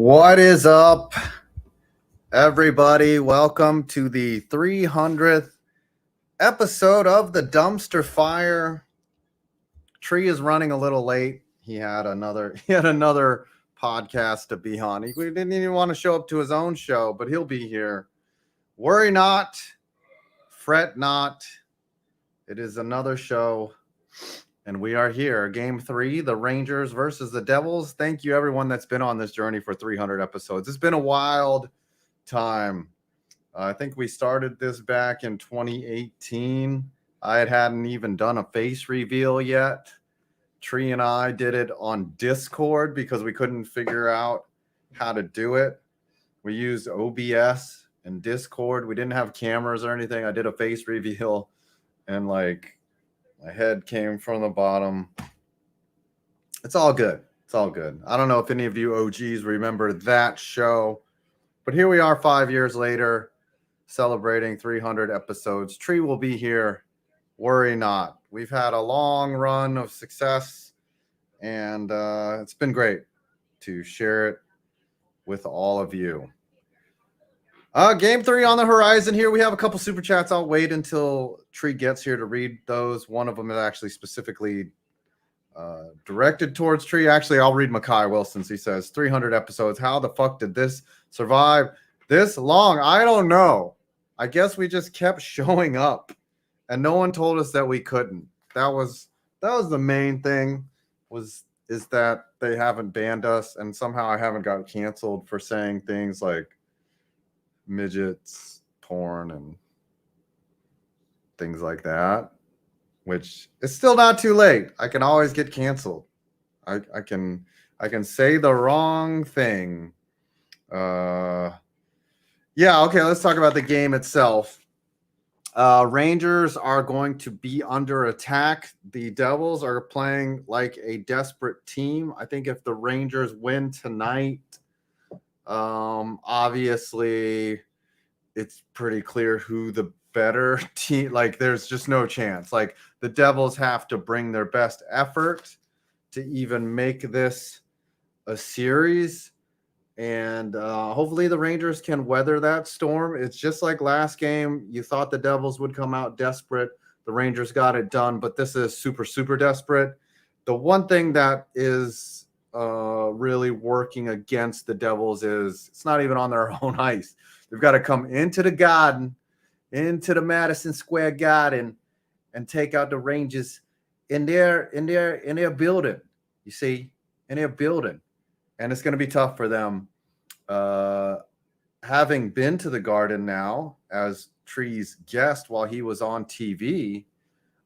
What is up, everybody? Welcome to the 300th episode of the Dumpster Fire. Tree is running a little late. He had another podcast to be on. He didn't even want to show up to his own show, but he'll be here. Worry not, fret not. It is another show. And we are here. Game 3, the Rangers versus the Devils. Thank you, everyone that's been on this journey for 300 episodes. It's been a wild time. I think we started this back in 2018. I hadn't even done a face reveal yet. Tree and I did it on Discord because we couldn't figure out how to do it. We used OBS and Discord. We didn't have cameras or anything. I did a face reveal and my head came from the bottom. It's all good. It's all good. I don't know if any of you OGs remember that show, but here we are 5 years later, celebrating 300 episodes. Tree will be here. Worry not. We've had a long run of success, and it's been great to share it with all of you. Game 3 on the horizon here. We have a couple super chats. I'll wait until Tree gets here to read those. One of them is actually specifically directed towards Tree. Actually, I'll read Makai Wilson's. He says, 300 episodes. How the fuck did this survive this long? I don't know. I guess we just kept showing up, and no one told us that we couldn't. That was the main thing, is that they haven't banned us, and somehow I haven't got canceled for saying things like midgets, porn, and things like that, which is still not too late. I can always get canceled. I can say the wrong thing. Yeah, okay, let's talk about the game itself. Rangers are going to be under attack. The Devils are playing like a desperate team. I think if the Rangers win tonight, obviously it's pretty clear who the better team. There's just no chance. The Devils have to bring their best effort to even make this a series, and hopefully the Rangers can weather that storm. It's just like last game. You thought the Devils would come out desperate. The Rangers got it done, but this is super, super desperate. The one thing that is really working against the Devils is it's not even on their own ice. They've got to come into the Garden, into the Madison Square Garden, and take out the Rangers in their building. You see, in their building, and it's going to be tough for them. Having been to the Garden now as Tree's guest while he was on TV,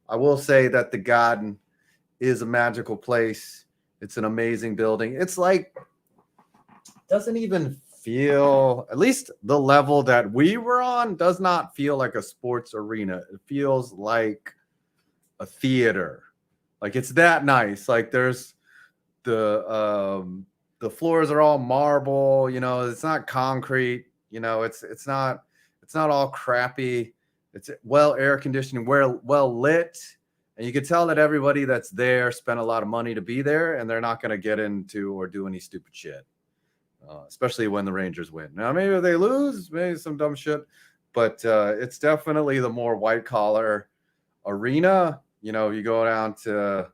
I will say that the Garden is a magical place. It's an amazing building. It's doesn't even feel, at least the level that we were on, does not feel like a sports arena. It feels like a theater. It's that nice. There's the floors are all marble. It's not concrete. It's not all crappy. It's well air conditioned, well lit. And you can tell that everybody that's there spent a lot of money to be there, and they're not going to get into or do any stupid shit, especially when the Rangers win. Now, maybe if they lose, maybe some dumb shit, but it's definitely the more white-collar arena. You go down to,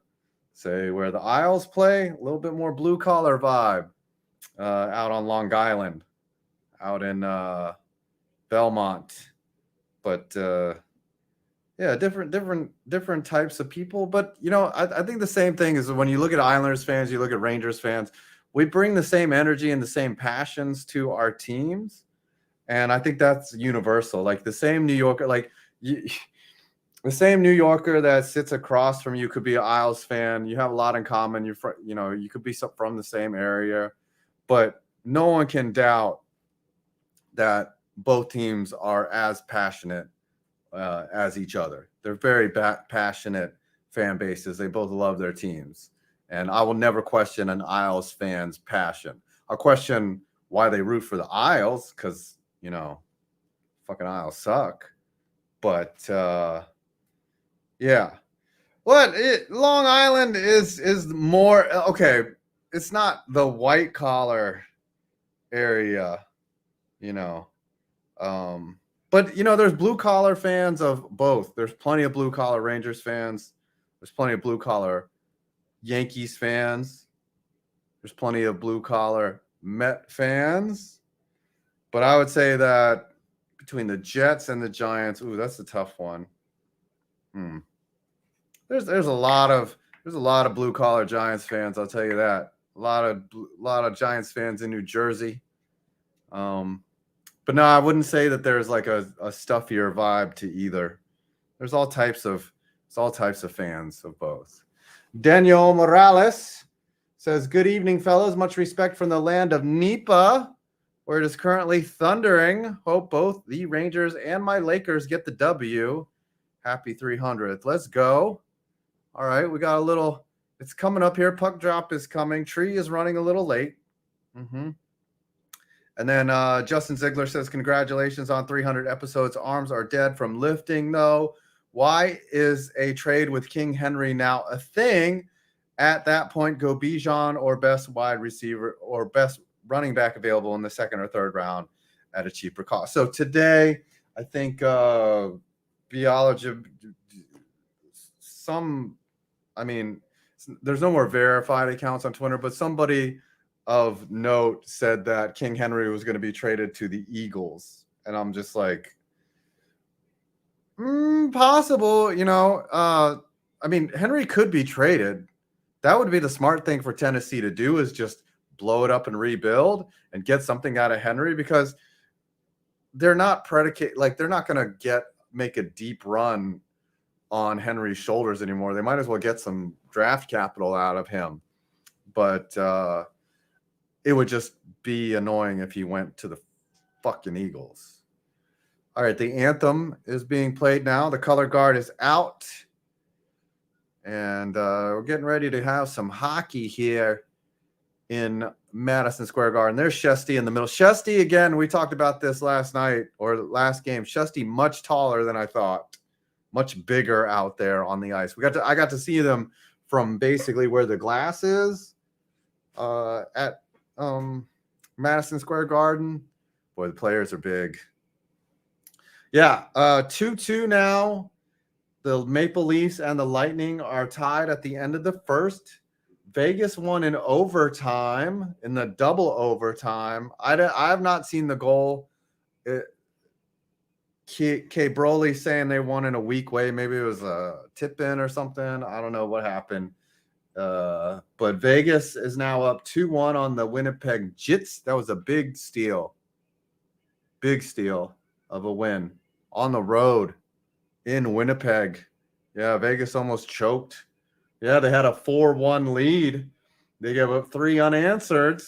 say, where the Isles play, a little bit more blue-collar vibe out on Long Island, out in Belmont. But yeah, different types of people. But, I think the same thing is when you look at Islanders fans, you look at Rangers fans, we bring the same energy and the same passions to our teams. And I think that's universal. The same New Yorker, the same New Yorker that sits across from you could be an Isles fan. You have a lot in common. You could be from the same area, but no one can doubt that both teams are as passionate as each other. They're very passionate fan bases. They both love their teams. And I will never question an Isles fan's passion. I'll question why they root for the Isles because, fucking Isles suck. But, yeah. Long Island is more, okay, it's not the white collar area, you know. But there's blue collar fans of both. There's plenty of blue collar Rangers fans. There's plenty of blue collar Yankees fans. There's plenty of blue collar Met fans. But I would say that between the Jets and the Giants, that's a tough one. There's a lot of blue collar Giants fans. I'll tell you that. A lot of Giants fans in New Jersey. But no, I wouldn't say that there's like a stuffier vibe to either. There's all types of fans of both. Daniel Morales says, "Good evening, fellas. Much respect from the land of Nipa, where it is currently thundering. Hope both the Rangers and my Lakers get the W. Happy 300th. Let's go." All right, we got a little. It's coming up here. Puck drop is coming. Tree is running a little late. And then Justin Ziegler says, "Congratulations on 300 episodes. Arms are dead from lifting, though. Why is a trade with King Henry now a thing? At that point, go Bijan or best wide receiver or best running back available in the second or third round at a cheaper cost." So today, I think there's no more verified accounts on Twitter, but somebody of note said that King Henry was going to be traded to the Eagles. And I'm just like, possible, Henry could be traded. That would be the smart thing for Tennessee to do, is just blow it up and rebuild and get something out of Henry, because they're not they're not going to make a deep run on Henry's shoulders anymore. They might as well get some draft capital out of him. But it would just be annoying if he went to the fucking Eagles. All right, the anthem is being played now. The color guard is out. And we're getting ready to have some hockey here in Madison Square Garden. There's Shesty in the middle. Shesty, again, we talked about this last night or last game. Shesty much taller than I thought. Much bigger out there on the ice. I got to see them from basically where the glass is at Madison Square Garden. Boy, the players are big. Yeah, 2-2 now. The Maple Leafs and the Lightning are tied at the end of the first. Vegas won in overtime, in the double overtime. I have not seen the goal. K. Broly saying they won in a weak way. Maybe it was a tip-in or something. I don't know what happened. But Vegas is now up 2-1 on the Winnipeg Jets. That was a big steal. Big steal of a win on the road in Winnipeg. Yeah, Vegas almost choked. Yeah, they had a 4-1 lead. They gave up 3 unanswered,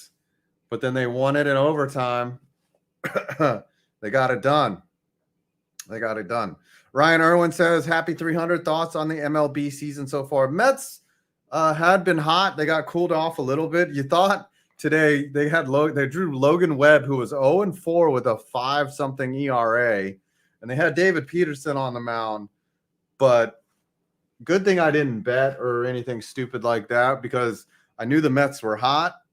but then they won it in overtime. They got it done. Ryan Irwin says, "Happy 300. Thoughts on the MLB season so far?" Mets had been hot. They got cooled off a little bit. You thought today they drew Logan Webb, who was 0-4 with a 5-something ERA, and they had David Peterson on the mound. But good thing I didn't bet or anything stupid like that, because I knew the Mets were hot.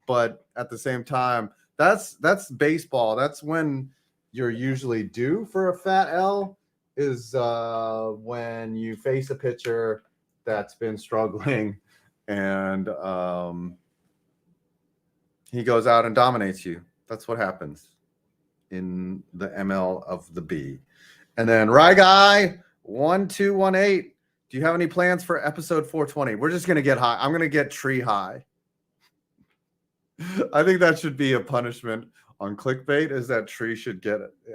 But at the same time, that's baseball. That's when you're usually due for a fat L, is when you face a pitcher that's been struggling and he goes out and dominates you. That's what happens in the ML of the B. And then Rye Guy 1218. Do you have any plans for episode 420? We're just going to get high. I'm going to get tree high. I think that should be a punishment on clickbait, is that Tree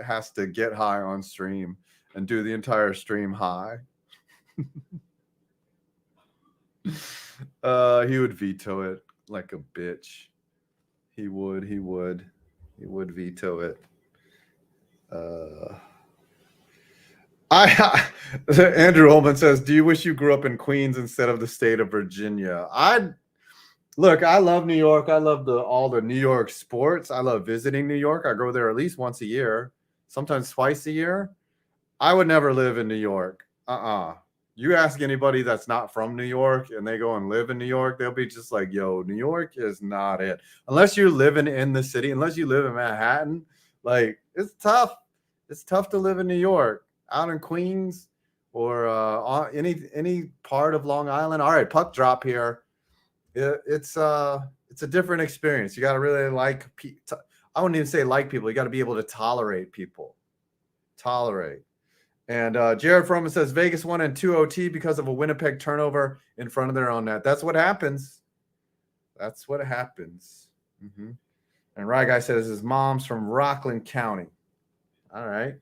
has to get high on stream and do the entire stream high. He would veto it like a bitch. He would veto it. Andrew Holman says, "Do you wish you grew up in Queens instead of the state of Virginia?" Look, I love New York. I love all the New York sports. I love visiting New York. I go there at least once a year, sometimes twice a year. I would never live in New York. You ask anybody that's not from New York and they go and live in New York, they'll be just like, yo, New York is not it. Unless you're living in the city, unless you live in Manhattan, like it's tough. It's tough to live in New York. Out in Queens or any part of Long Island. All right, puck drop here. It's a different experience. You got to really like I wouldn't even say like people. You got to be able to tolerate people. Tolerate. And Jared Froman says Vegas won in 2 OT because of a Winnipeg turnover in front of their own net. That's what happens. That's what happens. Mm-hmm. And Rye Guy says his mom's from Rockland County. All right.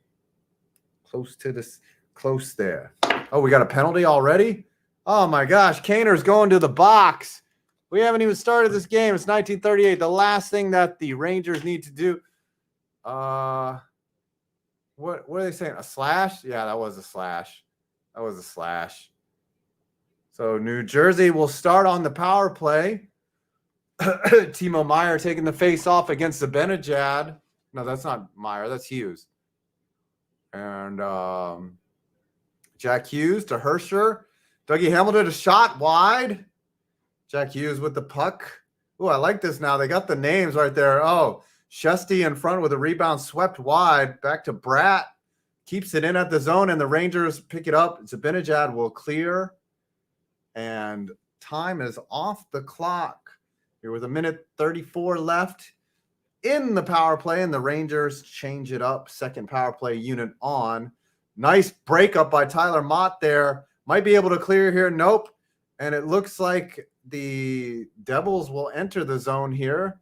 Close there. Oh, we got a penalty already? Oh, my gosh. Kaner's going to the box. We haven't even started this game. It's 1938. The last thing that the Rangers need to do. What are they saying? A slash? Yeah, that was a slash. That was a slash. So New Jersey will start on the power play. Timo Meyer taking the face off against the Benajad. No, that's not Meyer. That's Hughes. And Jack Hughes to Hersher. Dougie Hamilton, a shot wide. Jack Hughes with the puck. Oh, I like this now. They got the names right there. Oh, Shesty in front with a rebound swept wide. Back to Bratt. Keeps it in at the zone, and the Rangers pick it up. Zibanejad will clear. And time is off the clock. Here with 1:34 left in the power play, and the Rangers change it up. Second power play unit on. Nice breakup by Tyler Mott there. Might be able to clear here. Nope. And it looks like the Devils will enter the zone here.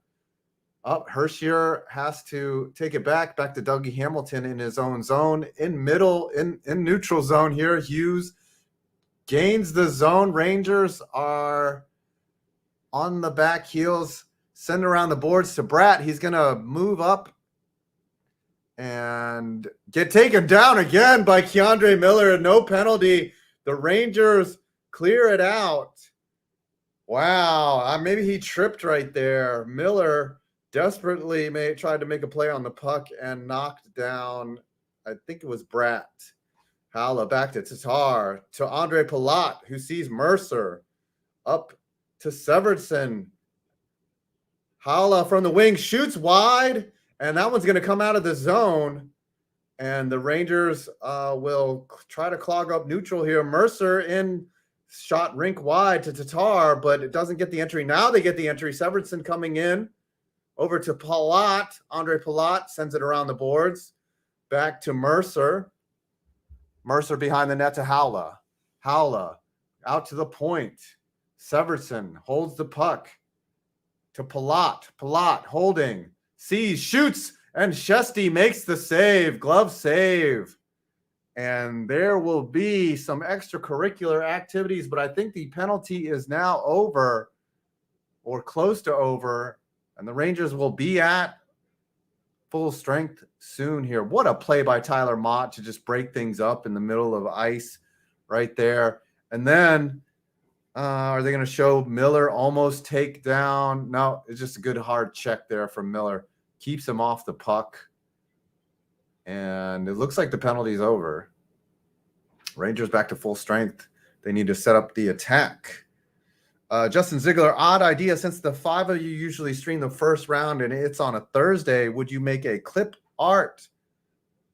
Hershier has to take it back to Dougie Hamilton in his own zone. In neutral zone here, Hughes gains the zone. Rangers are on the back heels. Send around the boards to Bratt. He's going to move up and get taken down again by Keandre Miller. No penalty. The Rangers clear it out. Wow. Maybe he tripped right there. Miller desperately tried to make a play on the puck and knocked down, I think it was Bratt. Hala back to Tatar, to Andre Palat, who sees Mercer. Up to Severson. Hala from the wing shoots wide, and that one's going to come out of the zone. And the Rangers will try to clog up neutral here. Mercer in shot rink wide to Tatar, but it doesn't get the entry. Now they get the entry. Severson coming in. Over to Palat. Andre Palat sends it around the boards. Back to Mercer. Mercer behind the net to Hala. Hala out to the point. Severson holds the puck to Palat. Palat holding. Sees, shoots, and Shesty makes the save. Glove save. And there will be some extracurricular activities, but I think the penalty is now over or close to over. And the Rangers will be at full strength soon here. What a play by Tyler Mott to just break things up in the middle of ice right there. And then are they going to show Miller almost take down? No, it's just a good hard check there from Miller. Keeps him off the puck. And it looks like the penalty's over. Rangers back to full strength. They need to set up the attack. Justin Ziegler, odd idea. Since the five of you usually stream the first round and it's on a Thursday, would you make a clip art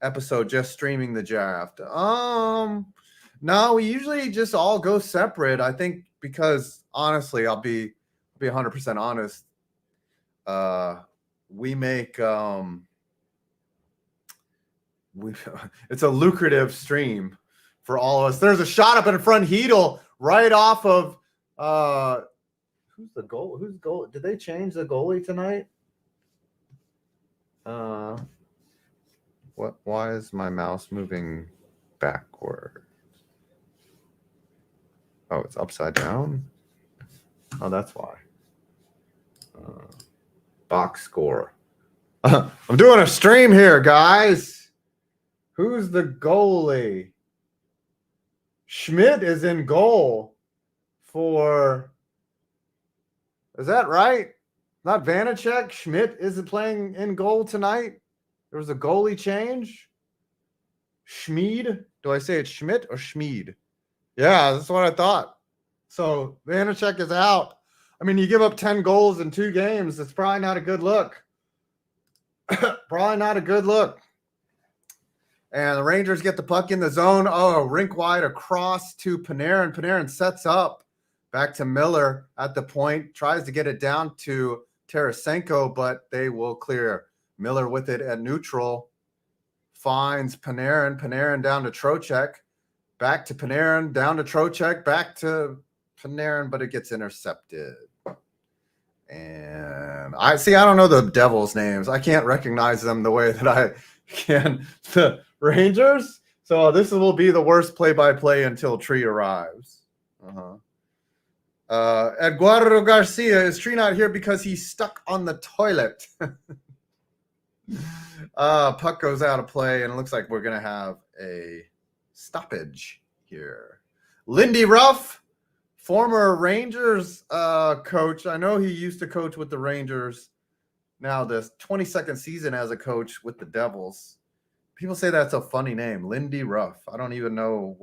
episode just streaming the draft? No, we usually just all go separate. I think because honestly, I'll be 100% honest. We make it's a lucrative stream for all of us. There's a shot up in front, Heedle, right off of who's the goal? Who's goal? Did they change the goalie tonight? Why is my mouse moving backward? Oh, it's upside down. Oh, that's why. Box score. I'm doing a stream here, guys. Who's the goalie? Schmidt is in goal for. Is that right? Not Vanacek. Schmidt isn't playing in goal tonight. There was a goalie change. Schmid. Do I say it's Schmidt or Schmid? Yeah, that's what I thought. So Vanacek is out. I mean, you give up 10 goals in 2 games. It's probably not a good look. Probably not a good look. And the Rangers get the puck in the zone. Oh, rink wide across to Panarin. Panarin sets up back to Miller at the point. Tries to get it down to Tarasenko, but they will clear. Miller with it at neutral. Finds Panarin. Panarin down to Trocheck. Back to Panarin. Down to Trocheck. Back to Panarin, but it gets intercepted. And I don't know the Devils' names. I can't recognize them the way that I can the Rangers. So this will be the worst play-by-play until Tree arrives. Eduardo Garcia, is Tree not here because he's stuck on the toilet? Puck goes out of play, and it looks like we're going to have a stoppage here. Lindy Ruff, former Rangers coach. I know he used to coach with the Rangers. Now this 22nd season as a coach with the Devils. People say that's a funny name, Lindy Ruff. I don't even know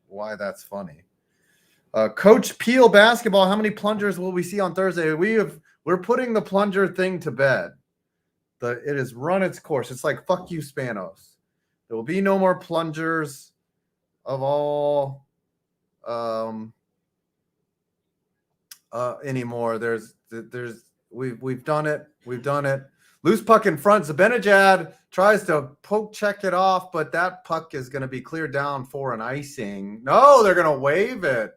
why that's funny. Coach Peel basketball. How many plungers will we see on Thursday? We're putting the plunger thing to bed. It has run its course. It's like fuck you, Spanos. There will be no more plungers of all anymore. We've done it. We've done it. Loose puck in front. Zibanejad tries to poke check it off, but that puck is going to be cleared down for an icing. No, they're going to wave it.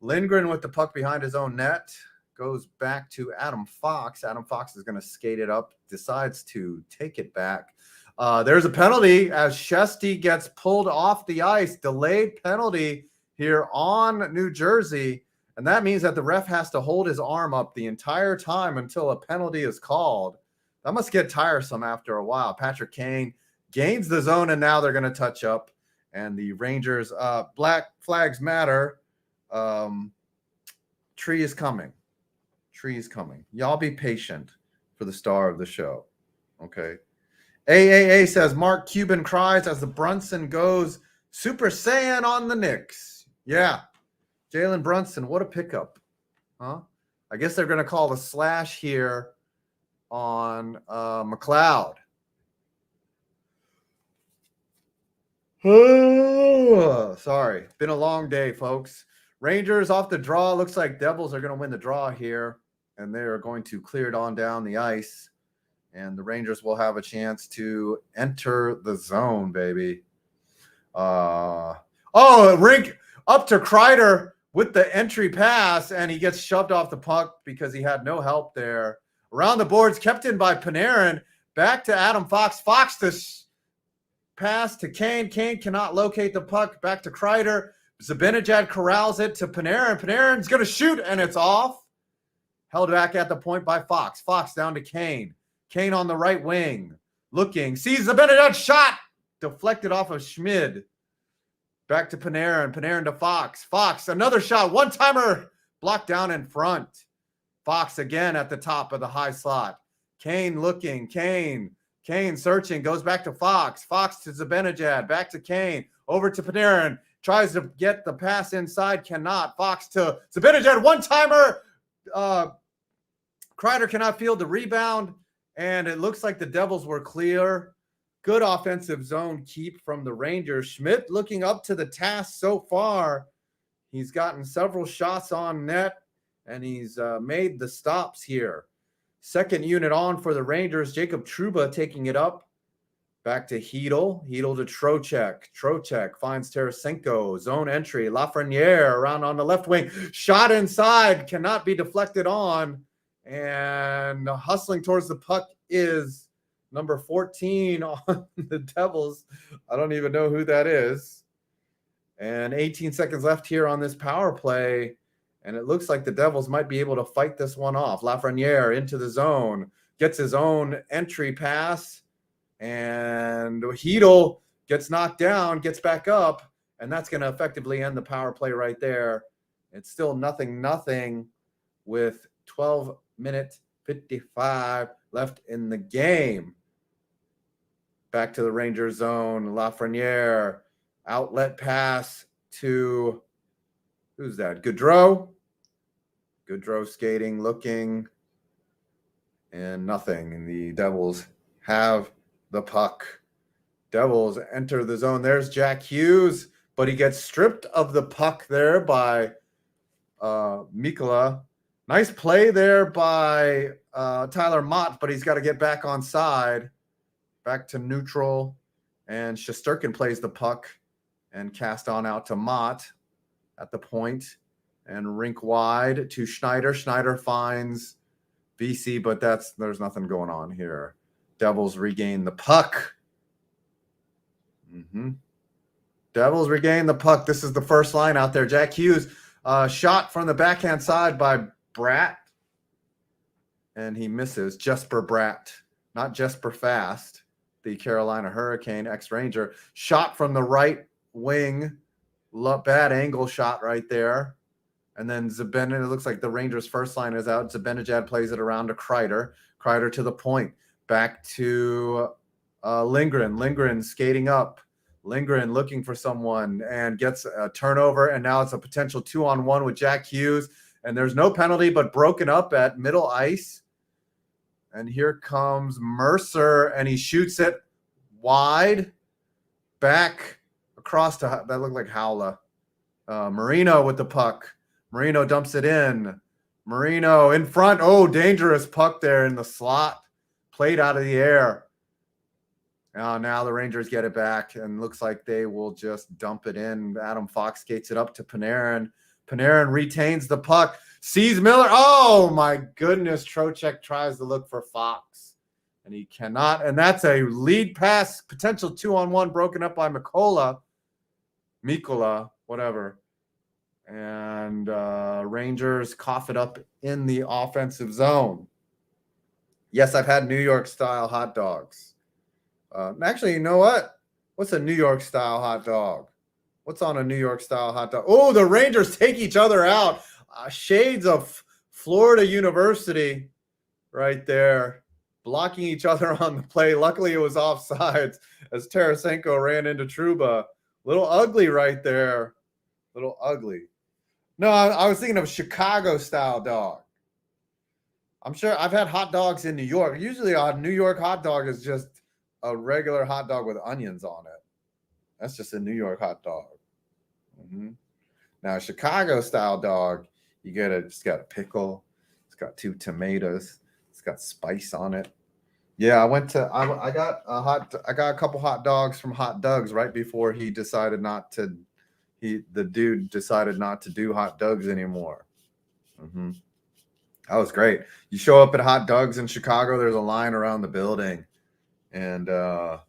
Lindgren with the puck behind his own net goes back to Adam Fox. Adam Fox is going to skate it up, decides to take it back. There's a penalty as Shesty gets pulled off the ice. Delayed penalty here on New Jersey. And that means that the ref has to hold his arm up the entire time until a penalty is called. That must get tiresome after a while. Patrick Kane gains the zone, and now they're going to touch up. And the Rangers, black flags matter. Tree is coming. Tree is coming. Y'all be patient for the star of the show. Okay. AAA says Mark Cuban cries as the Brunson goes Super Saiyan on the Knicks. Yeah. Jalen Brunson, what a pickup. Huh? I guess they're going to call the slash here on McLeod. Oh, sorry. Been a long day, folks. Rangers off the draw. Looks like Devils are going to win the draw here, and they are going to clear it on down the ice. And the Rangers will have a chance to enter the zone, baby. Rink up to Kreider with the entry pass, and he gets shoved off the puck because he had no help there. Around the boards, kept in by Panarin. Back to Adam Fox. Fox to pass to Kane. Kane cannot locate the puck. Back to Kreider. Zibanejad corrals it to Panarin. Panarin's going to shoot, and it's off. Held back at the point by Fox. Fox down to Kane. Kane on the right wing. Looking. Sees Zibanejad shot. Deflected off of Schmid. Back to Panarin. Panarin to Fox. Fox, another shot. One-timer blocked down in front. Fox again at the top of the high slot. Kane looking. Kane searching. Goes back to Fox. Fox to Zibanejad. Back to Kane. Over to Panarin. Tries to get the pass inside. Cannot. Fox to Zibanejad. One-timer. Kreider cannot field the rebound. And it looks like the Devils were clear. Good offensive zone keep from the Rangers. Schmidt looking up to the task so far. He's gotten several shots on net, and he's made the stops here. Second unit on for the Rangers. Jacob Trouba taking it up. Back to Hedl. Hedl to Trocheck. Trocheck finds Tarasenko. Zone entry. Lafreniere around on the left wing. Shot inside. Cannot be deflected on. And hustling towards the puck is number 14 on the Devils. I don't even know who that is. And 18 seconds left here on this power play. And it looks like the Devils might be able to fight this one off. Lafreniere into the zone. Gets his own entry pass. And Hedl gets knocked down, gets back up. And that's going to effectively end the power play right there. It's still 0-0 with 12 minutes 55 left in the game. Back to the Rangers zone. Lafreniere, outlet pass to, who's that? Goudreau. Goudreau skating, looking, and nothing. And the Devils have the puck. Devils enter the zone. There's Jack Hughes, but he gets stripped of the puck there by Mikkola. Nice play there by Tyler Mott, but he's got to get back on side, back to neutral. And Shesterkin plays the puck and cast on out to Mott at the point. And rink wide to Schneider. Schneider finds BC, but there's nothing going on here. Devils regain the puck. Devils regain the puck. This is the first line out there. Jack Hughes, shot from the backhand side by Bratt. And he misses. Jesper Bratt, not Jesper Fast, the Carolina Hurricane ex-Ranger. Shot from the right wing. Bad angle shot right there. And then Zibanejad, it looks like the Rangers' first line is out. Zibanejad plays it around to Kreider. Kreider to the point. Back to Lindgren. Lindgren skating up. Lindgren looking for someone and gets a turnover. And now it's a potential 2-on-1 with Jack Hughes. And there's no penalty, but broken up at middle ice. And here comes Mercer, and he shoots it wide. Back across to, that looked like Howla. Marino with the puck. Marino dumps it in. Marino in front. Oh, dangerous puck there in the slot. Played out of the air. Now the Rangers get it back, and looks like they will just dump it in. Adam Fox skates it up to Panarin. Panarin retains the puck. Sees Miller. Oh, my goodness. Trocheck tries to look for Fox, and he cannot. And that's a lead pass, potential 2-on-1 broken up by Mikkola, whatever. And Rangers cough it up in the offensive zone. Yes, I've had New York-style hot dogs. Actually, you know what? What's a New York-style hot dog? What's on a New York-style hot dog? Oh, the Rangers take each other out. Shades of Florida University right there, blocking each other on the play. Luckily, it was offsides as Tarasenko ran into Trouba. Little ugly right there. Little ugly. No, I was thinking of Chicago-style dog. I'm sure I've had hot dogs in New York. Usually a New York hot dog is just a regular hot dog with onions on it. That's just a New York hot dog. Now, Chicago-style dog, it's got a pickle. It's got 2 tomatoes. It's got spice on it. Yeah, I got a couple hot dogs from Hot Doug's right before he decided not to. The dude decided not to do hot dogs anymore. That was great. You show up at Hot Doug's in Chicago, there's a line around the building. And that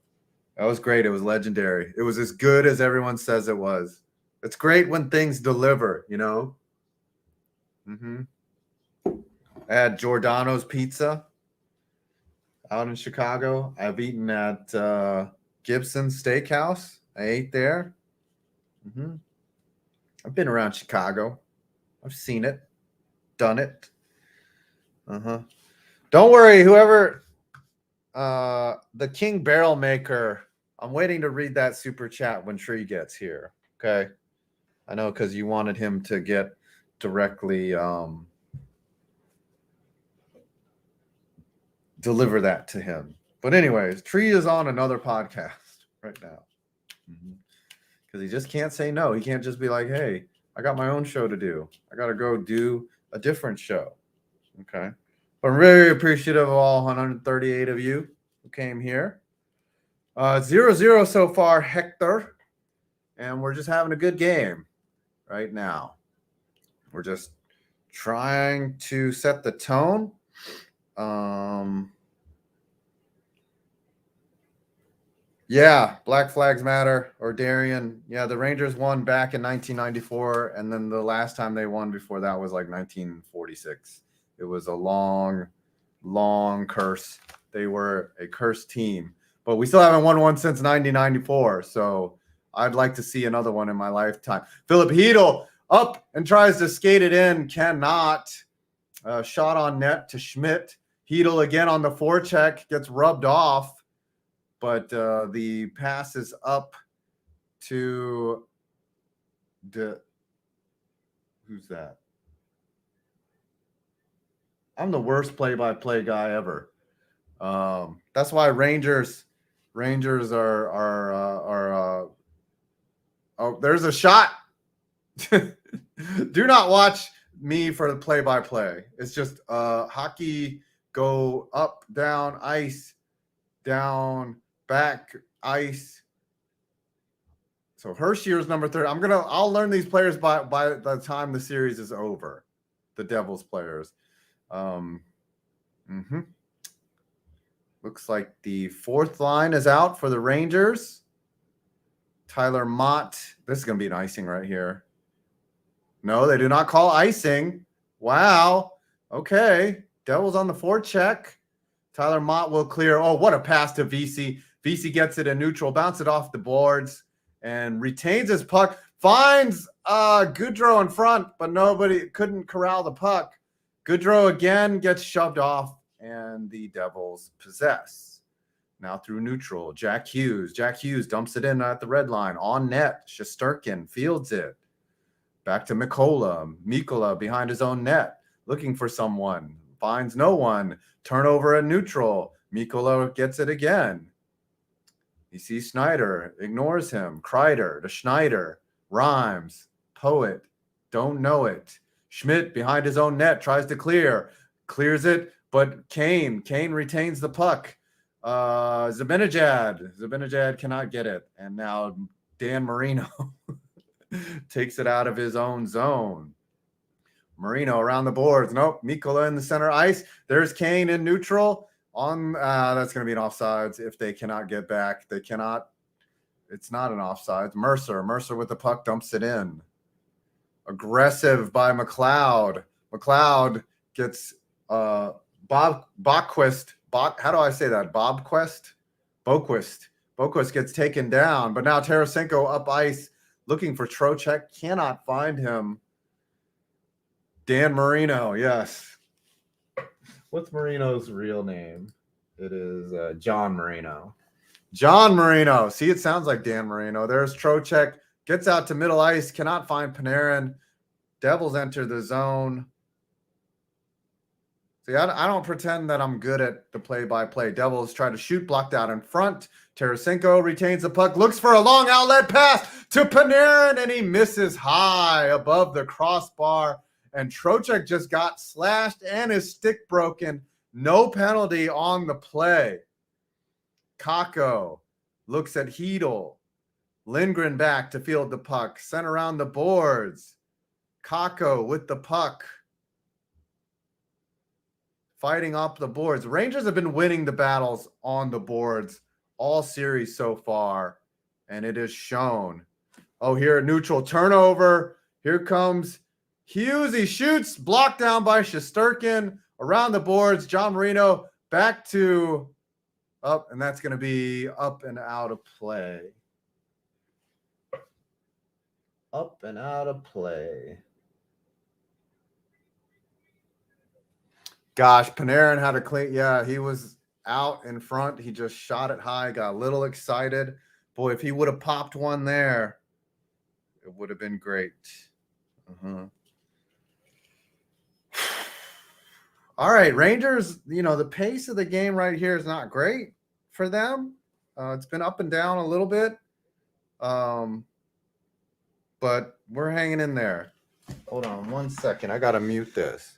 was great. It was legendary. It was as good as everyone says it was. It's great when things deliver, you know? I had Giordano's Pizza out in Chicago. I've eaten at Gibson's Steakhouse. I ate there. I've been around Chicago. I've seen it, done it. Don't worry, whoever, the King Barrel Maker, I'm waiting to read that super chat when Tree gets here. Okay. I know, because you wanted him to get directly deliver that to him. But anyways, Tree is on another podcast right now. Because he just can't say no. He can't just be like, hey, I got my own show to do. I got to go do a different show. Okay. But I'm very appreciative of all 138 of you who came here. 0-0 so far, Hector. And we're just having a good game right now. We're just trying to set the tone. Yeah, Black Flags Matter or Darien. Yeah, the Rangers won back in 1994, and then the last time they won before that was like 1946. It was a long, long curse. They were a cursed team, but we still haven't won one since 1994. So I'd like to see another one in my lifetime. Philip Hedel up and tries to skate it in, cannot. Shot on net to Schmidt. Hedel again on the forecheck, gets rubbed off. But the pass is up to Who's that? I'm the worst play-by-play guy ever. That's why Rangers are oh, there's a shot. Do not watch me for the play-by-play. It's just hockey, go up, down, ice, down, back, ice. So Hershier's number 30. I'll learn these players by the time the series is over. The Devils players. Looks like the fourth line is out for the Rangers. Tyler Mott. This is going to be an icing right here. No, they do not call icing. Wow. Okay. Devils on the forecheck. Tyler Mott will clear. Oh, what a pass to VC. VC gets it in neutral, bounce it off the boards, and retains his puck. Finds Goudreau in front, but nobody couldn't corral the puck. Goudreau again gets shoved off, and the Devils possess. Now through neutral, Jack Hughes. Jack Hughes dumps it in at the red line. On net, Shesterkin fields it. Back to Mikkola behind his own net, looking for someone. Finds no one. Turnover at neutral. Mikkola gets it again. You see Schneider, ignores him. Kreider to Schneider. Rhymes. Poet. Don't know it. Schmidt behind his own net tries to clear. Clears it, but Kane retains the puck. Zibanejad cannot get it. And now Dan Marino takes it out of his own zone. Marino around the boards. Nope. Mikkola in the center ice. There's Kane in neutral. That's going to be an offsides if they cannot get back. They cannot. It's not an offsides. Mercer with the puck dumps it in. Aggressive by McLeod. McLeod gets Boquist. How do I say that? Boquist gets taken down, but now Tarasenko up ice looking for Trocheck. Cannot find him. Dan Marino, yes. What's Marino's real name? It is John Marino. John Marino. See, it sounds like Dan Marino. There's Trocheck. Gets out to middle ice. Cannot find Panarin. Devils enter the zone. See, I don't pretend that I'm good at the play-by-play. Devils try to shoot, blocked out in front. Tarasenko retains the puck, looks for a long outlet pass to Panarin, and he misses high above the crossbar. And Trocheck just got slashed and his stick broken. No penalty on the play. Kakko looks at Hedel. Lindgren back to field the puck. Sent around the boards. Kakko with the puck. Fighting up the boards. Rangers have been winning the battles on the boards all series so far, and it is shown. Oh, here at neutral, turnover. Here comes Hughes. He shoots, blocked down by Shesterkin. Around the boards, John Marino back to up, and that's going to be up and out of play. Up and out of play. Gosh, Panarin had a clean. Yeah, he was out in front. He just shot it high, got a little excited. Boy, if he would have popped one there, it would have been great. All right, Rangers, the pace of the game right here is not great for them. It's been up and down a little bit. But we're hanging in there. Hold on 1 second. I got to mute this.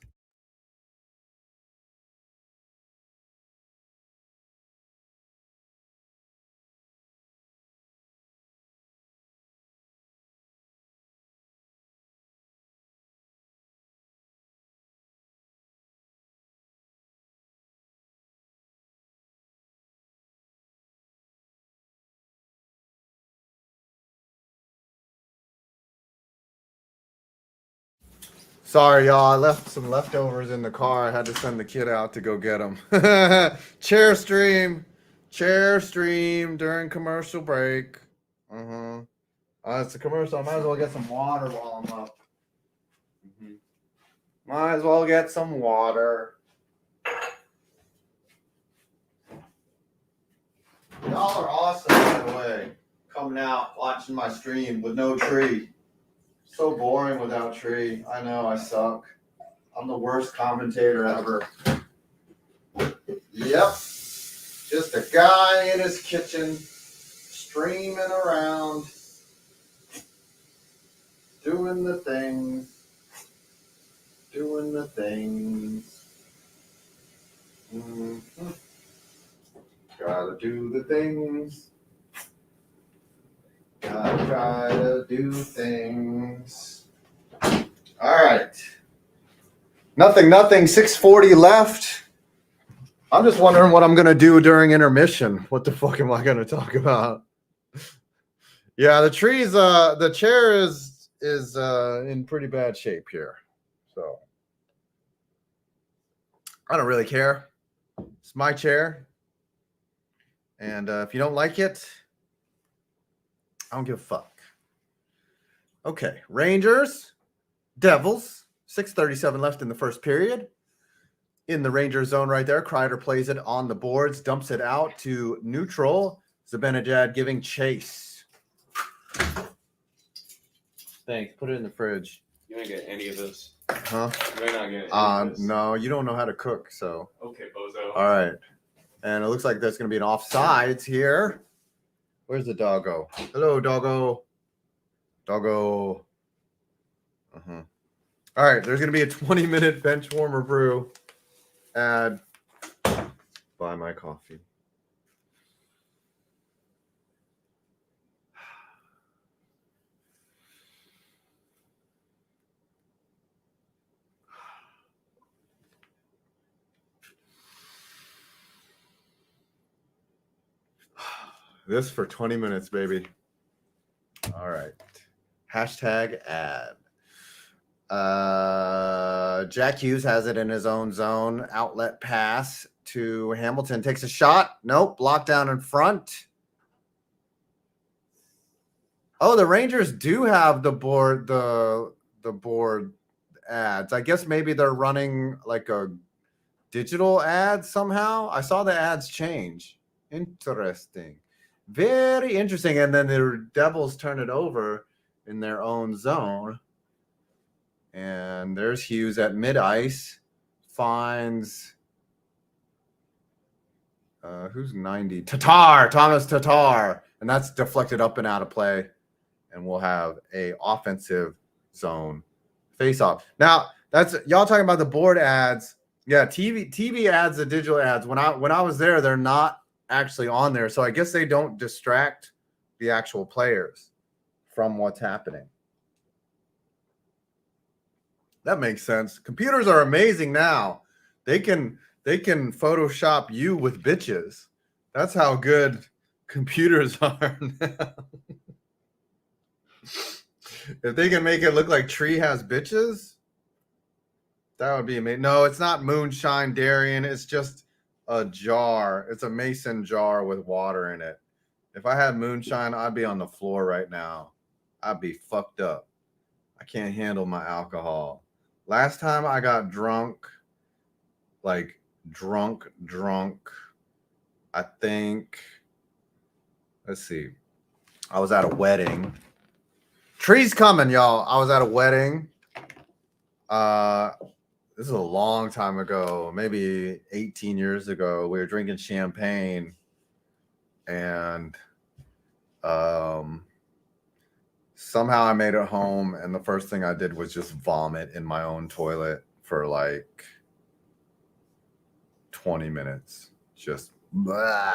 Sorry, y'all. I left some leftovers in the car. I had to send the kid out to go get them. Chair stream during commercial break. It's a commercial. I might as well get some water while I'm up. Might as well get some water. Y'all are awesome, by the way. Coming out, watching my stream with no tree. So boring without Tree. I know, I suck. I'm the worst commentator ever. Yep. Just a guy in his kitchen, streaming around, doing the thing. Doing the things. Mm-hmm. Gotta do the things. Gotta try to do things. All right. Nothing. 6:40 left. I'm just wondering what I'm going to do during intermission. What the fuck am I going to talk about? Yeah, the chair is in pretty bad shape here. So I don't really care. It's my chair. And if you don't like it, I don't give a fuck. Okay, Rangers, Devils, 6:37 left in the first period. In the Ranger zone right there, Kreider plays it on the boards, dumps it out to neutral. Zibanejad giving chase. Thanks. Put it in the fridge. You ain't get any of this. Huh? You may not get any of this. No, you don't know how to cook, so. Okay, bozo. All right. And it looks like there's going to be an offsides here. Where's the doggo? Hello, doggo. Doggo. Uh-huh. All right, there's going to be a 20-minute bench warmer brew. Add. Buy my coffee. This for 20 minutes, baby. All right. Hashtag ad. Jack Hughes has it in his own zone. Outlet pass to Hamilton. Takes a shot. Nope. Blocked down in front. Oh, the Rangers do have the board ads. I guess maybe they're running like a digital ad somehow. I saw the ads change. Interesting. Very interesting. And then the Devils turn it over in their own zone. And there's Hughes at mid-ice. Finds who's 90? Thomas Tatar. And that's deflected up and out of play. And we'll have a offensive zone face-off. Now, that's y'all talking about the board ads. Yeah, TV ads, the digital ads. When I was there, they're not actually on there. So I guess they don't distract the actual players from what's happening. That makes sense. Computers are amazing now. They can Photoshop you with bitches. That's how good computers are now. If they can make it look like Tree has bitches, that would be amazing. No, it's not moonshine, Darian. It's just a jar. It's a mason jar with water in it. If I had moonshine, I'd be on the floor right now. I'd be fucked up. I can't handle my alcohol. Last time I got drunk, like drunk, I think, let's see. I was at a wedding. Tree's coming, y'all. I was at a wedding. This is a long time ago, maybe 18 years ago. We were drinking champagne, and somehow I made it home, and the first thing I did was just vomit in my own toilet for like 20 minutes. Just blah.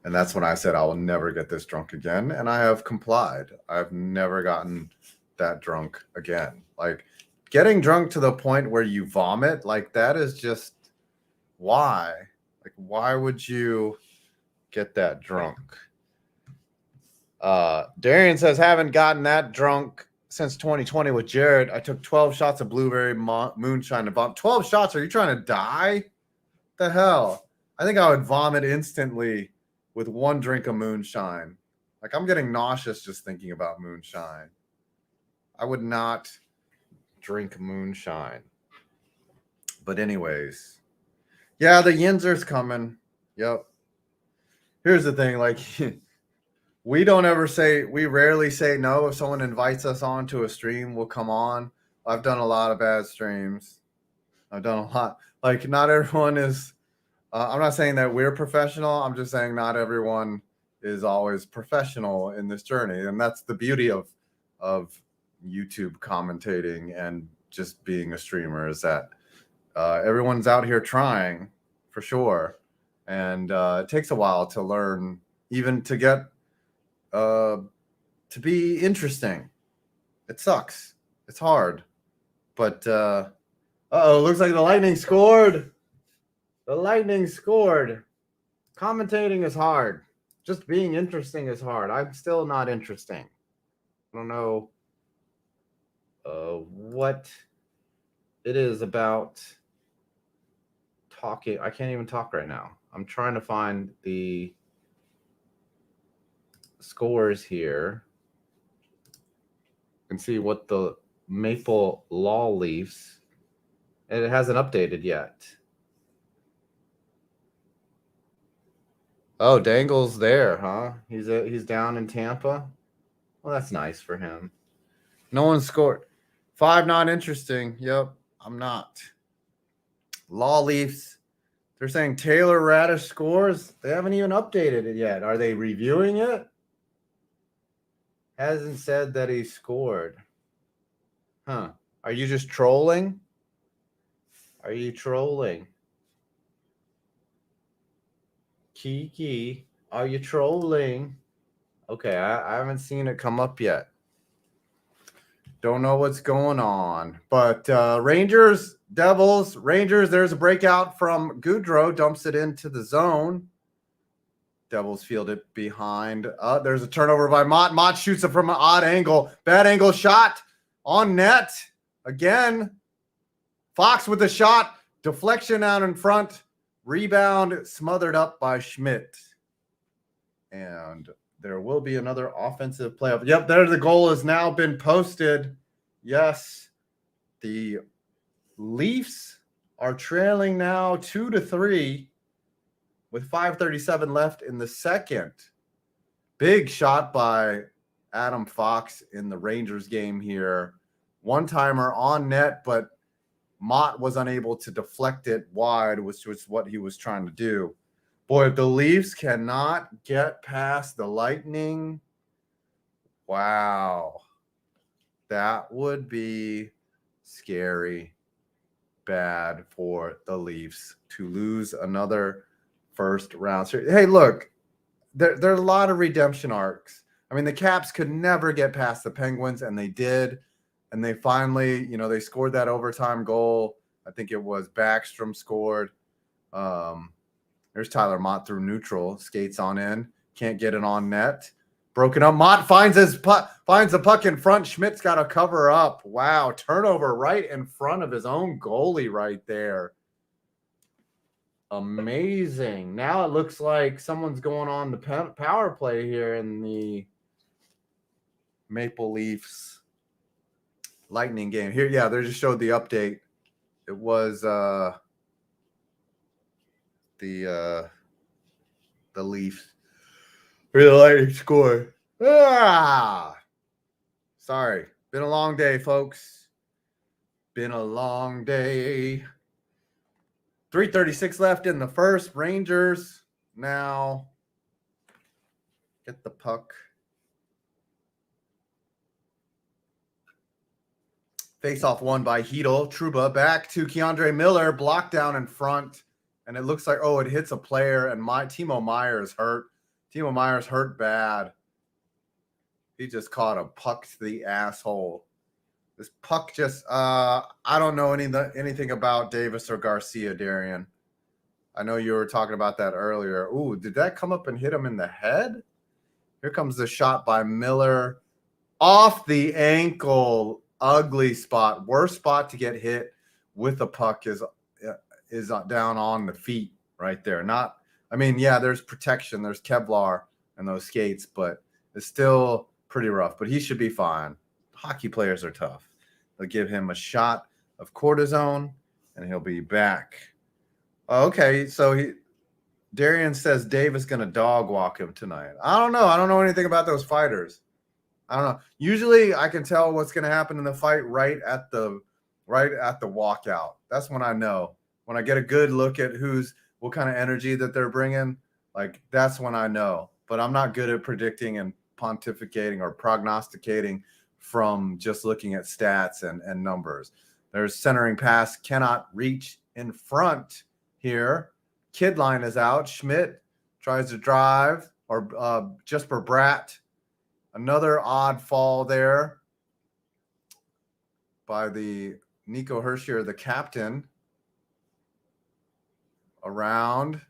And that's when I said I will never get this drunk again, and I have complied. I've never gotten that drunk again. Like, getting drunk to the point where you vomit, like, that is just why? Like, why would you get that drunk? Darian says, haven't gotten that drunk since 2020 with Jared. I took 12 shots of blueberry moonshine to vomit. 12 shots? Are you trying to die? The hell? I think I would vomit instantly with one drink of moonshine. Like, I'm getting nauseous just thinking about moonshine. I would not drink moonshine. But anyways, yeah, the Yinzer's coming. Yep. Here's the thing, like, we rarely say no. If someone invites us on to a stream, we'll come on. I've done a lot of bad streams. I've done a lot. Like, not everyone is, I'm not saying that we're professional. I'm just saying not everyone is always professional in this journey. And that's the beauty of YouTube commentating and just being a streamer, is that everyone's out here trying for sure. And it takes a while to learn, even to get to be interesting. It sucks. It's hard. But looks like the Lightning scored. The Lightning scored. Commentating is hard. Just being interesting is hard. I'm still not interesting. I don't know what it is about talking. I can't even talk right now. I'm trying to find the scores here and see what the Maple Law Leafs, and it hasn't updated yet. Oh, Dangle's there, huh? He's down in Tampa. Well, that's nice for him. No one scored. 5 not interesting. Yep, I'm not. Law Leafs. They're saying Taylor Radish scores. They haven't even updated it yet. Are they reviewing it? Hasn't said that he scored. Huh. Are you just trolling? Are you trolling? Kiki, are you trolling? Okay, I haven't seen it come up yet. Don't know what's going on. But Rangers, Devils, Rangers, there's a breakout from Goudreau, dumps it into the zone. Devils field it behind. There's a turnover by Mott. Mott shoots it from an odd angle. Bad angle shot on net. Again, Fox with the shot. Deflection out in front. Rebound smothered up by Schmidt. And there will be another offensive playoff. Yep, there the goal has now been posted. Yes, the Leafs are trailing now 2-3 with 5:37 left in the second. Big shot by Adam Fox in the Rangers game here. One-timer on net, but Mott was unable to deflect it wide, which was what he was trying to do. Boy, if the Leafs cannot get past the Lightning, wow. That would be scary bad for the Leafs to lose another first round series. Hey, look, there are a lot of redemption arcs. I mean, the Caps could never get past the Penguins, and they did. And they finally, they scored that overtime goal. I think it was Backstrom scored. There's Tyler Mott through neutral, skates on in, can't get it on net. Broken up. Mott finds the puck in front. Schmidt's got to cover up. Wow, turnover right in front of his own goalie right there. Amazing. Now it looks like someone's going on the power play here in the Maple Leafs Lightning game here. Yeah, they just showed the update. It was the Leafs. The Lightning score. Sorry. Been a long day, folks. Been a long day. 3:36 left in the first. Rangers now get the puck. Face-off won by Hedel. Trouba back to Keandre Miller. Blocked down in front. And it looks like, it hits a player. And Timo Meier's hurt. Timo Meier's hurt bad. He just caught a puck to the asshole. This puck just, I don't know anything about Davis or Garcia, Darian. I know you were talking about that earlier. Ooh, did that come up and hit him in the head? Here comes the shot by Miller. Off the ankle. Ugly spot. Worst spot to get hit with a puck is down on the feet right there. There's protection. There's Kevlar and those skates, but it's still pretty rough. But he should be fine. Hockey players are tough. They'll give him a shot of cortisone, and he'll be back. Okay, so Darian says Dave is going to dog walk him tonight. I don't know. I don't know anything about those fighters. I don't know. Usually I can tell what's going to happen in the fight right at the walkout. That's when I know. When I get a good look at what kind of energy that they're bringing, like that's when I know. But I'm not good at predicting and pontificating or prognosticating from just looking at stats and numbers. There's centering pass, cannot reach in front here. Kid line is out. Schmidt tries to drive, or Jesper Bratt. Another odd fall there by the Nico Hershier, the captain. Around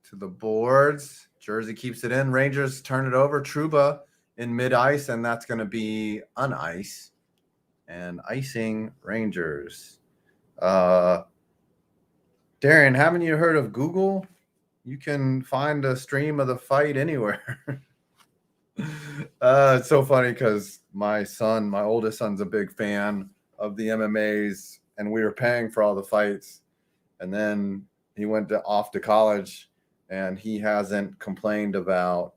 to the boards. Jersey keeps it in. Rangers turn it over. Trouba in mid-ice, and that's going to be un-ice. And icing Rangers. Darian, haven't you heard of Google? You can find a stream of the fight anywhere. It's so funny because my oldest son's a big fan of the MMAs, and we were paying for all the fights. And then he went off to college, and he hasn't complained about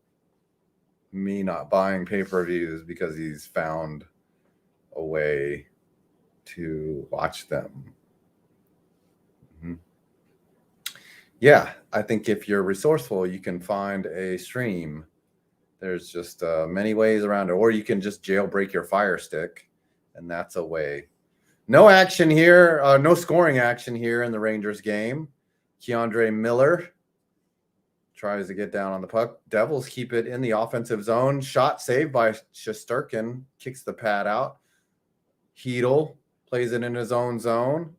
me not buying pay-per-views because he's found a way to watch them. Mm-hmm. Yeah, I think if you're resourceful, you can find a stream. There's just many ways around it. Or you can just jailbreak your Fire Stick, and that's a way. No action here. No scoring action here in the Rangers game. Keandre Miller tries to get down on the puck. Devils keep it in the offensive zone. Shot saved by Shesterkin. Kicks the pad out. Hedl plays it in his own zone.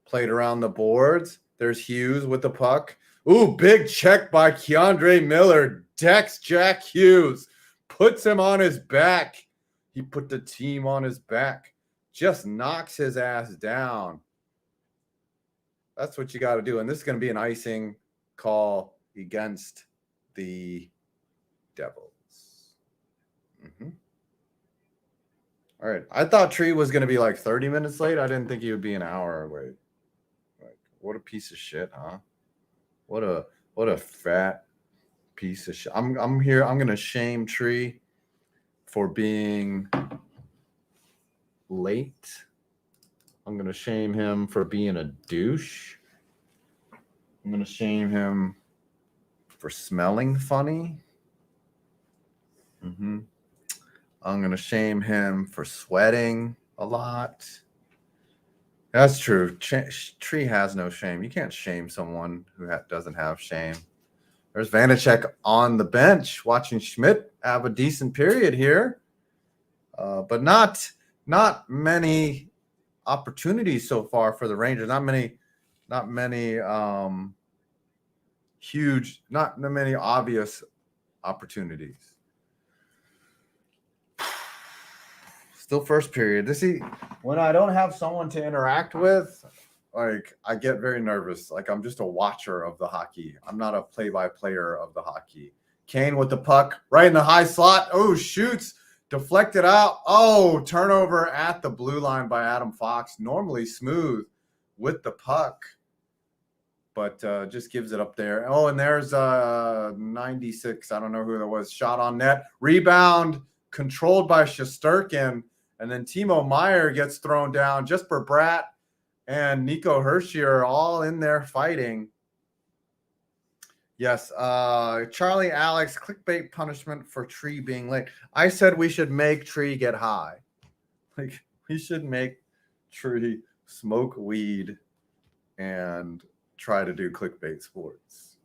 Played around the boards. There's Hughes with the puck. Ooh, big check by Keandre Miller. Decks Jack Hughes. Puts him on his back. He put the team on his back. Just knocks his ass down. That's what you got to do. And this is going to be an icing call against the Devils. Mm-hmm. All right. I thought Tree was going to be like 30 minutes late. I didn't think he would be an hour late. Like, what a piece of shit, huh? What a fat piece of shit. I'm here. I'm going to shame Tree for being late. I'm going to shame him for being a douche. I'm going to shame him for smelling funny. I'm going to shame him for sweating a lot. That's true. Tree has no shame. You can't shame someone who doesn't have shame. There's Vanacek on the bench watching Schmidt have a decent period here. But not many opportunities so far for the Rangers. Not many obvious opportunities. Still first period. When I don't have someone to interact with, like I get very nervous. Like I'm just a watcher of the hockey. I'm not a play-by-player of the hockey. Kane with the puck right in the high slot. Oh, shoots. Deflected out. Oh, turnover at the blue line by Adam Fox. Normally smooth with the puck, but just gives it up there. Oh, and there's 96. I don't know who that was. Shot on net. Rebound controlled by Shesterkin. And then Timo Meier gets thrown down. Jesper Bratt and Nico Hershier are all in there fighting. Yes, Charlie Alex, clickbait punishment for Tree being late. I said we should make Tree get high. Like, we should make Tree smoke weed and try to do clickbait sports.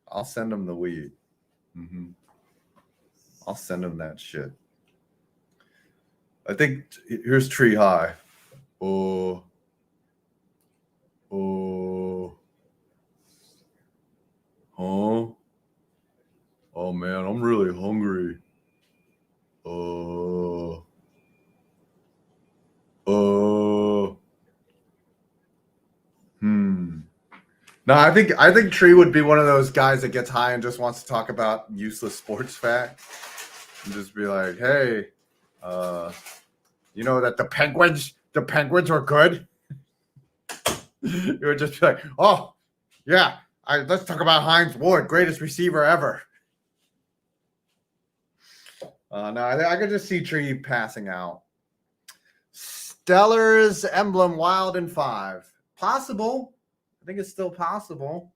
I'll send him the weed. I'll send him that shit. I think here's Tree high. Oh. Huh? Oh man, I'm really hungry. No, I think Tree would be one of those guys that gets high and just wants to talk about useless sports facts and just be like, hey, you know that the Penguins are good? You would just be like, oh, Yeah, let's talk about Hines Ward, greatest receiver ever. No, I could just see Tree passing out. Stellar's emblem, Wild and 5. Possible. I think it's still possible.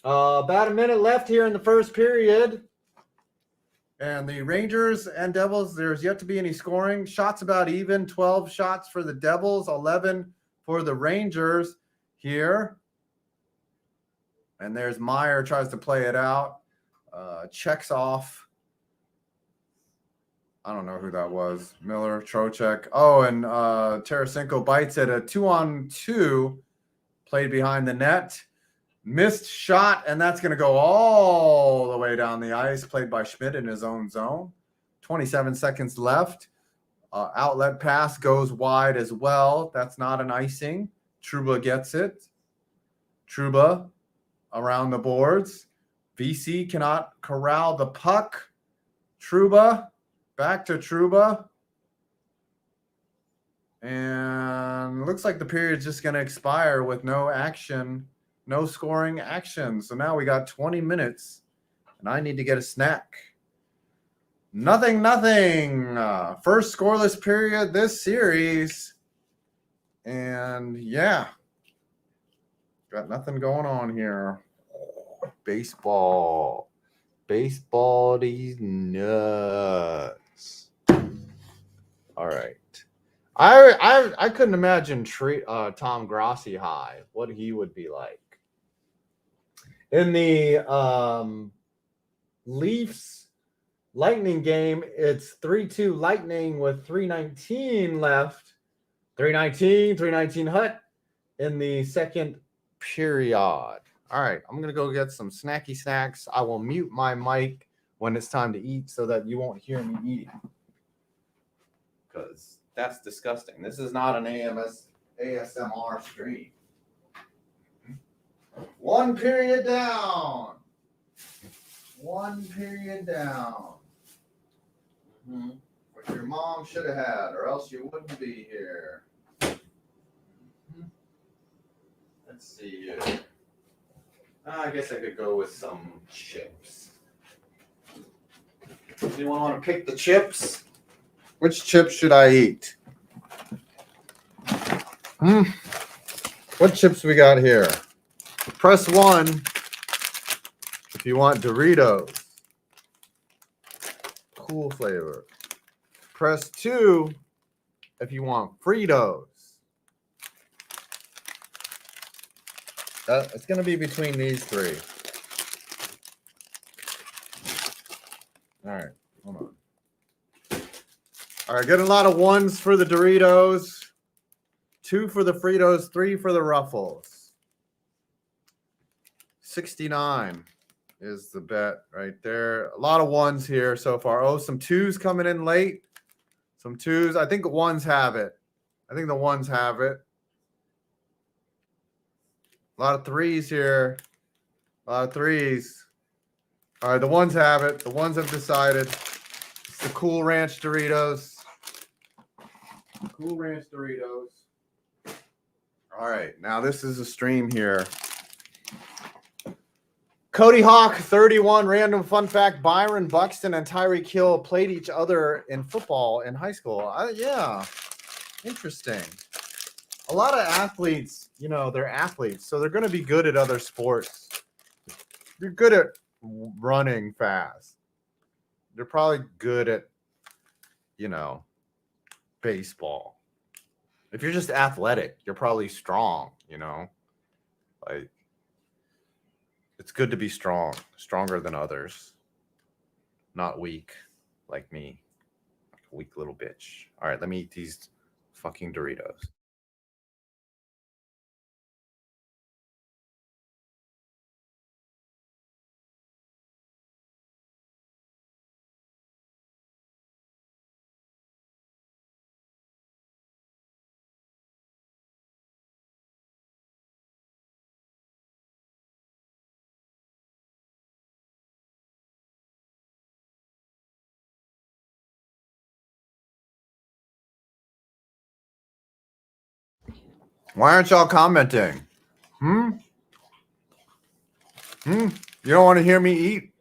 About a minute left here in the first period. And the Rangers and Devils, there's yet to be any scoring. Shots about even. 12 shots for the Devils, 11 for the Rangers here. And there's Meyer, tries to play it out. Checks off. I don't know who that was. Miller, Trocheck. Oh, and Tarasenko bites it. A 2-on-2 played behind the net. Missed shot, and that's going to go all the way down the ice. Played by Schmidt in his own zone. 27 seconds left. Outlet pass goes wide as well. That's not an icing. Trouba gets it. Trouba around the boards. VC cannot corral the puck. Trouba. Back to Trouba. And looks like the period's just going to expire with no action, no scoring action. So now we got 20 minutes, and I need to get a snack. Nothing. First scoreless period this series. And, yeah, got nothing going on here. Baseball. These nuts. All right. I couldn't imagine Tom Grossi high, what he would be like. In the Leafs Lightning game, it's 3-2 Lightning with 3:19 left. 3:19 Hut in the second period. All right, I'm going to go get some snacky snacks. I will mute my mic when it's time to eat so that you won't hear me eating. Because that's disgusting. This is not an ASMR stream. One period down. What your mom should have had, or else you wouldn't be here. Let's see here. I guess I could go with some chips. Anyone want to pick the chips? Which chips should I eat? What chips we got here? Press 1 if you want Doritos. Cool flavor. Press 2 if you want Fritos. It's going to be between these three. All right, hold on. All right, getting a lot of 1s for the Doritos, 2 for the Fritos, 3 for the Ruffles. 69 is the bet right there. A lot of 1s here so far. Oh, some 2s coming in late. Some 2s. I think the 1s have it. A lot of 3s here. A lot of 3s. All right, the 1s have it. The 1s have decided. It's the Cool Ranch Doritos. All right, now this is a stream here. Cody Hawk, 31. Random fun fact: Byron Buxton and Tyreek Hill played each other in football in high school. Yeah, interesting. A lot of athletes, they're athletes, so they're going to be good at other sports. You're good at running fast. They're probably good at, baseball. If you're just athletic, you're probably strong, Like, it's good to be strong, stronger than others. Not weak like me. Like a weak little bitch. All right, let me eat these fucking Doritos. Why aren't y'all commenting? You don't want to hear me eat?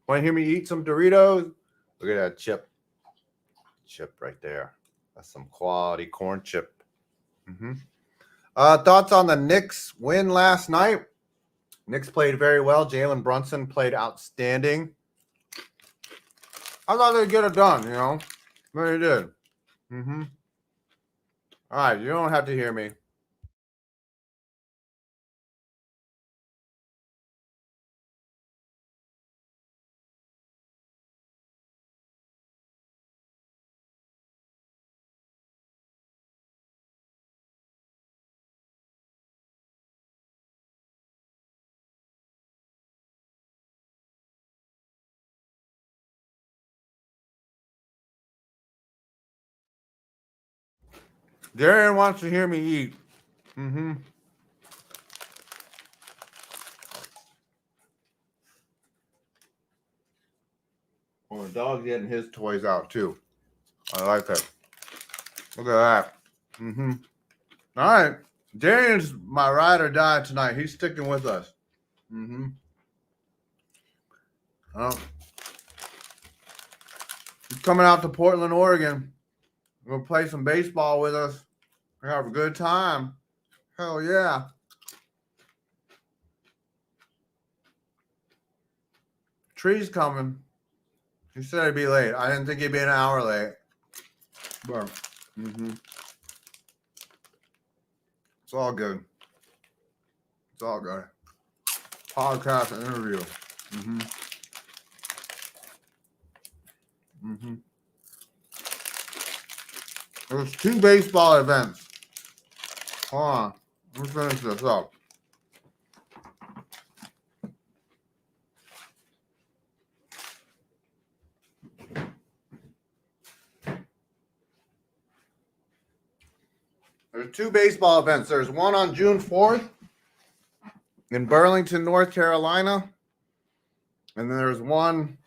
Want to hear me eat some Doritos? Look at that chip right there. That's some quality corn chip. Thoughts on the Knicks win last night? Knicks played very well. Jalen Brunson played outstanding. I thought they'd get it done, you know. They did. All right, you don't have to hear me. Darian wants to hear me eat. Well, the dog's getting his toys out too. I like that. Look at that. All right. Darian's my ride or die tonight. He's sticking with us. He's coming out to Portland, Oregon. We're gonna play some baseball with us. We're gonna have a good time. Hell yeah. Tree's coming. He said he'd be late. I didn't think he'd be an hour late. But it's all good. It's all good. Podcast and interview. There's 2 baseball events. Hold on. Let me finish this up. There's 2 baseball events. There's one on June 4th in Burlington, North Carolina. And then there's one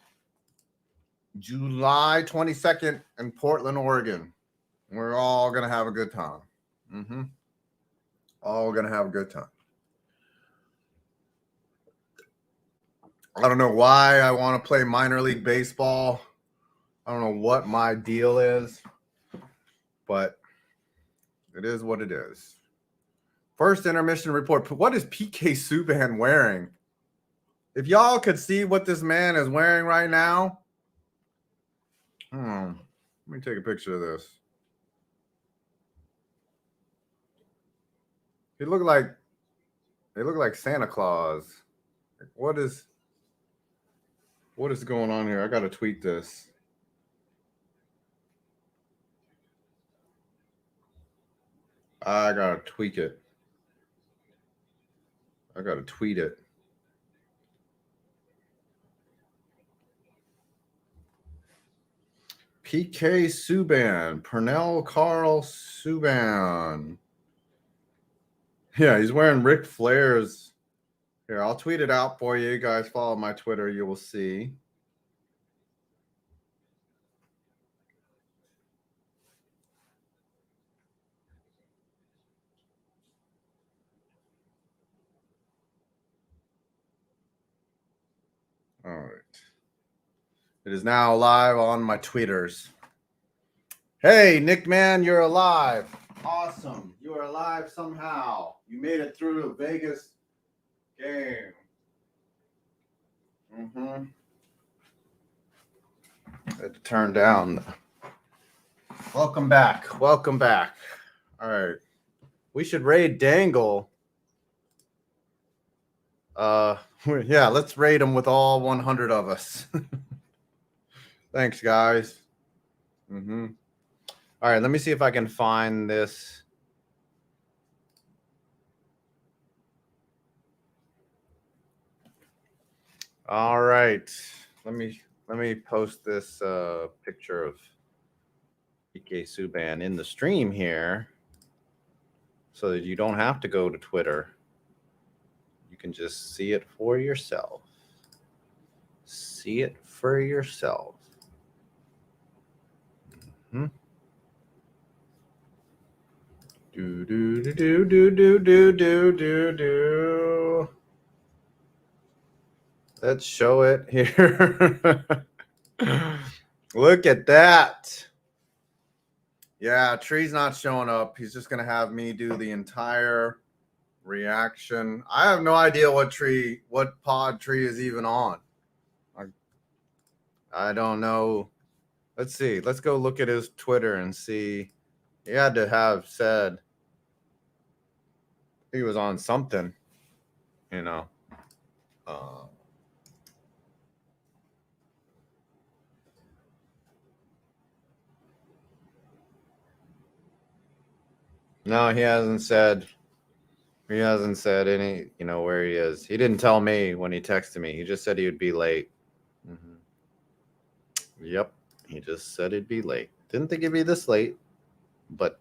July 22nd in Portland, Oregon. We're all going to have a good time. All going to have a good time. I don't know why I want to play minor league baseball. I don't know what my deal is, but it is what it is. First intermission report. What is PK Subban wearing? If y'all could see what this man is wearing right now. Let me take a picture of this. They look like Santa Claus. What is going on here? I gotta tweet this. I gotta tweak it. I gotta tweet it. PK Subban, Pernell Carl Subban. Yeah, he's wearing Ric Flair's. Here, I'll tweet it out for you. You guys follow my Twitter, you will see. All right. It is now live on my tweeters. Hey, Nick Man, you're alive. Awesome. You are alive somehow. You made it through the Vegas game. I had to turn down. Welcome back. Welcome back. All right. We should raid Dangle. Yeah, let's raid him with all 100 of us. Thanks, guys. All right, let me see if I can find this. All right. Let me post this picture of PK Subban in the stream here so that you don't have to go to Twitter. You can just see it for yourself. See it for yourself. Do do do do do do do do do do. Let's show it here. Look at that. Yeah, Tree's not showing up. He's just gonna have me do the entire reaction. I have no idea what pod Tree is even on. I don't know. Let's see. Let's go look at his Twitter and see. He had to have said he was on something, you know. No, he hasn't said. He hasn't said any, where he is. He didn't tell me when he texted me. He just said he would be late. Mm-hmm. Yep, he just said he'd be late. Didn't think he'd be this late, but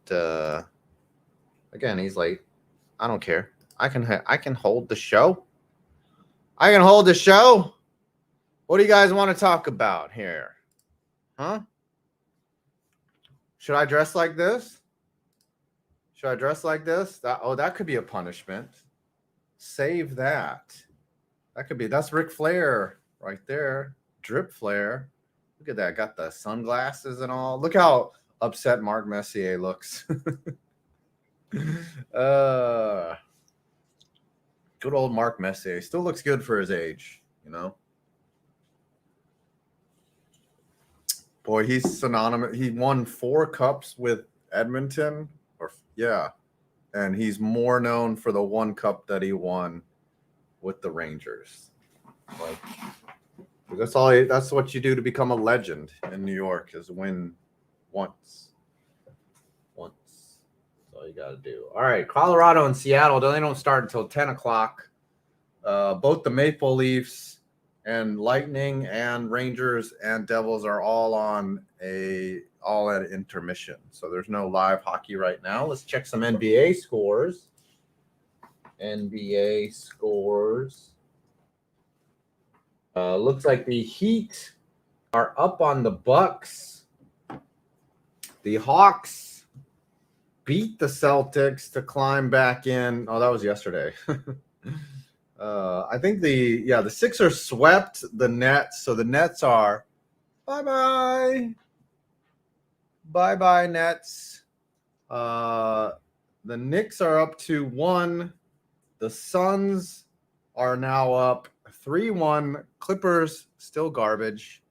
again, he's late. I don't care. I can hold the show. I can hold the show. What do you guys want to talk about here? Huh? Should I dress like this? Should I dress like this? That could be a punishment. Save that. That's Ric Flair right there. Drip Flair. Look at that. Got the sunglasses and all. Look how upset Mark Messier looks. Good old Mark Messier. Still looks good for his age, Boy, he's synonymous. He won 4 cups with Edmonton. Yeah, and he's more known for the 1 cup that he won with the Rangers. That's what you do to become a legend in New York, is win once. That's all you got to do. All right, Colorado and Seattle, they don't start until 10 o'clock. Both the Maple Leafs and Lightning and Rangers and Devils are all at intermission. So there's no live hockey right now. Let's check some NBA scores. Looks like the Heat are up on the Bucks. The Hawks beat the Celtics to climb back in. Oh, that was yesterday. I think the Sixers swept the Nets. So the Nets are bye-bye. Bye-bye, Nets. The Knicks are up 2-1. The Suns are now up 3-1. Clippers, still garbage.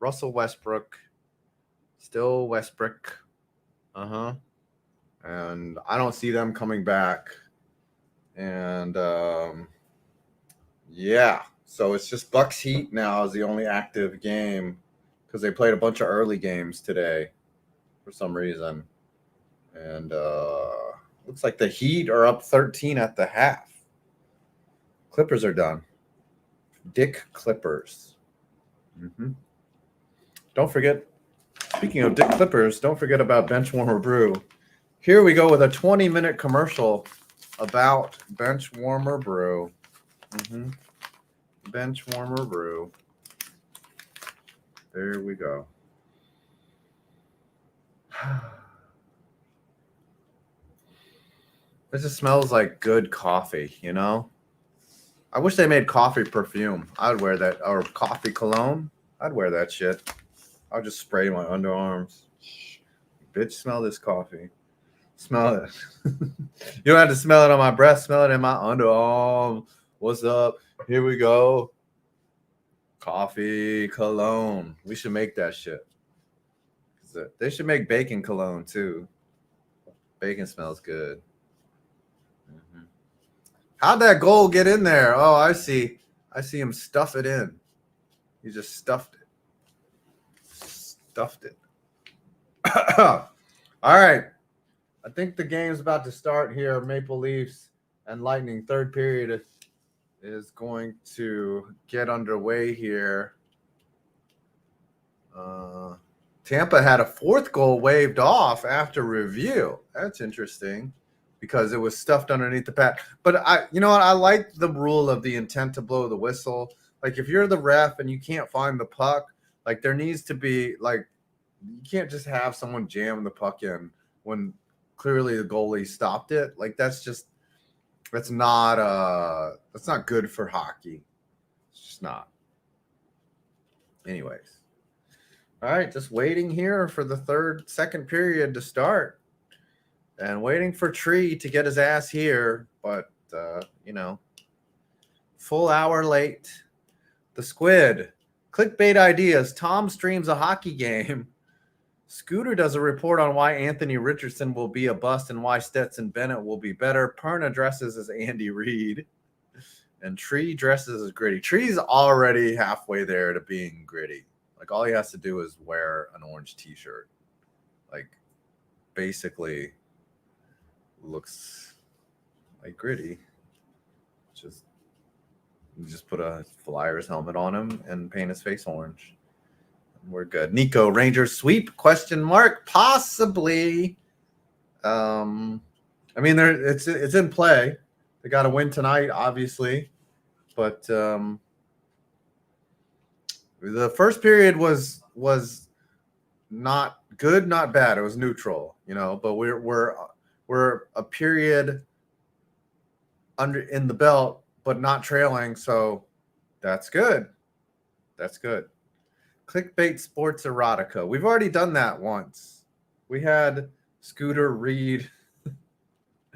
Russell Westbrook, still Westbrook. And I don't see them coming back. And, so it's just Bucks Heat now is the only active game because they played a bunch of early games today for some reason. And looks like the Heat are up 13 at the half. Clippers are done. Dick Clippers. Don't forget, speaking of Dick Clippers, don't forget about Benchwarmer Brew. Here we go with a 20-minute commercial about Benchwarmer Brew. Benchwarmer Brew. There we go. This just smells like good coffee, I wish they made coffee perfume. I'd wear that. Or coffee cologne. I'd wear that shit. I'll just spray my underarms. Bitch, smell this coffee. Smell it. You don't have to smell it on my breath. Smell it in my underarm. What's up? Here we go. Coffee cologne. We should make that shit. They should make bacon cologne too. Bacon smells good. How'd that goal get in there? Oh, I see. I see him stuff it in. He just stuffed it. All right. I think the game's about to start here. Maple Leafs and Lightning. Third period is going to get underway here. Tampa had a 4th goal waved off after review. That's interesting because it was stuffed underneath the pad. But I like the rule of the intent to blow the whistle. Like if you're the ref and you can't find the puck, there needs to be you can't just have someone jam the puck in when clearly the goalie stopped it. Like that's not good for hockey. It's just not. Anyways. All right, just waiting here for the second period to start. And waiting for Tree to get his ass here, but full hour late. The Squid. Clickbait ideas. Tom streams a hockey game. Scooter does a report on why Anthony Richardson will be a bust and why Stetson Bennett will be better. Perna dresses as Andy Reid. And Tree dresses as Gritty. Tree's already halfway there to being Gritty. Like, all he has to do is wear an orange t-shirt. Like, basically looks like Gritty. Just put a Flyers helmet on him and paint his face orange. We're good. Nico, Rangers sweep? ? Possibly. I mean, it's in play. They got to win tonight, obviously. But the first period was not good, not bad. It was neutral, But we're a period in the belt, but not trailing. So that's good. That's good. Clickbait sports erotica. We've already done that once. We had Scooter read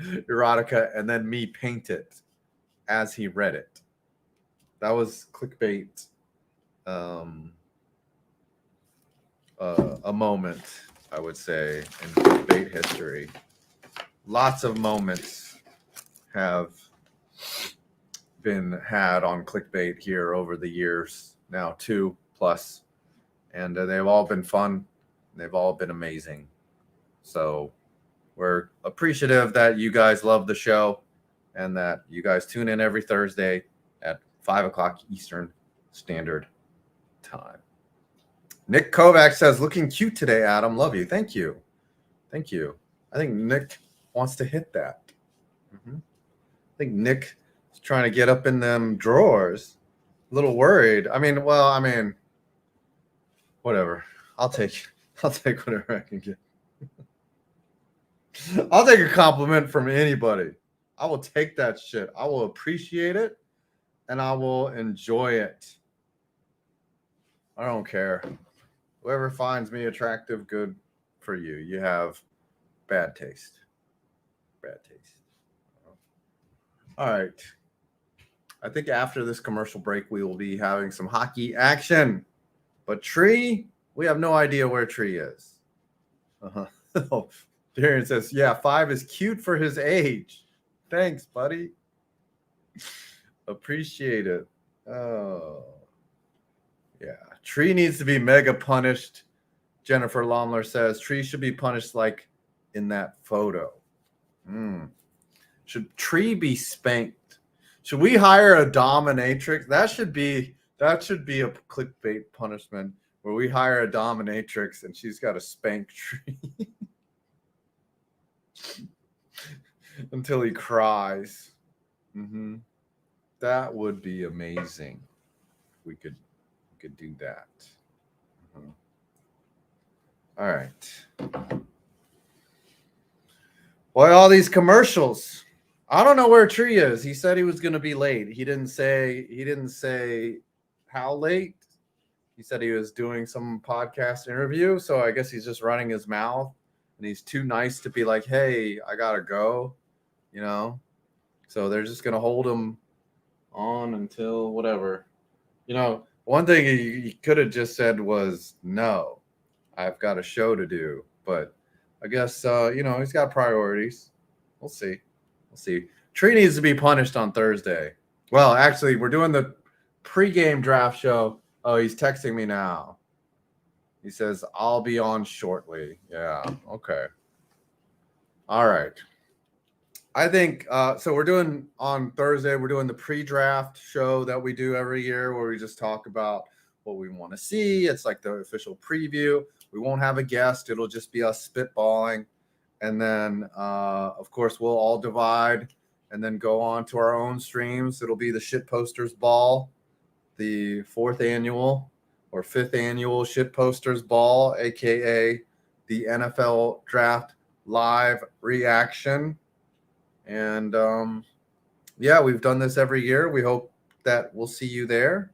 erotica and then me paint it as he read it. That was clickbait. A moment, I would say, in clickbait history. Lots of moments have been had on clickbait here over the years, now 2+, and they've all been fun. They've all been amazing. So we're appreciative that you guys love the show and that you guys tune in every Thursday at 5 o'clock Eastern Standard Time. Nick Kovac says, looking cute today, Adam. Love you. Thank you. Thank you. I think Nick wants to hit that. I think Nick is trying to get up in them drawers. A little worried. Whatever. I'll take whatever I can get. I'll take a compliment from anybody. I will take that shit. I will appreciate it and I will enjoy it. I don't care. Whoever finds me attractive, good for you. You have bad taste. Bad taste. All right. I think after this commercial break, we will be having some hockey action. But Tree, we have no idea where Tree is. Darren says, yeah, 5 is cute for his age. Thanks, buddy. Appreciate it. Oh. Yeah. Tree needs to be mega punished. Jennifer Lomler says Tree should be punished like in that photo. Should Tree be spanked? Should we hire a dominatrix? That should be a clickbait punishment where we hire a dominatrix and she's got to spank Tree until he cries. That would be amazing. We could do that. All right. Why all these commercials? I don't know where Tree is. He said he was going to be late. He didn't say how late. He said he was doing some podcast interview, so I guess he's just running his mouth and he's too nice to be like, "Hey, I got to go." So they're just going to hold him on until whatever. One thing he could have just said was, "No, I've got a show to do." But I guess, he's got priorities. We'll see. Tree needs to be punished on Thursday. Well, actually, we're doing the pregame draft show. Oh, he's texting me now. He says, I'll be on shortly. Yeah, okay. All right. I think, so we're doing on Thursday, we're doing the pre-draft show that we do every year where we just talk about what we want to see. It's like the official preview. We won't have a guest. It'll just be us spitballing. And then, of course, we'll all divide and then go on to our own streams. It'll be the Shit Posters Ball, the 4th annual or 5th annual Shit Posters Ball, a.k.a. the NFL Draft live reaction. And yeah, we've done this every year. We hope that we'll see you there.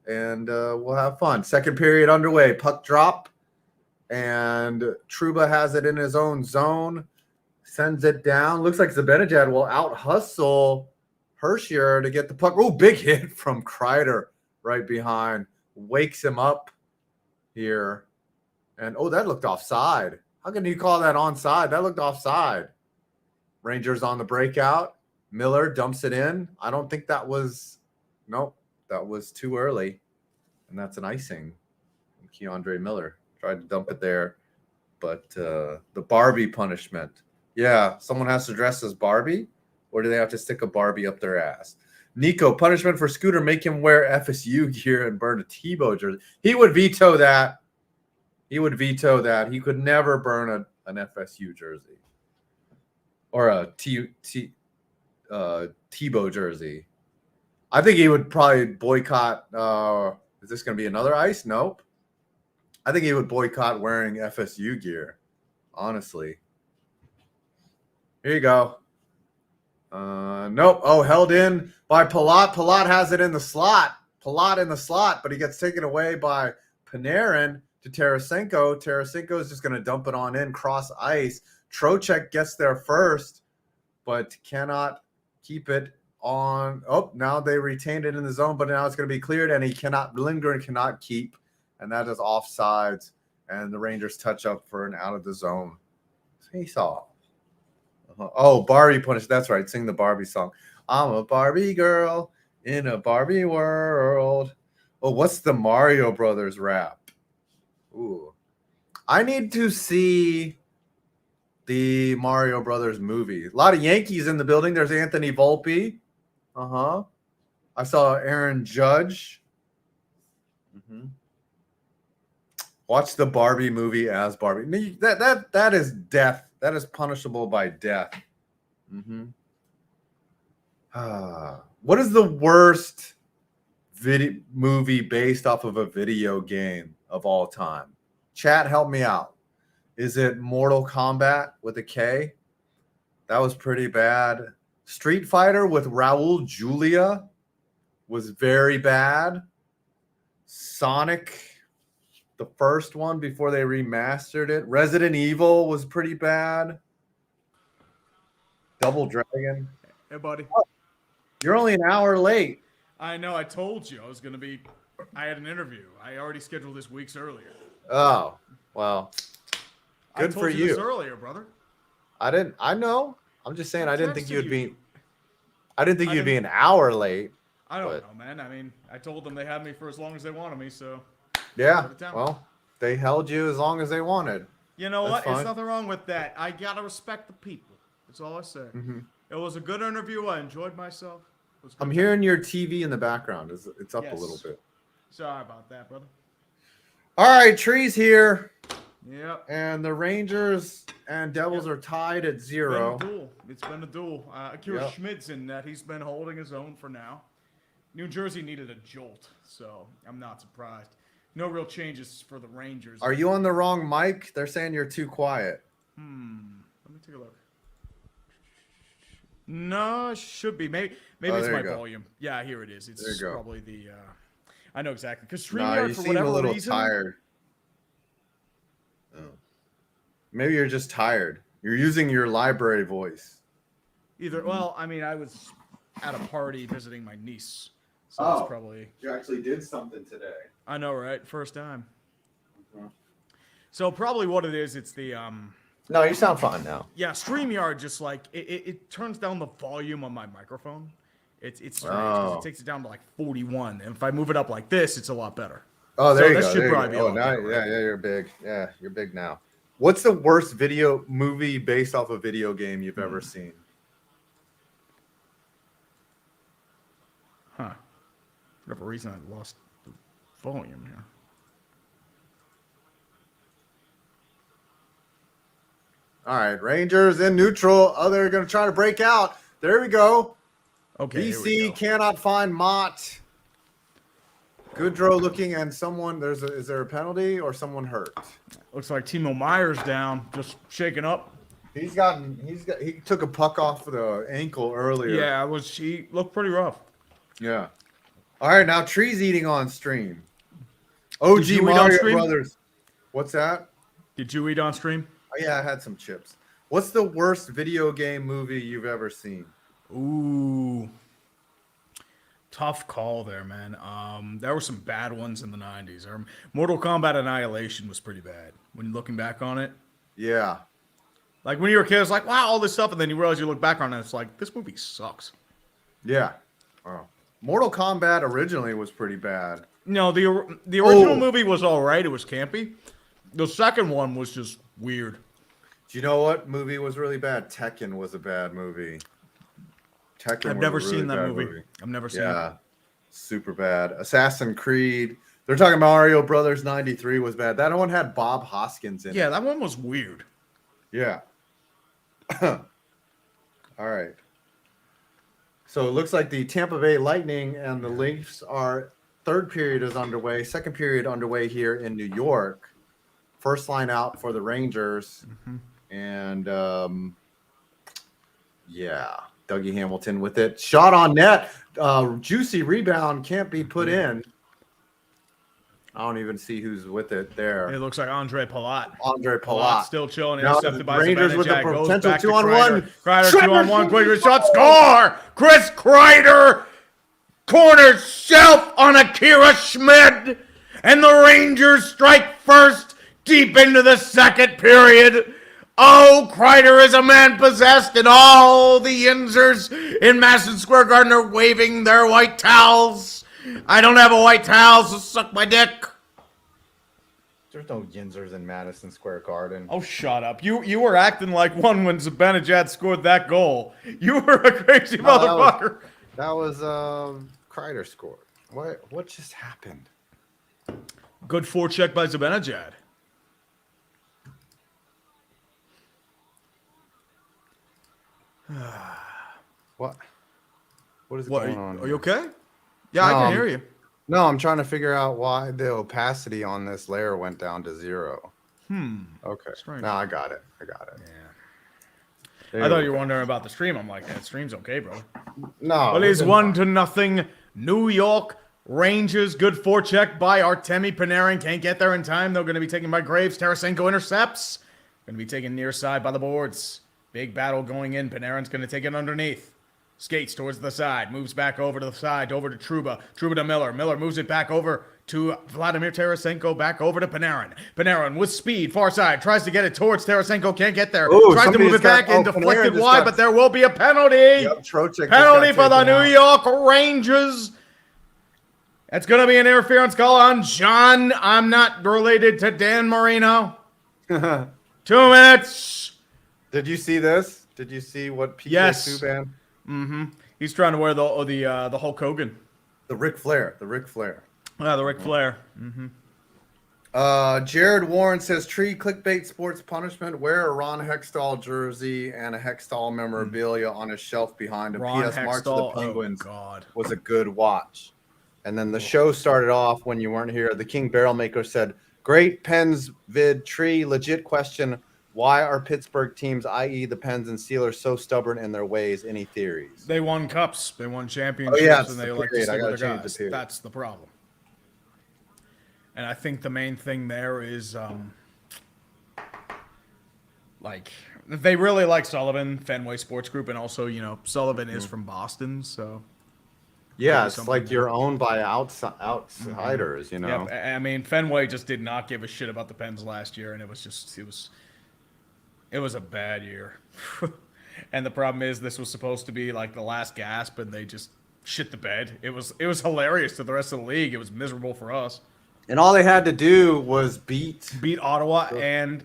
And we'll have fun. Second period underway. Puck drop. And Trouba has it in his own zone. Sends it down. Looks like Zibanejad will out-hustle Hershier to get the puck. Oh, big hit from Kreider right behind. Wakes him up here. And, oh, that looked offside. How can you call that onside? That looked offside. Rangers on the breakout. Miller dumps it in. I don't think that was – nope, that was too early. And that's an icing. Keandre Miller tried to dump it there. But the Barbie punishment. Yeah, someone has to dress as Barbie, or do they have to stick a Barbie up their ass? Nico, punishment for Scooter, make him wear FSU gear and burn a Tebow jersey. He would veto that. He would veto that. He could never burn an FSU jersey or a Tebow jersey. I think he would probably boycott. Is this going to be another ice? Nope. I think he would boycott wearing FSU gear, honestly. Here you go. Nope. Oh, held in by Palat. Palat has it in the slot. Palat in the slot, but he gets taken away by Panarin to Tarasenko. Tarasenko is just going to dump it on in, cross ice. Trocheck gets there first, but cannot keep it on. Oh, now they retained it in the zone, but now it's going to be cleared, and Lindgren cannot keep, and that is offsides, and the Rangers touch up for an out of the zone face-off. Oh, Barbie punish. That's right. Sing the Barbie song. I'm a Barbie girl in a Barbie world. Oh, what's the Mario Brothers rap? Ooh. I need to see the Mario Brothers movie. A lot of Yankees in the building. There's Anthony Volpe. Uh-huh. I saw Aaron Judge. Mm-hmm. Watch the Barbie movie as Barbie. That is death. That is punishable by death. Mm-hmm. What is the worst movie based off of a video game of all time? Chat, help me out. Is it Mortal Kombat with a K? That was pretty bad. Street Fighter with Raul Julia was very bad. Sonic, the first one before they remastered it. Resident Evil was pretty bad. Double Dragon. Hey, buddy. Oh, you're only an hour late. I know. I told you I was going to be – I had an interview. I already scheduled this weeks earlier. Oh, well, good for you. I told you this earlier, brother. I know. I'm just saying I didn't think you'd be an hour late. I don't know, man. I mean, I told them they had me for as long as they wanted me, so – yeah, well, they held you as long as they wanted. You know what? There's nothing wrong with that. I got to respect the people. That's all I say. Mm-hmm. It was a good interview. I enjoyed myself. I'm hearing your TV in the background. It's up a little bit. Sorry about that, brother. All right, Tree's here. Yep. And the Rangers and Devils are tied at 0. It's been a duel. Akira Schmidt's in net. He's been holding his own for now. New Jersey needed a jolt, so I'm not surprised. No real changes for the Rangers. Are you on the wrong mic? They're saying you're too quiet. Let me take a look. No, it should be. Maybe it's my volume. Yeah, here it is. It's probably the I know exactly. Because StreamYard, for whatever reason. You seem a little tired. Oh. Maybe you're just tired. You're using your library voice. Well, I mean, I was at a party visiting my niece. So that's probably. You actually did something today. I know, right? First time. Mm-hmm. So probably what it is, it's the No, you sound fine now. Yeah, StreamYard just like it turns down the volume on my microphone. It's strange because it takes it down to like 41, and if I move it up like this, it's a lot better. Oh, there you go. Should probably be now, yeah, you're big. Yeah, you're big now. What's the worst movie based off a video game you've ever seen? Huh. For whatever reason, I lost the volume here. All right, Rangers in neutral. Oh, they're going to try to break out. There we go. Okay. BC cannot find Mott. Goodrow looking and someone. Is there a penalty or someone hurt? Looks like Timo Meyer's down, just shaking up. He took a puck off the ankle earlier. Yeah, he looked pretty rough. Yeah. All right, now Tree's eating on stream. OG you eat on Mario stream? Brothers. What's that? Did you eat on stream? Oh, yeah, I had some chips. What's the worst video game movie you've ever seen? Ooh. Tough call there, man. There were some bad ones in the 90s. Mortal Kombat Annihilation was pretty bad when looking back on it. Yeah. Like when you were a kid, it's like, wow, all this stuff. And then you realize you look back on it, it's like, this movie sucks. Yeah. Oh. Mortal Kombat originally was pretty bad. No, the original movie was all right. It was campy. The second one was just weird. Do you know what movie was really bad? Tekken was a bad movie. I've never seen that movie. I've never seen it. Yeah, super bad. Assassin's Creed. They're talking Mario Brothers 93 was bad. That one had Bob Hoskins in it. Yeah, that one was weird. Yeah. All right. So it looks like the Tampa Bay Lightning and the Leafs are third period is underway. Second period underway here in New York. First line out for the Rangers. And yeah, Dougie Hamilton with it. Shot on net. Juicy rebound can't be put in. I don't even see who's with it there. It looks like Andre Palat. Andre Palat. Still chilling. Now Intercepted by Rangers with the Zibanejad. Goes potential back to 2-on-1. Kreider 2-on-1. Quick shot. Score! Chris Kreider. Corner shelf on Akira Schmid. And the Rangers strike first deep into the second period. Oh, Kreider is a man possessed, and all the Yinzers in Madison Square Garden are waving their white towels. I don't have a white towel, so suck my dick. There's no Yinzers in Madison Square Garden. Oh, shut up. You were acting like one when Zibanejad scored that goal. You were a crazy motherfucker. That was Kreider scored. What just happened? Good forecheck by Zibanejad. What is What, going on? are you okay? Yeah, I can hear you. No, I'm trying to figure out why the opacity on this layer went down to 0. Okay. Strange. No, I got it. Yeah. I thought you were wondering about the stream. I'm like, that stream's okay, bro. No. Well, it's 1-0. New York Rangers. Good forecheck by Artemi Panarin. Can't get there in time. They're going to be taken by Graves. Tarasenko intercepts. Going to be taken near side by the boards. Big battle going in. Panarin's going to take it underneath. Skates towards the side. Moves back over to the side. Over to Trouba. Trouba to Miller. Miller moves it back over to Vladimir Tarasenko. Back over to Panarin. Panarin with speed. Far side. Tries to get it towards Tarasenko. Can't get there. Ooh, Tries to move it back in. Deflected wide, but there will be a penalty. Yep, Trocheck Penalty for the New York Rangers. It's going to be an interference call on John. I'm not related to Dan Marino. 2 minutes. Did you see this? Did you see what PK Subban? He's trying to wear the Hulk Hogan. The Ric Flair. Yeah, the Ric Flair. Jared Warren says, Tree clickbait sports punishment. Wear a Ron Hextall jersey and a Hextall memorabilia on his shelf behind him. Ron P.S. March of the Penguins God. was a good watch. And then the show started off when you weren't here. The King Barrel Maker said, great Pens vid Tree. Legit question. Why are Pittsburgh teams, i.e. the Pens and Steelers, so stubborn in their ways? Any theories? They won cups. They won championships. Oh, yeah, and they like to stick with their guys. The That's the problem. And I think the main thing there is, they really like Sullivan, Fenway Sports Group, and also, Sullivan is from Boston, so. Yeah, it's like you're owned by outsiders, Yep. I mean, Fenway just did not give a shit about the Pens last year, and it was a bad year. And the problem is this was supposed to be like the last gasp, and they just shit the bed. It was hilarious to the rest of the league. It was miserable for us. And all they had to do was beat Ottawa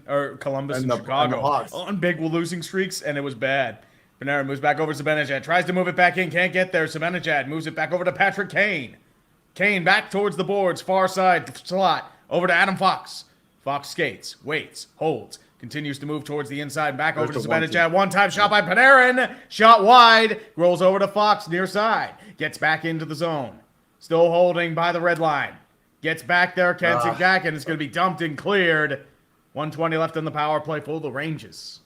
or Columbus and Chicago on big losing streaks, and it was bad. Panarin moves back over to Zibanejad, tries to move it back in, can't get there. Zibanejad moves it back over to Patrick Kane. Kane back towards the boards, far side slot, over to Adam Fox. Fox skates, waits, holds, continues to move towards the inside, back over to Zibanejad. One-time shot by Panarin, shot wide, rolls over to Fox near side, gets back into the zone. Still holding by the red line. Gets back there, can't get back, and it's going to be dumped and cleared. 120 left on the power play for the Rangers.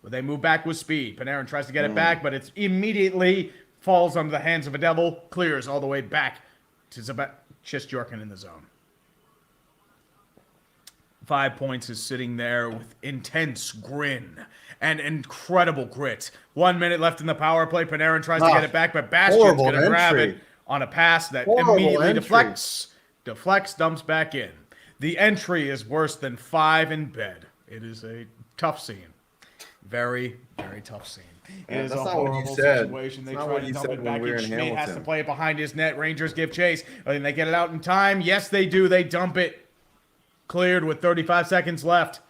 But they move back with speed. Panarin tries to get it back, but it immediately falls under the hands of a Devil. Clears all the way back to Chistjorkin in the zone. 5 points is sitting there with intense grin and incredible grit. 1 minute left in the power play. Panarin tries to get it back, but Bastian's going to grab it on a pass that immediately deflects, dumps back in. The entry is worse than 5 in bed. It is a tough scene. Very, very tough scene. It is a horrible situation. They try to dump it back in. Schmidt has to play it behind his net. Rangers give chase. And they get it out in time. Yes, they do. They dump it. Cleared with 35 seconds left.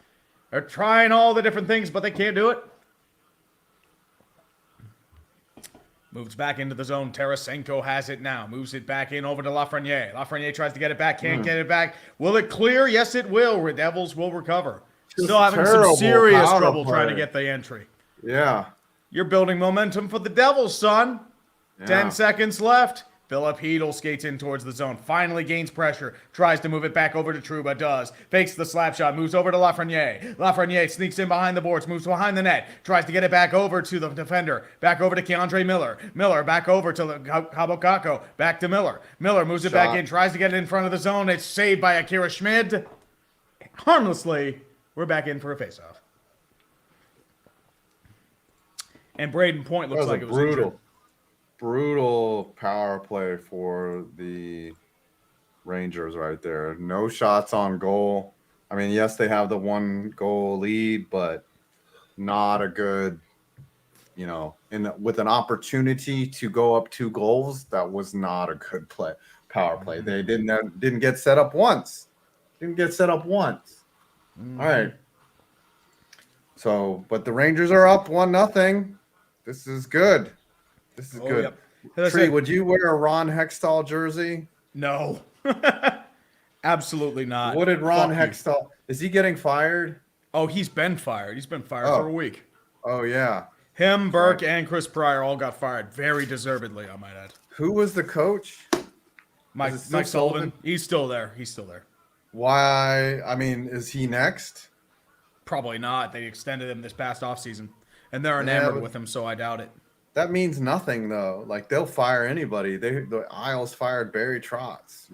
They're trying all the different things, but they can't do it. Moves back into the zone. Tarasenko has it now. Moves it back in over to Lafreniere. Lafreniere tries to get it back. Can't get it back. Will it clear? Yes, it will. Devils will recover. Still having some serious trouble trying to get the entry. Yeah. You're building momentum for the Devils, son. Yeah. 10 seconds left. Philip Hedl skates in towards the zone. Finally gains pressure. Tries to move it back over to Trouba. Does. Fakes the slap shot. Moves over to Lafreniere. Lafreniere sneaks in behind the boards. Moves behind the net. Tries to get it back over to the defender. Back over to Keandre Miller. Miller back over to Habokako. Back to Miller. Miller moves it back in. Tries to get it in front of the zone. It's saved by Akira Schmid. Harmlessly, we're back in for a faceoff. And Braden Point looks like it was injured. Brutal power play for the Rangers right there. No shots on goal. I mean, yes, they have the 1-goal lead, but not a good, with an opportunity to go up 2 goals, that was not a good power play. They didn't get set up once. All right. So, but the Rangers are up 1-0. This is good. This is good. Yep. Tree, would you wear a Ron Hextall jersey? No. Absolutely not. What did Ron Hextall? Is he getting fired? Oh, he's been fired. He's been fired for a week. Oh, yeah. Him, Burke, and Chris Pryor all got fired. Very deservedly, I might add. Who was the coach? Mike Sullivan. He's still there. Why? I mean, is he next? Probably not. They extended him this past offseason. And they're enamored with him, so I doubt it. That means nothing, though. Like, they'll fire anybody. The Isles fired Barry Trotz,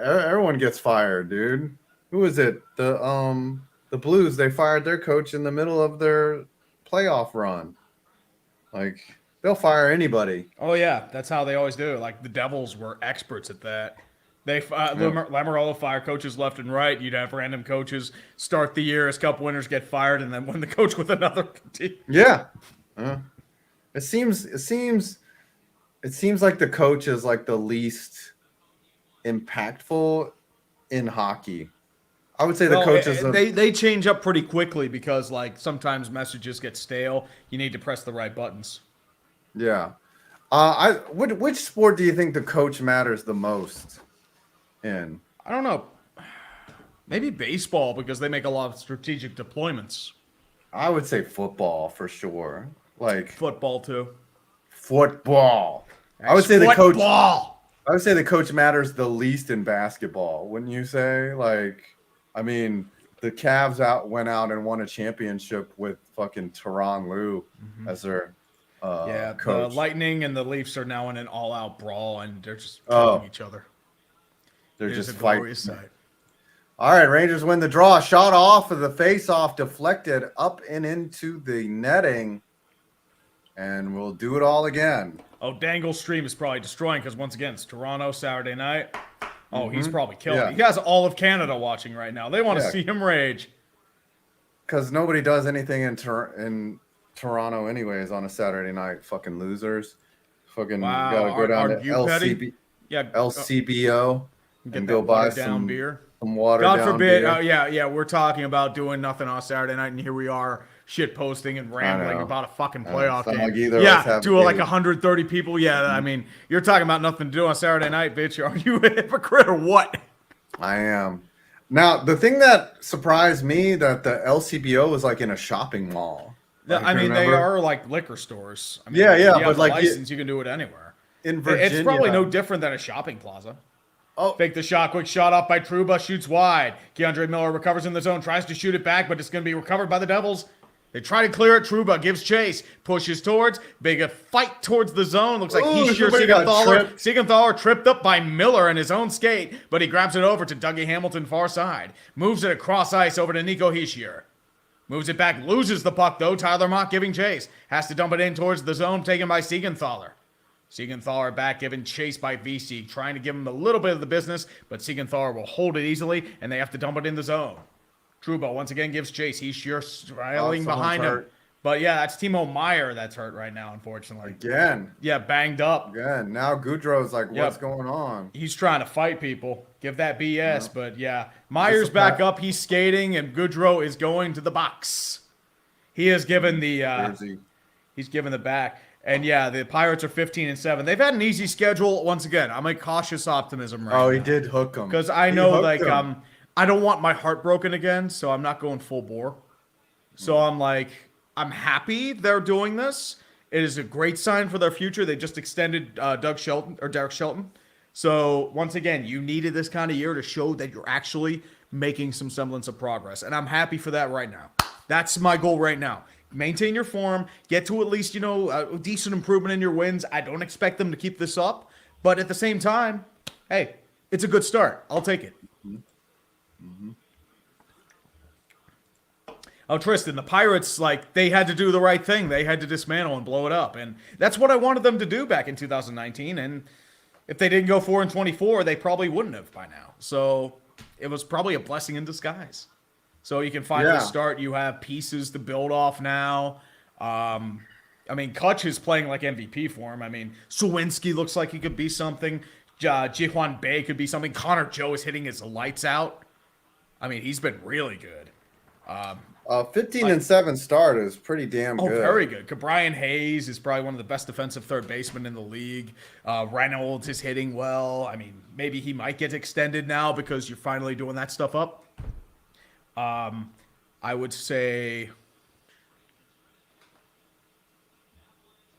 everyone gets fired, dude. Who is it? The Blues, they fired their coach in the middle of their playoff run. Like, they'll fire anybody. Oh, yeah. That's how they always do it. Like, the Devils were experts at that. Lamoriello fire coaches left and right. You'd have random coaches start the year as cup winners, get fired, and then win the coach with another team. Yeah. It seems like the coach is like the least impactful in hockey. I would say the coaches they change up pretty quickly because like sometimes messages get stale. You need to press the right buttons. Yeah. Which sport do you think the coach matters the most in? I don't know. Maybe baseball because they make a lot of strategic deployments. I would say football for sure. Like football too. Football. I would say the coach. I would say the coach matters the least in basketball. Wouldn't you say? Like, I mean, the Cavs went out and won a championship with fucking Tyronn Lue as their coach. The Lightning and the Leafs are now in an all-out brawl, and they're just killing each other. They're just fighting. All right, Rangers win the draw. Shot off of the face-off, deflected up and into the netting, and we'll do it all again. Oh, Dangle's stream is probably destroying because, once again, it's Toronto Saturday night. Oh, he's probably killing it. He has all of Canada watching right now. They want to see him rage. Because nobody does anything in Toronto anyways on a Saturday night. Fucking losers. Fucking gotta go down to LCBO and go buy some beer. Some water. God forbid. We're talking about doing nothing on Saturday night, and here we are shit posting and rambling about a fucking playoff game. Like to like 130 people. Yeah, I mean, you're talking about nothing to do on Saturday night, bitch. Are you a hypocrite or what? I am. Now, the thing that surprised me that the LCBO was like in a shopping mall. I mean, they remember? are like liquor stores. I mean, Yeah, if yeah, you but have a like license, you can do it anywhere. in Virginia, It's probably no different than a shopping plaza. Oh, Fake the shot, quick shot off by Truba, shoots wide. Keandre Miller recovers in the zone, tries to shoot it back, but it's going to be recovered by the Devils. They try to clear it. Truba gives chase, pushes towards, big a fight towards the zone. Looks like Ooh, he's sure somebody got tripped. Siegenthaler tripped up by Miller in his own skate, but he grabs it over to Dougie Hamilton far side. Moves it across ice over to Nico Hischier. Moves it back, loses the puck though. Tyler Mock giving chase. Has to dump it in towards the zone, taken by Siegenthaler. Siegenthaler back, given chase by VC, trying to give him a little bit of the business, but Siegenthaler will hold it easily, and they have to dump it in the zone. Truba once again gives chase. He's sure trailing behind him. But yeah, that's Timo Meyer that's hurt right now, unfortunately. again. Yeah, banged up. Again. Now Goudreau's like, Yep. what's going on? He's trying to fight people. Give that BS, but yeah. Meyer's back up. He's skating, and Goudreau is going to the box. He has given the Jersey. he's given the back. And yeah, the Pirates are 15-7. They've had an easy schedule. Once again, I'm a cautious optimism right now. Oh, he did hook him. Because I He know, hooked like, him. I don't want my heart broken again, so I'm not going full bore. So I'm like, I'm happy they're doing this. It is a great sign for their future. They just extended Derek Shelton. So once again, you needed this kind of year to show that you're actually making some semblance of progress, and I'm happy for that right now. That's my goal right now. Maintain your form, get to at least, a decent improvement in your wins. I don't expect them to keep this up, but at the same time, hey, it's a good start. I'll take it. Oh, Tristan, the Pirates, they had to do the right thing. They had to dismantle and blow it up, and that's what I wanted them to do back in 2019, and if they didn't go 4-24, they probably wouldn't have by now. So it was probably a blessing in disguise. So you can finally start. You have pieces to build off now. Kutch is playing like MVP for him. Sawinski looks like he could be something. Jihuan Bay could be something. Connor Joe is hitting his lights out. He's been really good. 15-7 start is pretty damn good. Oh, very good. Brian Hayes is probably one of the best defensive third basemen in the league. Reynolds is hitting well. Maybe he might get extended now because you're finally doing that stuff up. I would say,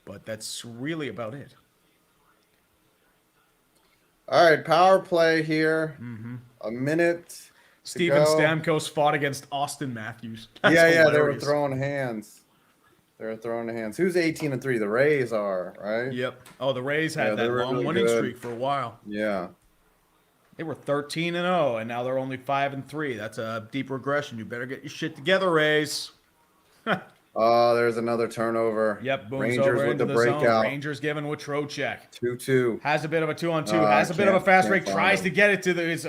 but that's really about it. All right, power play here. A minute. Steven Stamkos fought against Austin Matthews. That's They were hilarious. throwing hands. Who's 18-3? The Rays are, right? Yep. Oh, the Rays had that long really winning good. streak for a while. Yeah. They were 13-0, and now they're only 5-3. That's a deep regression. You better get your shit together, Rays. Oh, there's another turnover. Yep, booms Rangers over with into the the zone. breakout. Rangers giving with Trocheck. 2-2. Has a bit of a 2-on-2. Oh, has a bit of a fast break. can't Tries find to get it to his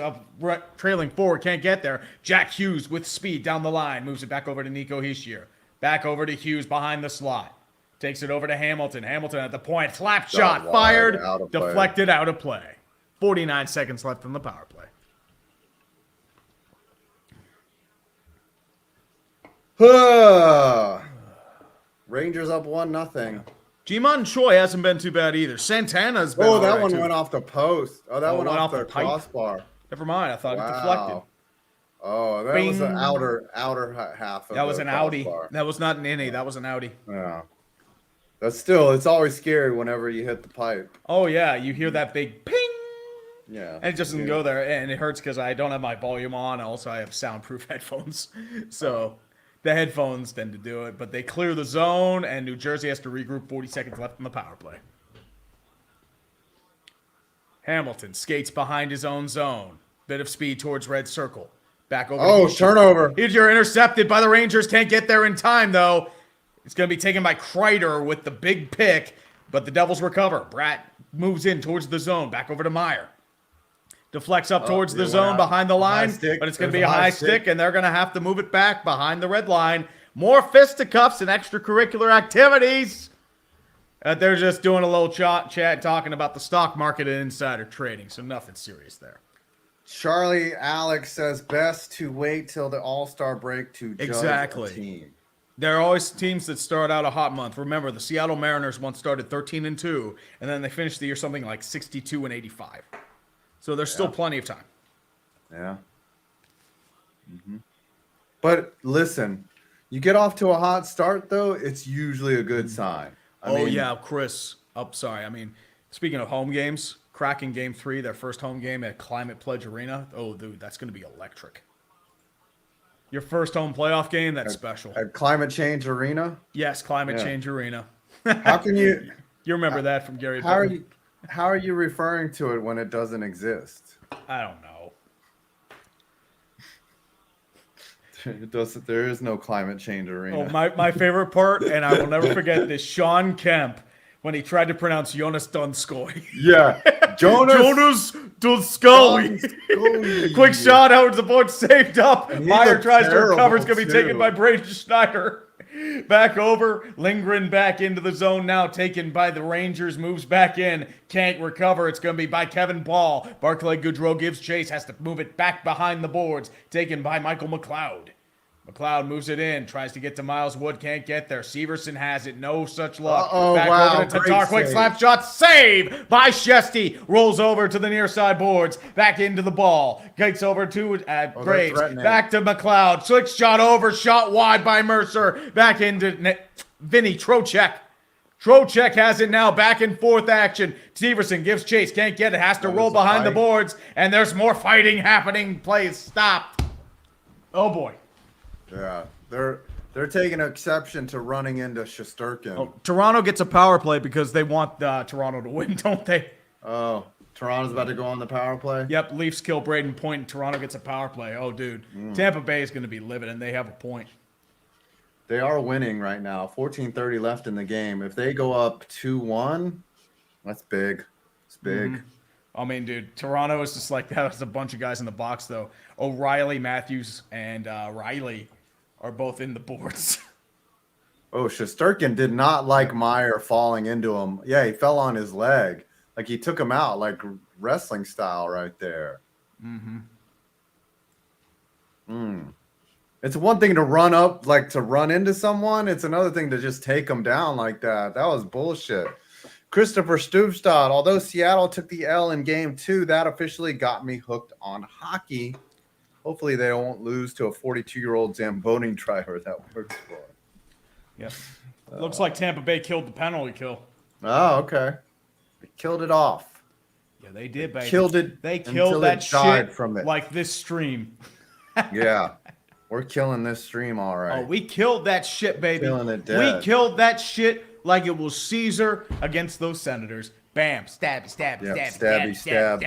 trailing forward. Can't get there. Jack Hughes with speed down the line. Moves it back over to Nico Hischier. Back over to Hughes behind the slot. Takes it over to Hamilton. Hamilton at the point. Slap shot. Fired. Deflected out of play. 49 seconds left on the power play. Rangers up 1-0. Jimon Choi hasn't been too bad either. Santana's been Oh, all that right, one too. went off the post. Oh, that went off the pipe. crossbar. Never mind. I thought it deflected. Oh, that was the outer half of That was the an Audi. crossbar. That was not an innie. That was an Audi. Yeah. That's still, it's always scary whenever you hit the pipe. Oh, yeah. You hear that big ping. Yeah. And it just doesn't go there. And it hurts because I don't have my volume on. Also, I have soundproof headphones. So the headphones tend to do it. But they clear the zone, and New Jersey has to regroup. 40 seconds left in the power play. Hamilton skates behind his own zone. Bit of speed towards red circle. Back over. Oh, turnover. You're intercepted by the Rangers. Can't get there in time, though. It's going to be taken by Kreider with the big pick, but the Devils recover. Bratt moves in towards the zone. Back over to Meyer. Deflects up towards the zone behind the line, but it's going to be a high stick, and they're going to have to move it back behind the red line. More fisticuffs and extracurricular activities. They're just doing a little chat talking about the stock market and insider trading, so nothing serious there. Charlie Alex says best to wait till the All-Star break to judge a team. There are always teams that start out a hot month. Remember, the Seattle Mariners once started 13-2, and then they finished the year something like 62-85. So there's still plenty of time. Yeah. But listen, You get off to a hot start, though, it's usually a good sign. I mean, yeah, Chris. Oh, sorry. I mean, speaking of home games, Kraken Game 3, their first home game at Climate Pledge Arena. Oh, dude, that's going to be electric. Your first home playoff game, that's special. At Climate Change Arena? Yes, Climate Change Arena. How can you... You remember that from Gary How are you referring to it when it doesn't exist? I don't know. There is no Climate Change Arena. Oh, my favorite part, and I will never forget this, Sean Kemp, when he tried to pronounce Jonas Donskoy. Yeah. Jonas Donskoy. Quick shot out to the board, saved up. Meyer tries to recover. It's going to be taken by Braden Schneider. Back over, lingering back into the zone now, taken by the Rangers, moves back in, can't recover. It's going to be by Kevin Paul. Barclay Goodrow gives chase, has to move it back behind the boards, taken by Michael McLeod. McLeod moves it in, tries to get to Miles Wood, can't get there. Severson has it, no such luck. Back over to Tatar, quick slap shot, save by Shesty. Rolls over to the near side boards, back into the ball. Gets over to Graves, back to McLeod. Slick shot over, shot wide by Mercer. Back into Vinny Trocheck. Trocheck has it now, back and forth action. Severson gives chase, can't get it, has to roll behind the boards, and there's more fighting happening. Play is stopped. Oh boy. Yeah, they're taking exception to running into Shesterkin. Oh, Toronto gets a power play because they want Toronto to win, don't they? Oh, Toronto's about to go on the power play? Yep, Leafs kill Braden Point, and Toronto gets a power play. Oh, dude. Tampa Bay is going to be livid, and they have a point. They are winning right now. 14:30 left in the game. If they go up 2-1, that's big. It's big. I mean, dude, Toronto is just like that. There's a bunch of guys in the box, though. O'Reilly, Matthews, and Riley are both in the boards. Oh, Shesterkin did not like Meyer falling into him. Yeah, he fell on his leg. Like, he took him out, like wrestling style right there. It's one thing to run up, like to run into someone. It's another thing to just take them down like that. That was bullshit. Christopher Stuvstad, although Seattle took the L in game 2, that officially got me hooked on hockey. Hopefully they won't lose to a 42-year-old Zamboni driver that works for him. Yep. Looks like Tampa Bay killed the penalty kill. Oh, okay. They killed it off. Yeah, they did, baby. Killed it. They killed that shit from it. Like this stream. Yeah. We're killing this stream all right. Oh, we killed that shit, baby. Killing it dead. We killed that shit like it was Caesar against those Senators. Bam. Stabby, stab, Yep. stab, Stabby, stab.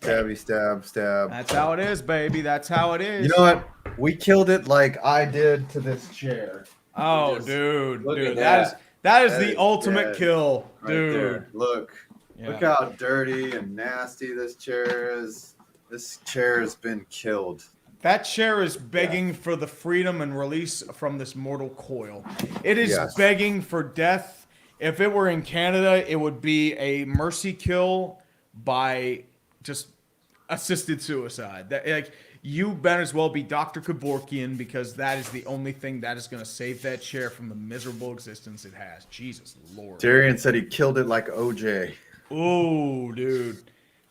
Stabby, stab, stab. That's how it is, baby. That's how it is. You know what? We killed it like I did to this chair. Oh, Just dude. that is the ultimate kill, dude. There. Look. Yeah. Look how dirty and nasty this chair is. This chair has been killed. That chair is begging for the freedom and release from this mortal coil. It is begging for death. If it were in Canada, it would be a mercy kill by just assisted suicide. That, like, you better as well be Dr. Kevorkian, because that is the only thing that is going to save that chair from the miserable existence it has. Jesus Lord. Darian said he killed it like OJ. Oh, dude.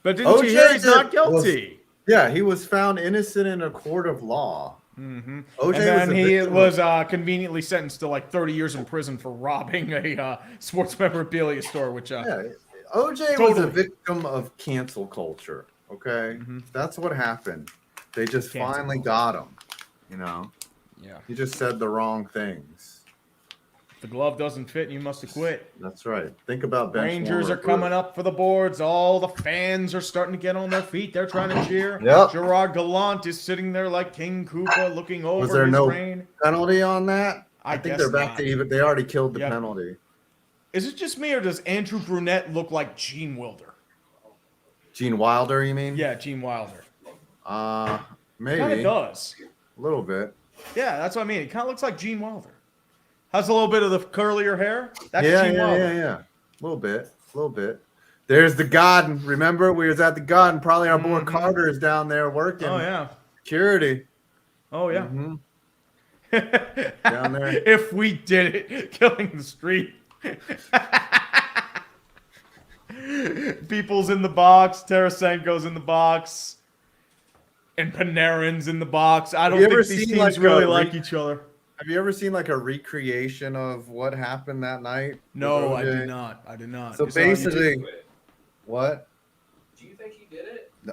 But didn't you hear he's not guilty? Yeah, he was found innocent in a court of law. Mm-hmm. OJ and then he was conveniently sentenced to like 30 years in prison for robbing a sports memorabilia store, which OJ was a victim of cancel culture. Okay, that's what happened. They just finally got him. You know. Yeah. He just said the wrong things. If the glove doesn't fit, you must have quit. That's right. Think about bench Rangers warmer. are coming up for the boards. All the fans are starting to get on their feet. They're trying to cheer. Yep. Gerard Gallant is sitting there like King Koopa, looking over Was there his no reign. penalty on that? I think guess they're back not. to even. They already killed the penalty. Is it just me, or does Andrew Brunette look like Gene Wilder? Gene Wilder, you mean? Yeah, Gene Wilder. Maybe. Kind of does. A little bit. Yeah, that's what I mean. It kind of looks like Gene Wilder. Has a little bit of the curlier hair. That's Gene Wilder. Yeah. A little bit. There's the Garden. Remember, we was at the Garden. Probably our boy Carter is down there working. Oh, yeah. Security. Oh, yeah. Down there. If we did it, killing the street. People's in the box. Tarasenko's in the box. And Panarin's in the box. I don't think these teams really like each other. Have you ever seen like a recreation of what happened that night? with No, I OJ? did not. I did not. So Is it on YouTube? basically, Wait, what? do you think he did it? No.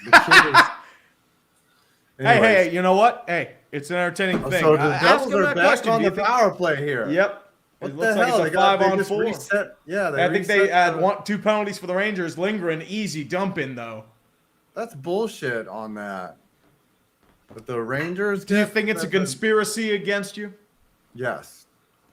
The kid is. Hey, you know what? Hey, it's an entertaining thing. So the Ask Devils him are that back question. on Do you the think- power play here. Yep. What It the looks like hell? it's a 5-on-4. Reset. Yeah, I think they reset had 2 penalties for the Rangers lingering. Easy dump in, though. That's bullshit on that. But the Rangers. Do you think it's a conspiracy against you? Yes.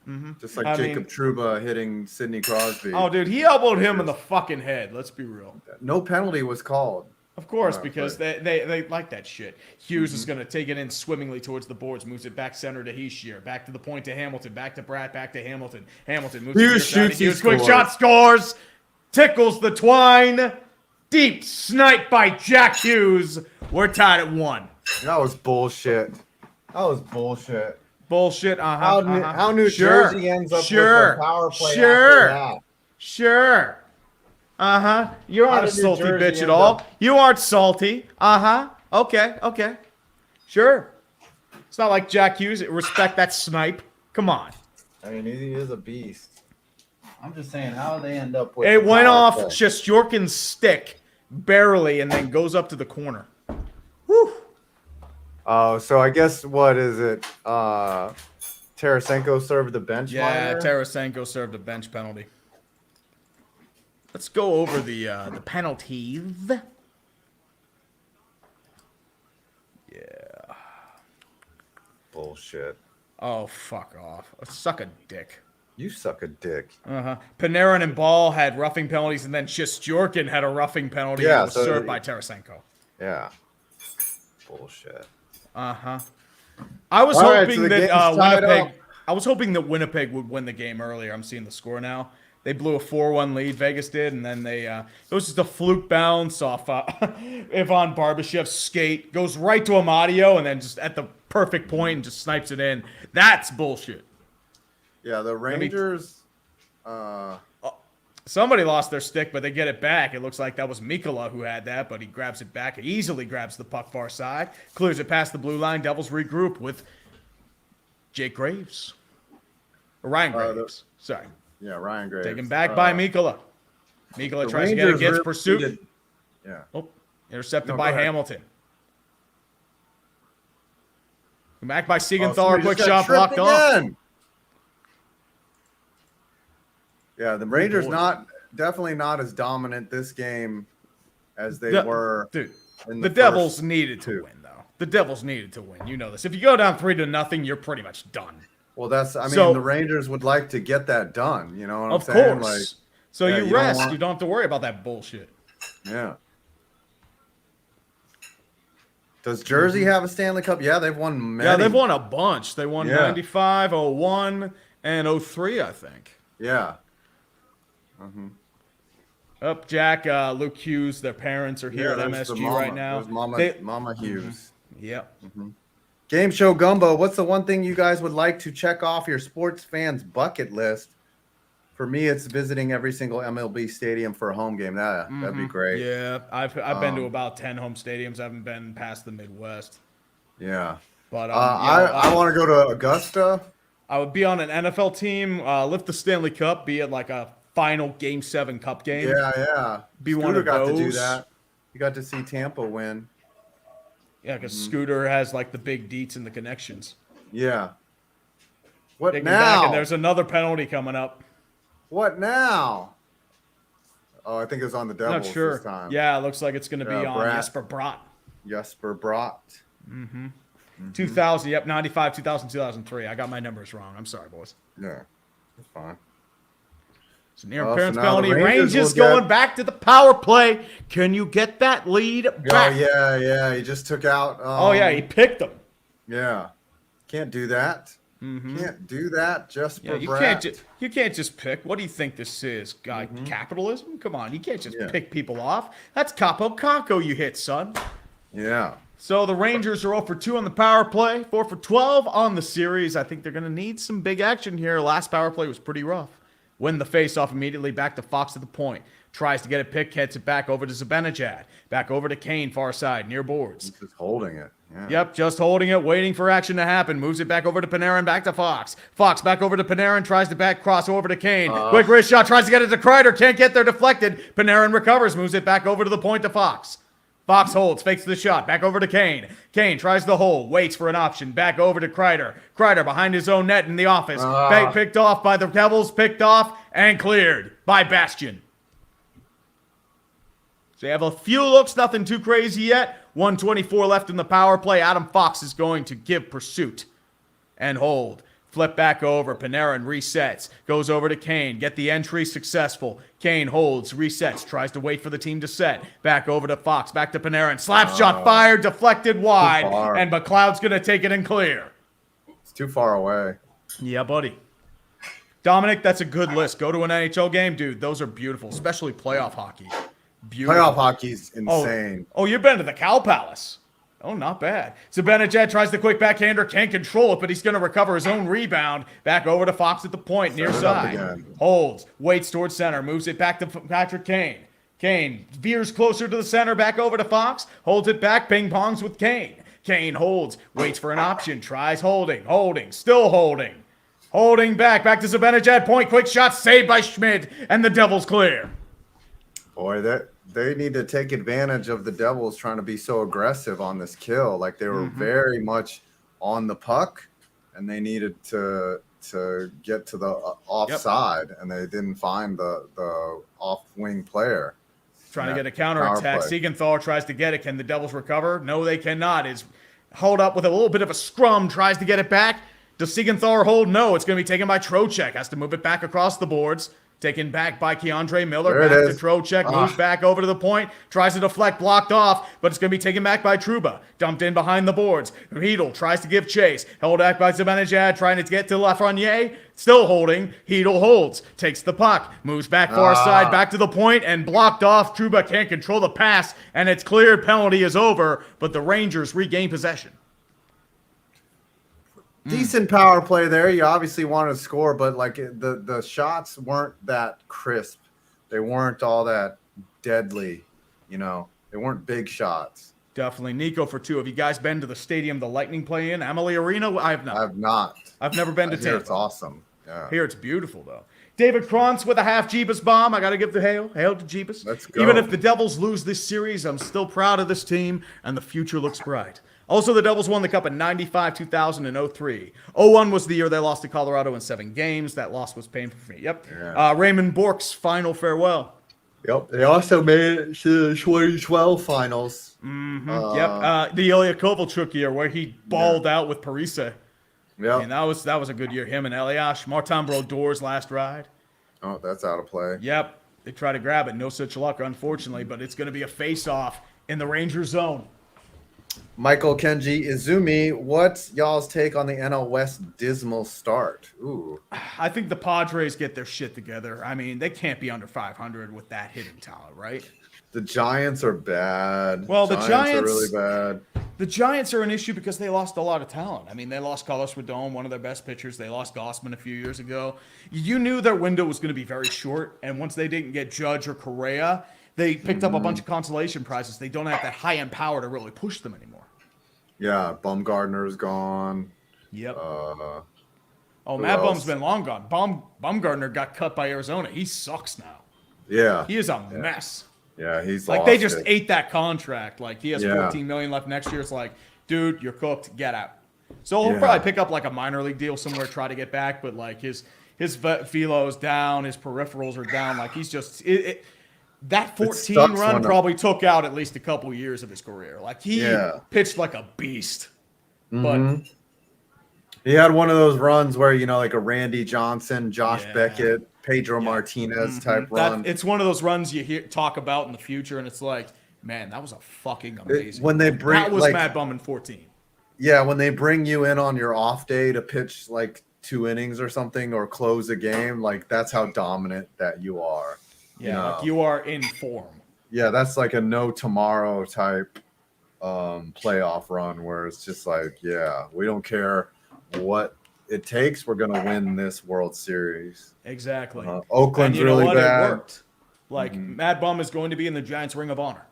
Mm-hmm. Just like I Jacob mean- Trouba hitting Sidney Crosby. Oh, dude, he elbowed him in the fucking head. Let's be real. No penalty was called. Of course, Yeah, because they like that shit. Hughes is going to take it in swimmingly towards the boards, moves it back center to Heishier, back to the point to Hamilton, back to Bratt, back to Hamilton. Hamilton moves Hughes it near side to shoots, he Hughes, quick scores. shot, scores, tickles the twine, deep snipe by Jack Hughes. We're tied at 1. That was bullshit. That was bullshit. Bullshit. How New Sure. Jersey ends up Sure. with a power play Sure. after that. Sure. You How aren't a did New salty Jersey bitch at end all. up- You aren't salty. Okay. Sure. It's not like Jack Hughes. Respect that snipe. Come on. I mean, he is a beast. I'm just saying, how they end up with It the went power off play. Shestyorkin's stick barely and then goes up to the corner. Whew. Oh, so I guess what is it? Tarasenko served the bench Yeah, minor? Tarasenko served a bench penalty. Let's go over the penalties. Yeah. Bullshit. Oh, fuck off. Suck a dick. You suck a dick. Panarin and Ball had roughing penalties, and then Shestyorkin had a roughing penalty Yeah, that was so- served by Tarasenko. Yeah. Bullshit. I was All right, hoping so the that game's tied Winnipeg. up. I was hoping that Winnipeg would win the game earlier. I'm seeing the score now. They blew a 4-1 lead. Vegas did, and then they. It was just a fluke bounce off Ivan Barbashev's skate. Goes right to Amadio, and then just at the perfect point and just snipes it in. That's bullshit. Yeah, the Rangers. Somebody lost their stick, but they get it back. It looks like that was Mikkola who had that, but he grabs it back. He easily grabs the puck far side, clears it past the blue line. Devils regroup with Jake Graves. Or Ryan Graves. Sorry. Yeah, Ryan Graves. Taken back by Mikkola. Mikkola the tries to get Rangers against really pursuit. needed- Yeah. Oh, intercepted No, by go ahead. Hamilton. Back by Oh, Siegenthaler. somebody Quick just got shot blocked tripped off. again. Yeah, the Rangers boy. definitely not as dominant this game as they The- were. Dude, in the the Devils first needed to two. win, though. The Devils needed to win. You know this. If you go down 3-0, you're pretty much done. Well, I mean, So- the Rangers would like to get that done. You know what Of I'm saying? course. So yeah, you you don't rest. want- You don't have to worry about that bullshit. Like, yeah. Does Jersey have a Stanley Cup? Yeah, they've won many. Yeah, they've won a bunch. They won Yeah. 95, 01, and 03, I think. Yeah. Up, Jack, Luke Hughes, their parents are here Yeah, at there's the MSG mama. right now. There's Mama, They- Mama Hughes. Yep. Game Show Gumbo, what's the one thing you guys would like to check off your sports fans' bucket list? For me, it's visiting every single MLB stadium for a home game. That'd be great. Yeah, I've been to about 10 home stadiums. I haven't been past the Midwest. Yeah. But I want to go to Augusta. I would be on an NFL team, lift the Stanley Cup, be at like a final Game 7 Cup game. Yeah. Be Scooter one of got to do those. that. You got to see Tampa win. Yeah, because Scooter has like the big deets and the connections. Yeah. What Taking back, now? and there's another penalty coming up. What now? Oh, I think it's on the Devils Not sure. this time. Yeah, it looks like it's going to be Yeah, on Bratt. Jesper Bratt. Jesper Bratt. 2000, yep, 95, 2000, 2003. I got my numbers wrong. I'm sorry, boys. Yeah. That's fine. It's an near So appearance now the penalty. Rangers Rangers will going get- back to the power play. Can you get that lead Oh, back? yeah. He just took out. Oh, yeah, he picked them. Yeah. Can't do that. Can't do that just Yeah, for you Bratt. can't just pick. What do you think this is, guy? Capitalism? Come on, you can't just Yeah. pick people off. That's Capo Caco you hit, son. Yeah. So the Rangers are 0 for 2 on the power play, 4 for 12 on the series. I think they're going to need some big action here. Last power play was pretty rough. Win the face-off immediately, back to Fox at the point. Tries to get a pick, heads it back over to Zibanejad. Back over to Kane, far side, near boards. Just holding it. Yeah. Yep, just holding it, waiting for action to happen. Moves it back over to Panarin, back to Fox. Fox back over to Panarin, tries to back cross over to Kane. Quick wrist shot, tries to get it to Kreider, can't get there, deflected. Panarin recovers, moves it back over to the point to Fox. Fox holds, fakes the shot, back over to Kane. Kane tries the hole, waits for an option, back over to Kreider. Kreider behind his own net in the office. Picked off by the Devils, picked off and cleared by Bastian. So you have a few looks, nothing too crazy yet. 1:24 left in the power play. Adam Fox is going to give pursuit and hold. Flip back over. Panarin resets. Goes over to Kane. Get the entry successful. Kane holds, resets, tries to wait for the team to set. Back over to Fox. Back to Panarin. Slap shot fired, deflected wide. And McLeod's going to take it and clear. It's too far away. Yeah, buddy. Dominic, that's a good list. Go to an NHL game, dude. Those are beautiful, especially playoff hockey. Beautiful. Playoff hockey's insane. Oh, you've been to the Cow Palace. Oh, not bad. Zibanejad tries the quick backhander, can't control it, but he's going to recover his own rebound. Back over to Fox at the point, near side. Holds, waits towards center, moves it back to Patrick Kane. Kane veers closer to the center, back over to Fox, holds it back, ping-pongs with Kane. Kane holds, waits for an option, tries holding, still holding. Holding back to Zibanejad, point, quick shot, saved by Schmidt, and the Devils clear. Boy, they need to take advantage of the Devils trying to be so aggressive on this kill. Like they were very much on the puck, and they needed to get to the offside, and they didn't find the off-wing player. Trying to get a counterattack. Siegenthaler tries to get it. Can the Devils recover? No, they cannot. Is held up with a little bit of a scrum, tries to get it back. Does Siegenthaler hold? No, it's going to be taken by Trocheck. Has to move it back across the boards. Taken back by Keandre Miller. Back to Trocheck. Moves back over to the point. Tries to deflect. Blocked off. But it's going to be taken back by Trouba. Dumped in behind the boards. Hedl tries to give chase. Held back by Zibanejad. Trying to get to Lafreniere. Still holding. Hedl holds. Takes the puck. Moves back far side. Back to the point. And blocked off. Trouba can't control the pass. And it's cleared. Penalty is over. But the Rangers regain possession. Decent power play there. You obviously wanted to score, but like the shots weren't that crisp. They weren't all that deadly. You know, they weren't big shots. Definitely. Nico for two. Have you guys been to the stadium the Lightning play in? Amalie Arena? I have not. I have not. I've never been to Tampa. It's awesome. Yeah. Here it's beautiful, though. David Krantz with a half Jeebus bomb. I got to give the hail. Hail to Jeebus. Let's go. Even if the Devils lose this series, I'm still proud of this team, and the future looks bright. Also, the Devils won the Cup in 95, 2000, and 03. 01 was the year they lost to Colorado in 7 games. That loss was painful for me. Yep. Yeah. Raymond Bourque's final farewell. Yep. They also made it to the 2012 finals. Yep. The Ilya Kovalchuk year where he balled out with Parise. Yeah. And that was a good year. Him and Elias. Martin Brodor's last ride. Oh, that's out of play. Yep. They try to grab it. No such luck, unfortunately. But it's going to be a face-off in the Rangers zone. Michael Kenji Izumi, what's y'all's take on the NL West dismal start? Ooh. I think the Padres get their shit together. I mean, they can't be under 500 with that hitting talent, right? The Giants are bad. Well, the Giants are really bad. The Giants are an issue because they lost a lot of talent. I mean, they lost Carlos Rodon, one of their best pitchers. They lost Gossman a few years ago. You knew their window was going to be very short, and once they didn't get Judge or Correa, they picked up a bunch of consolation prizes. They don't have that high-end power to really push them anymore. Yeah, Bumgarner's gone. Yep. Matt Bum's been long gone. Bumgarner got cut by Arizona. He sucks now. Yeah. He is a mess. Yeah, he's like they just ate that contract. Like he has $14 million left next year. It's like, dude, you're cooked. Get out. So he'll probably pick up like a minor league deal somewhere, try to get back. But like his velo is down, his peripherals are down. Like he's just that 14 run probably took out at least a couple years of his career. Like he pitched like a beast. But he had one of those runs where, like a Randy Johnson, Josh Beckett, Pedro Martinez type run. It's one of those runs you talk about in the future, and it's like, man, that was a fucking amazing. That was Mad Bum in 14. Yeah, when they bring you in on your off day to pitch like 2 innings or something or close a game, like that's how dominant that you are. Yeah, like you are in form. Yeah, that's like a no tomorrow type playoff run where it's just like, we don't care what it takes. We're going to win this World Series. Exactly. Oakland's really bad. It worked. Like Mad Bum is going to be in the Giants Ring of Honor.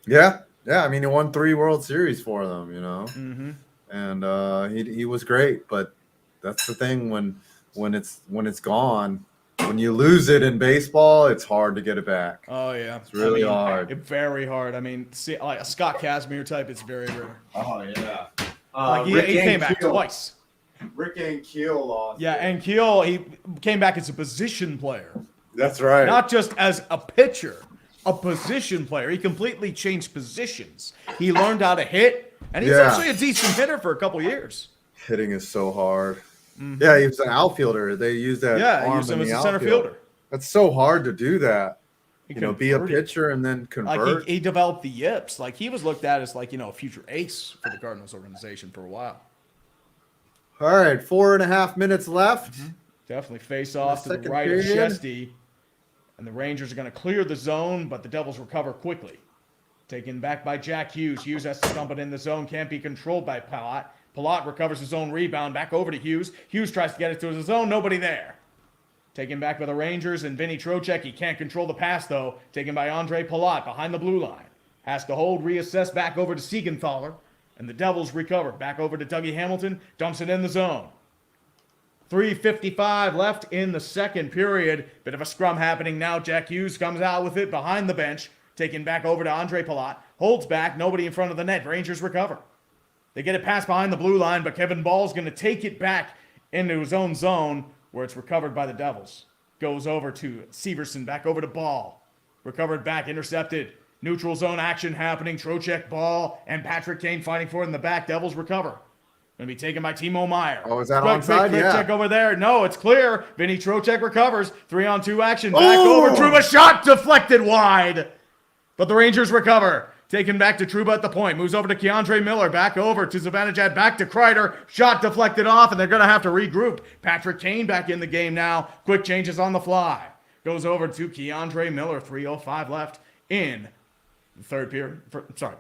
Yeah. Yeah, I mean, he won 3 World Series for them, Mm-hmm. and he was great. But that's the thing when it's gone, when you lose it in baseball, it's hard to get it back. Oh yeah, It's really hard. Very hard. I mean, see, like a Scott Kazmir type, it's very rare. Oh yeah. Like he came back twice. Rick Ankiel lost. Yeah, and Keel, he came back as a position player, That's right. not just as a pitcher, a position player. He completely changed positions. He learned how to hit, and he's Yeah. actually a decent hitter for a couple years. Hitting is so hard. Yeah, he was an outfielder. They used that. Yeah, he arm used him in as the a center outfield. fielder. That's so hard to do that. He Be a converted. pitcher and then convert. Like he developed the yips. Like he was looked at as like a future ace for the Cardinals organization for a while. All right, 4.5 minutes left. Definitely face off to the second right of period. Shesty. And the Rangers are going to clear the zone, but the Devils recover quickly. Taken back by Jack Hughes. Hughes has to dump it in the zone. Can't be controlled by Palat. Palat recovers his own rebound. Back over to Hughes. Hughes tries to get it to his zone. Nobody there. Taken back by the Rangers and Vinny Trocheck. He can't control the pass, though. Taken by Andre Palat behind the blue line. Has to hold, reassess back over to Siegenthaler. And the Devils recover. Back over to Dougie Hamilton. Dumps it in the zone. 3:55 left in the second period. Bit of a scrum happening now. Jack Hughes comes out with it behind the bench. Taken back over to Andre Palat. Holds back. Nobody in front of the net. Rangers recover. They get it past behind the blue line, but Kevin Ball's going to take it back into his own zone where it's recovered by the Devils. Goes over to Severson. Back over to Ball. Recovered back. Intercepted. Neutral zone action happening. Trocheck, Ball, and Patrick Kane fighting for it in the back. Devils recover. Going to be taken by Timo Meyer. Oh, is that quick onside? Yeah. check over there. No, it's clear. Vinny Trocheck recovers. 3-on-2 action. Back over. Trouba shot deflected wide. But the Rangers recover. Taken back to Trouba at the point. Moves over to Keandre Miller. Back over to Zibanejad. Back to Kreider. Shot deflected off, and they're going to have to regroup. Patrick Kane back in the game now. Quick changes on the fly. Goes over to Keandre Miller. 3:05 left in the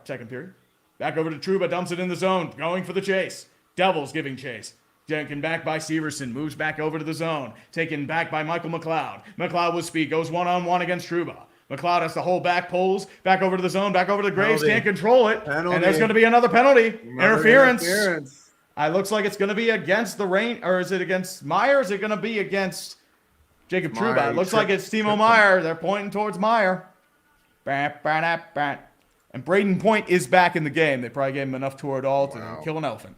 second period. Back over to Trouba. Dumps it in the zone. Going for the chase. Devils giving chase. Taken back by Severson. Moves back over to the zone. Taken back by Michael McLeod. McLeod with speed. Goes one-on-one against Trouba. McLeod has to hold back, pulls back over to the zone, back over to Graves, Penalty. can't control it. Penalty. And there's going to be another penalty. Interference. Interference. It looks like it's going to be against the Rain, or is it against Meyer? Or is it going to be against Jacob Meyer. Trouba? It looks like it's Timo Meyer. They're pointing towards Meyer. And Braden Point is back in the game. They probably gave him enough Toradol to kill an elephant.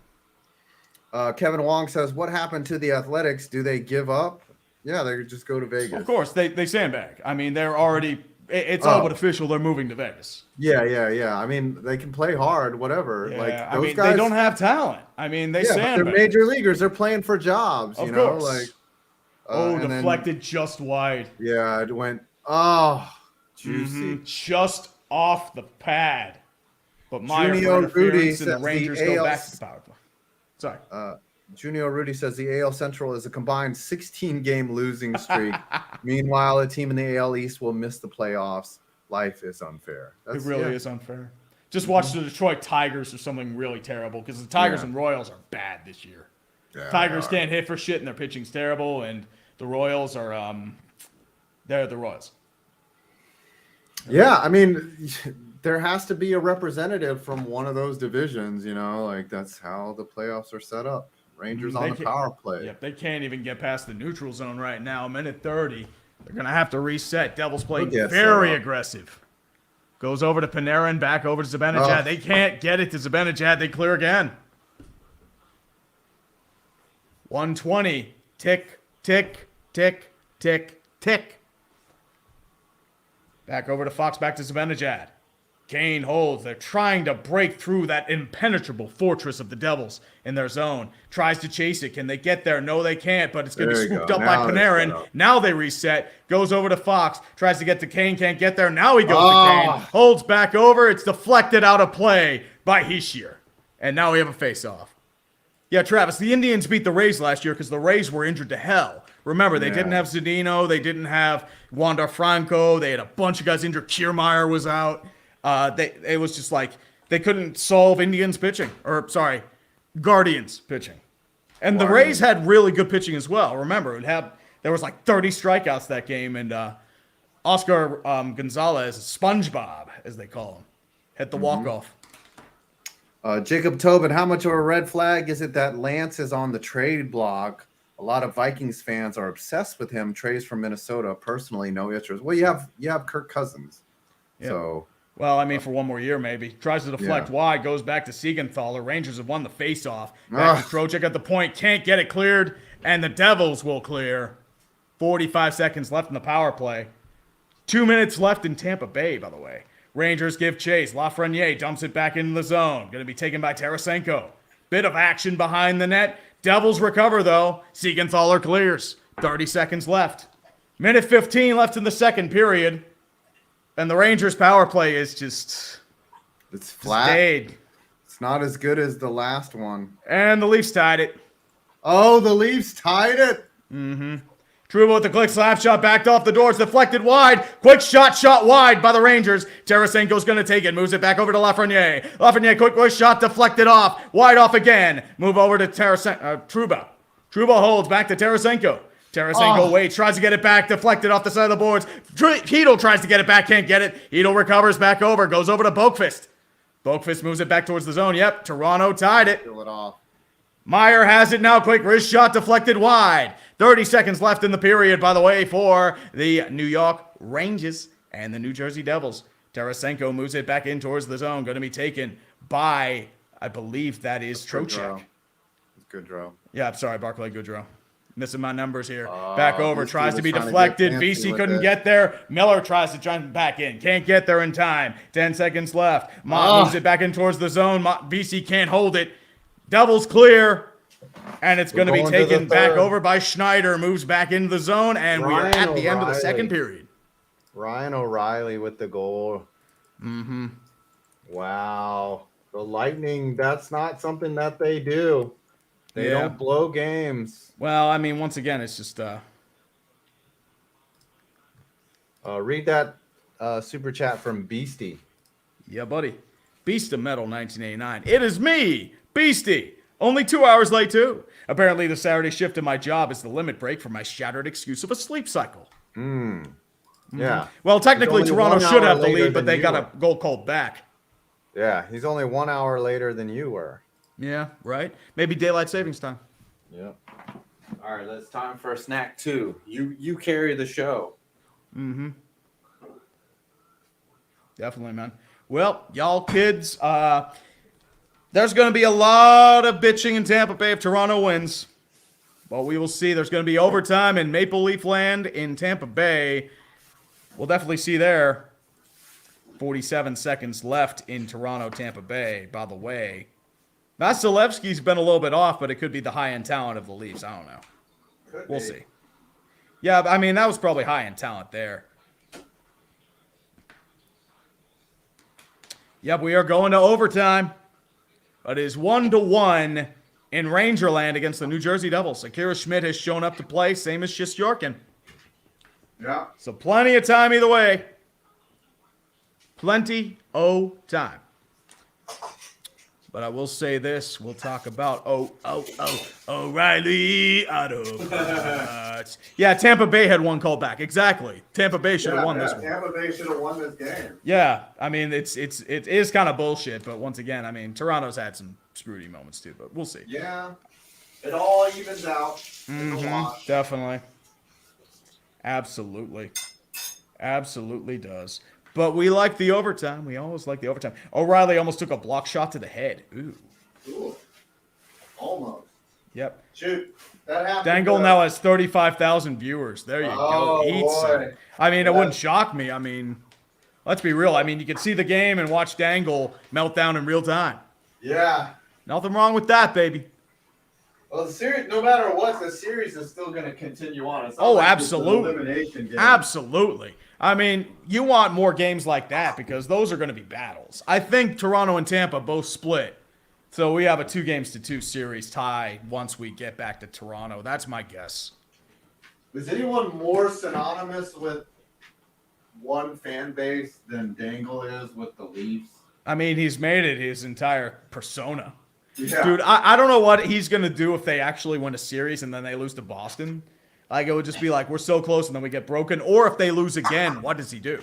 Kevin Wong says, "What happened to the Athletics? Do they give up?" Yeah, they just go to Vegas. Of course, they sandbag. I mean, they're already. It's all but official. They're moving to Vegas. Yeah. I mean, they can play hard, whatever. Yeah, like I those mean, guys, they don't have talent. I mean, they but sandbag. they're major leaguers. They're playing for jobs. Of you know, course. like and deflected just wide. Then, yeah, it went. Juicy. Just off the pad. But Meyer Junio for interference, Rudy and the says Rangers the go AL back to the power play. Sorry. Junio Rudy says the AL Central is a combined 16-game losing streak. Meanwhile, a team in the AL East will miss the playoffs. Life is unfair. It really is unfair. Just watch the Detroit Tigers or something really terrible because the Tigers and Royals are bad this year. Yeah, Tigers can't hit for shit and their pitching's terrible, and the Royals are they're the Royals. Yeah, I mean, there has to be a representative from one of those divisions, like that's how the playoffs are set up. Rangers on the power play. Yep, they can't even get past the neutral zone right now. Minute 30. They're going to have to reset. Devils play very aggressive. Goes over to Panarin, back over to Zibanejad. They can't get it to Zibanejad. They clear again. 120. Tick, tick, tick, tick, tick. Back over to Fox, back to Zibanejad. Kane holds. They're trying to break through that impenetrable fortress of the Devils in their zone. Tries to chase it. Can they get there? No, they can't, but it's going to be swooped up by Panarin. Now they reset. Goes over to Fox. Tries to get to Kane. Can't get there. Now he goes to Kane. Holds back over. It's deflected out of play by Hischier. And now we have a face-off. Yeah, Travis, the Indians beat the Rays last year because the Rays were injured to hell. Remember, they didn't have Zadino. They didn't have Wander Franco. They had a bunch of guys injured. Kiermaier was out. It was just like they couldn't solve Indians pitching, Guardians pitching. And the Rays had really good pitching as well. Remember, there was like 30 strikeouts that game, and Oscar Gonzalez, SpongeBob, as they call him, Hit the walk-off. Jacob Tobin, how much of a red flag is it that Lance is on the trade block? A lot of Vikings fans are obsessed with him. Trades from Minnesota. Personally, no interest. Well, you have Kirk Cousins. Yeah. So, well, I mean, for one more year, maybe. Tries to deflect wide, goes back to Siegenthaler. Rangers have won the face-off. Back to Trocheck at the point. Can't get it cleared, and the Devils will clear. 45 seconds left in the power play. 2 minutes left in Tampa Bay, by the way. Rangers give chase. Lafreniere dumps it back into the zone. Going to be taken by Tarasenko. Bit of action behind the net. Devils recover, though. Siegenthaler clears. 30 seconds left. Minute 15 left in the second period. And the Rangers' power play is just... it's flat. Stayed. It's not as good as the last one. And the Leafs tied it. Oh, the Leafs tied it. Mm-hmm. Trouba with the quick slap shot, backed off the doors, deflected wide. Quick shot wide by the Rangers. Tarasenko's going to take it, moves it back over to Lafreniere. Lafreniere, quick shot, deflected off. Wide off again. Move over to Trouba. Trouba holds back to Tarasenko. Tarasenko waits, tries to get it back, deflected off the side of the boards. Hedl tries to get it back, can't get it. Hedl recovers back over, goes over to Boqvist. Boqvist moves it back towards the zone. Yep, Toronto tied it. Kill it off. Meyer has it now. Quick wrist shot deflected wide. 30 seconds left in the period, by the way, for the New York Rangers and the New Jersey Devils. Tarasenko moves it back in towards the zone. Going to be taken by, I believe that is Trocheck. Goodrow. Yeah, I'm sorry, Barclay Goodrow. Missing my numbers here. Back over. VC Tries to be was trying to deflected. get fancy VC with couldn't it. get there. Miller tries to try back in. Can't get there in time. 10 seconds left. Mott moves it back in towards the zone. VC can't hold it. Devils clear. And it's going to be taken back over by Schneider. Moves back into the zone. And we are at the end of the second period. Ryan O'Reilly with the goal. Mm-hmm. Wow. The Lightning, that's not something that they do. They don't blow games. Well, I mean, once again, it's just... Read that super chat from Beastie. Yeah, buddy. Beast of Metal 1989. It is me, Beastie. Only 2 hours late, too. Apparently, the Saturday shift in my job is the limit break for my shattered excuse of a sleep cycle. Yeah. Well, technically, He's only Toronto 1 should hour have the later lead, but than they you got were. a goal called back. Yeah, he's only 1 hour later than you were. Yeah, right? Maybe daylight savings time. Yep. All right, it's time for a snack two. You carry the show. Mm-hmm. Definitely, man. Well, y'all kids, there's going to be a lot of bitching in Tampa Bay if Toronto wins. But we will see. There's going to be overtime in Maple Leaf Land in Tampa Bay. We'll definitely see there. 47 seconds left in Toronto, Tampa Bay, by the way. Vasilevsky's been a little bit off, but it could be the high-end talent of the Leafs. I don't know. We'll see. Yeah, I mean, that was probably high-end talent there. Yep, we are going to overtime. It is 1-1 in Rangerland against the New Jersey Devils. Akira Schmidt has shown up to play, same as Shistyorkin. Yeah. So plenty of time either way. Plenty of time. But I will say this. We'll talk about O'Reilly Auto Parts. Yeah, Tampa Bay had one call back. Exactly. Tampa Bay should have won this one. Tampa Bay should have won this game. Yeah, I mean, it is kind of bullshit, but once again, I mean, Toronto's had some screwy moments too, but we'll see. Yeah. It all evens out. Mm-hmm. Definitely. Absolutely. Absolutely does. But we like the overtime. We always like the overtime. O'Reilly almost took a block shot to the head. Ooh. Almost. Yep. Shoot. That happened. Dangle now has 35,000 viewers. There you go. Eat boy. some. I mean, it wouldn't shock me. I mean, let's be real. I mean, you can see the game and watch Dangle melt down in real time. Yeah. Nothing wrong with that, baby. Well, the series, no matter what, the series is still going to continue on. It's not Oh, like it's an absolutely. elimination game. Absolutely. I mean, you want more games like that because those are going to be battles. I think Toronto and Tampa both split. So we have a 2-2 series tie once we get back to Toronto. That's my guess. Is anyone more synonymous with one fan base than Dangle is with the Leafs? I mean, he's made it his entire persona. Yeah. Dude, I don't know what he's going to do if they actually win a series and then they lose to Boston. Like, it would just be like, we're so close and then we get broken. Or if they lose again, what does he do?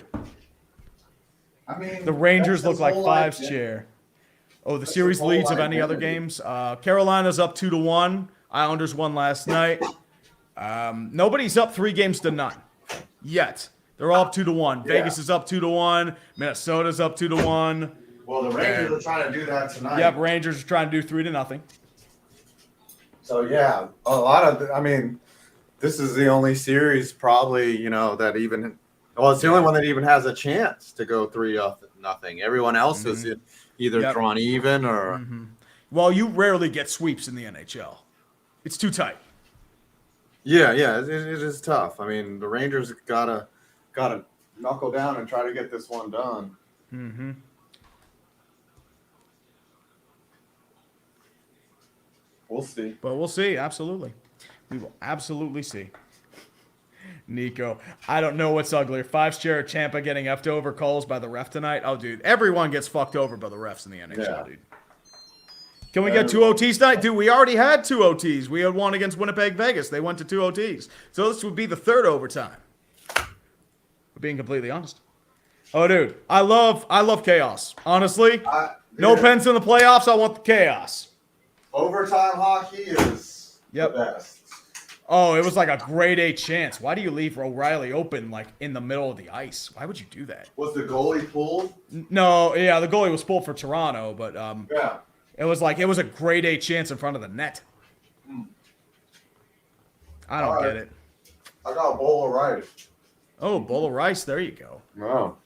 I mean, The Rangers that's look his like whole life, fives yeah. chair. Oh, the That's series his whole leads of any other identity. games. Carolina's up 2-1. Islanders won last night. Nobody's up 3-0 yet. They're all up 2-1. Yeah. Vegas is up 2-1. Minnesota's up 2-1. Well, the Rangers are trying to do that tonight. Yep, Rangers are trying to do 3-0. So yeah, a lot of. I mean, this is the only series probably that even. Well, it's the only one that even has a chance to go 3-0. Everyone else is either drawn even or. Well, you rarely get sweeps in the NHL. It's too tight. Yeah, it is tough. I mean, the Rangers gotta knuckle down and try to get this one done. Mm-hmm. We'll see. But we'll see. Absolutely. We will absolutely see. Nico, I don't know what's uglier. Fives chair or Champa getting effed over calls by the ref tonight? Oh, dude. Everyone gets fucked over by the refs in the NHL, dude. Can we get 2 OTs tonight? Dude, we already had 2 OTs. We had one against Winnipeg Vegas. They went to 2 OTs. So this would be the 3rd overtime. For being completely honest. Oh, dude. I love chaos. Honestly. No Pence in the playoffs. I want the chaos. Overtime hockey is the best. Oh, it was like a grade A chance. Why do you leave O'Reilly open like in the middle of the ice? Why would you do that? Was the goalie pulled? No, yeah, the goalie was pulled for Toronto, but yeah. It was a grade A chance in front of the net. I don't get it. I got a bowl of rice. Oh, bowl of rice. There you go. Oh.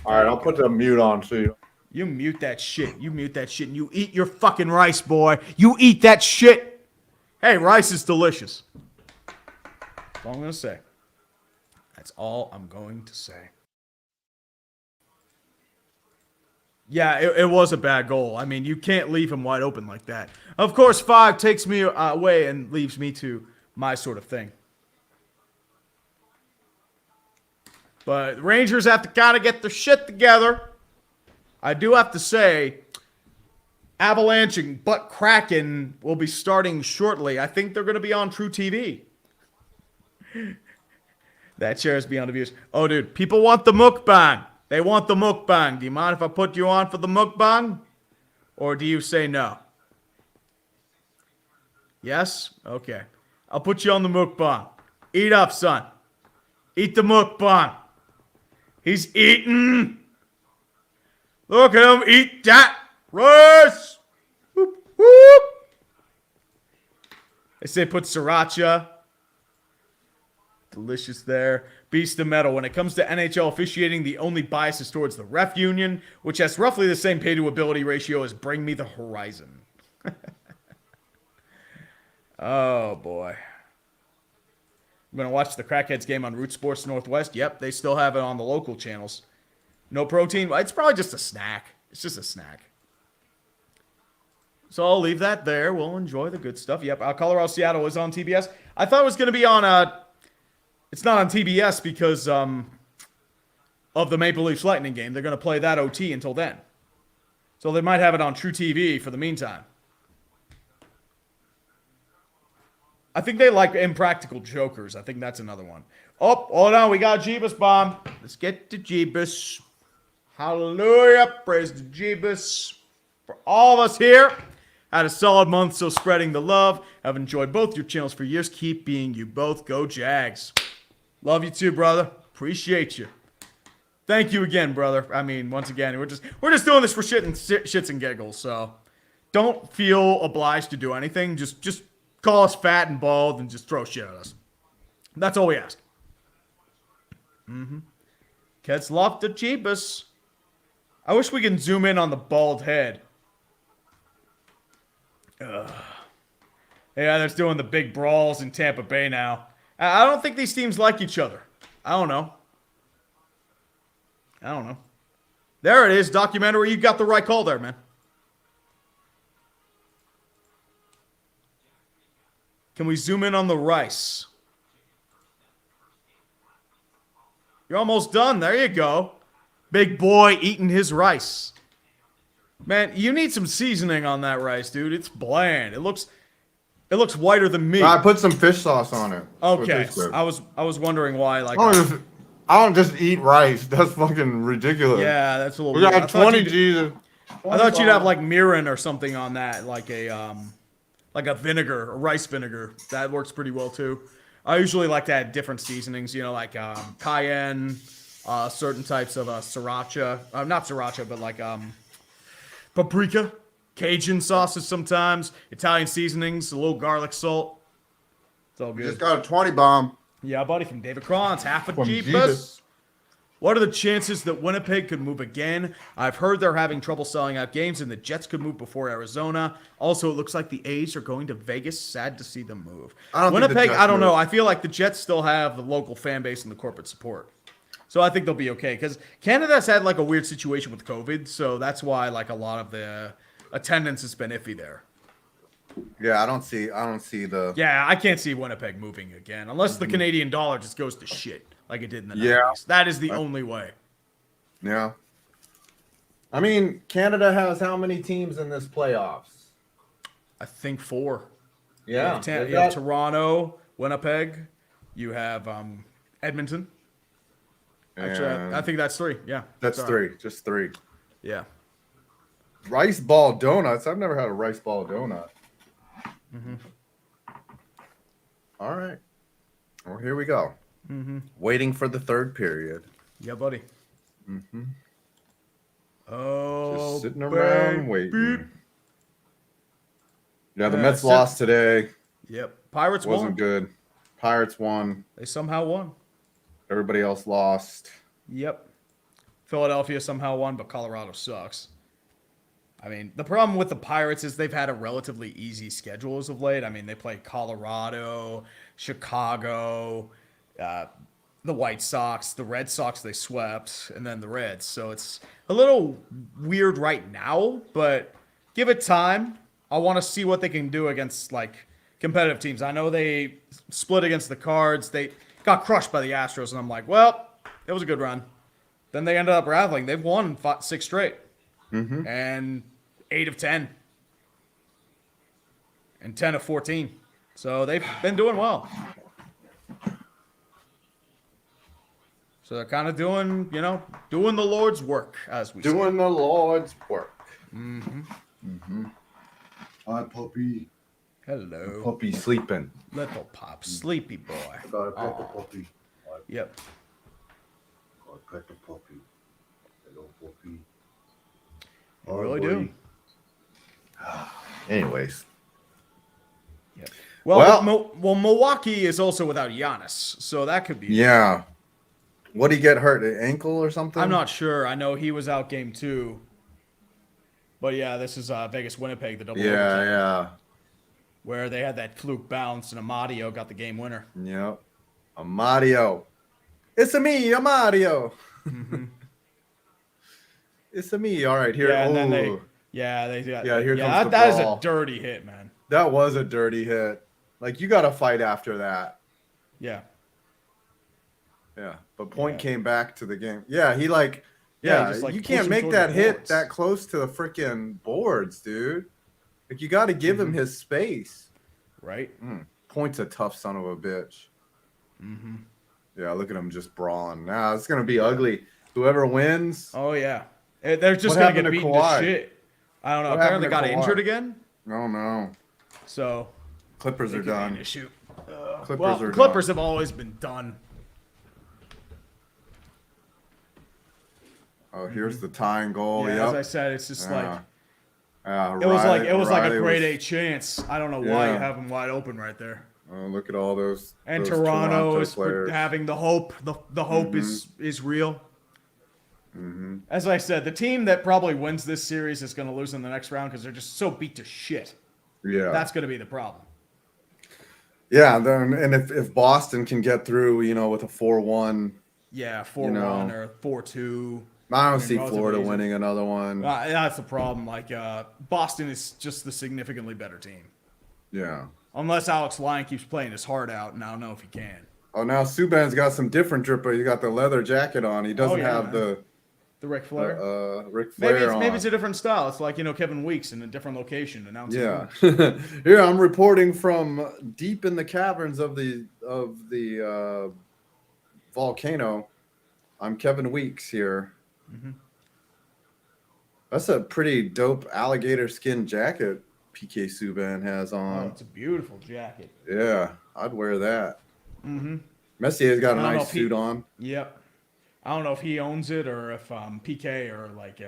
All right, I'll put the mute on so you. You mute that shit. You mute that shit and you eat your fucking rice, boy. You eat that shit. Hey, rice is delicious. That's all I'm going to say. That's all I'm going to say. Yeah, it was a bad goal. I mean, you can't leave him wide open like that. Of course, 5 takes me away and leaves me to my sort of thing. But Rangers have to kind of get their shit together. I do have to say, Avalanche and Butt Kraken will be starting shortly. I think they're going to be on True TV. That chair is beyond abuse. Oh, dude, people want the mukbang. They want the mukbang. Do you mind if I put you on for the mukbang? Or do you say no? Yes? Okay. I'll put you on the mukbang. Eat up, son. Eat the mukbang. He's eating. Look at him eat that rice. Whoop, whoop. They say put sriracha. Delicious there. Beast of metal. When it comes to NHL officiating, the only bias is towards the ref union, which has roughly the same pay-to-ability ratio as Bring Me the Horizon. Oh, boy. I'm going to watch the Crackheads game on Root Sports Northwest. Yep, they still have it on the local channels. No protein. It's probably just a snack. It's just a snack. So I'll leave that there. We'll enjoy the good stuff. Yep, Colorado Seattle is on TBS. I thought it was going to be on... It's not on TBS because of the Maple Leafs Lightning game. They're going to play that OT until then. So they might have it on True TV for the meantime. I think they like Impractical Jokers. I think that's another one. Oh, hold on. We got Jeebus bomb. Let's get to Jeebus. Hallelujah. Praise to Jeebus. For all of us here. Had a solid month, so spreading the love. I've enjoyed both your channels for years. Keep being you both. Go Jags. Love you too, brother. Appreciate you. Thank you again, brother. I mean, once again, we're just doing this for shits and giggles. So don't feel obliged to do anything. Just call us fat and bald and just throw shit at us. That's all we ask. Cats love the Jeebus. I wish we can zoom in on the bald head. Ugh. Yeah, they're doing the big brawls in Tampa Bay now. I don't think these teams like each other. I don't know. There it is, documentary. You got the right call there, man. Can we zoom in on the rice? You're almost done. There you go. Big boy eating his rice. Man, you need some seasoning on that rice, dude. It's bland. It looks whiter than me. I put some fish sauce on it. Okay, I was wondering why. Like, I don't just eat rice. That's fucking ridiculous. Yeah, that's a little We weird. got 20 G's. I thought you'd have like mirin or something on that, like a vinegar, a rice vinegar. That works pretty well too. I usually like to add different seasonings, like cayenne, certain types of sriracha. Not sriracha, but like paprika, Cajun sauces sometimes, Italian seasonings, a little garlic salt. It's all good. Just got a 20 bomb. Yeah, buddy, from David Kronz, half a From Jeepus. Jesus. What are the chances that Winnipeg could move again? I've heard they're having trouble selling out games, and the Jets could move before Arizona. Also, it looks like the A's are going to Vegas. Sad to see them move. I don't think the Winnipeg, Jets I don't know. move. I feel like the Jets still have the local fan base and the corporate support. So I think they'll be okay. Because Canada's had like a weird situation with COVID, so that's why like a lot of the attendance has been iffy there. Yeah, I don't see the. Yeah, I can't see Winnipeg moving again unless the Canadian dollar just goes to shit like it did in the 90s. Yeah. That is the only way. Yeah. I mean, Canada has how many teams in this playoffs? I think 4. Yeah. You have Toronto, Winnipeg. You have Edmonton. Actually, I think that's 3. Yeah. That's Sorry. 3. Just 3. Yeah. Rice ball donuts. I've never had a rice ball donut. All right. Well, here we go. Waiting for the third period. Yeah, buddy. Oh, Just sitting around waiting. Yeah, the Yeah, Mets sit- lost today. Yep. Pirates Wasn't won. good. Pirates won. They somehow won. Everybody else lost. Yep. Philadelphia somehow won, but Colorado sucks. I mean, the problem with the Pirates is they've had a relatively easy schedule as of late. I mean, they play Colorado, Chicago, the White Sox, the Red Sox they swept, and then the Reds. So it's a little weird right now, but give it time. I want to see what they can do against like competitive teams. I know they split against the Cards. They got crushed by the Astros, and I'm like, well, it was a good run. Then they ended up rattling. They've won 6 straight. And 8 of 10. And 10 of 14. So they've been doing well. So they're kind of doing the Lord's work, as we say. Doing the Lord's work. Hi, puppy. Hello. Puppy sleeping. Little pop. Sleepy boy. Gotta pet the puppy. Yep. Gotta pet the puppy. Hello, puppy. You really do. Anyways. Yep. Well- Well, Milwaukee is also without Giannis, so that could be. Yeah. What did he get hurt? An ankle or something? I'm not sure. I know he was out game 2. But yeah, this is Vegas Winnipeg, the double overtime, Yeah. where they had that fluke bounce and Amadio got the game winner. Yep. Amadio. It's a me, Amadio. It's a me. All right, here. Yeah, and then they Ooh. got here comes the that is a ball. dirty hit, man. That was a dirty hit. Like, you got to fight after that. Yeah. Yeah. But Point Yeah. came back to the game. Yeah, he like, Yeah, he just, like, you pushed can't him make toward that the hit boards. that close to the freaking boards, dude. Like, you got to give him his space. Right? Point's a tough son of a bitch. Yeah, look at him just brawling. Now it's gonna be ugly. Whoever wins. Oh yeah. They're just What gonna happened get to beaten to Kawhi? shit. I don't know. What Apparently got happened to Kawhi? injured again. Oh no. So Clippers it are could be an done. issue. Clippers Well, are Clippers done. have always been done. Oh, here's the tying goal. Yeah, Yep. as I said, it's just like it it was like a grade A chance. I don't know why you Yeah. have him wide open right there. Oh, look at all those. And those Toronto is players. having the hope. The hope is real. As I said, the team that probably wins this series is going to lose in the next round because they're just so beat to shit. Yeah. That's going to be the problem. Yeah. Then and if Boston can get through, with a 4-1, Yeah, 4-1 know. or 4-2. I don't mean, see relatively Florida easy. winning another one. That's the problem. Like Boston is just the significantly better team. Yeah. Unless Alex Lyon keeps playing his heart out, and I don't know if he can. Oh, now Subban's got some different dripper. He got the leather jacket on. He doesn't yeah, have man. The Ric Flair. Ric Flair Maybe it's on. a different style. It's like Kevin Weeks in a different location announcing. Yeah. moves. Here I'm reporting from deep in the caverns of the volcano. I'm Kevin Weeks here. Mm-hmm. That's a pretty dope alligator skin jacket PK Subban has Oh, on. it's a beautiful jacket. Yeah, I'd wear that. Mm-hmm. Messier's got a I don't know nice if he- suit on. Yep. I don't know if he owns it or if PK or like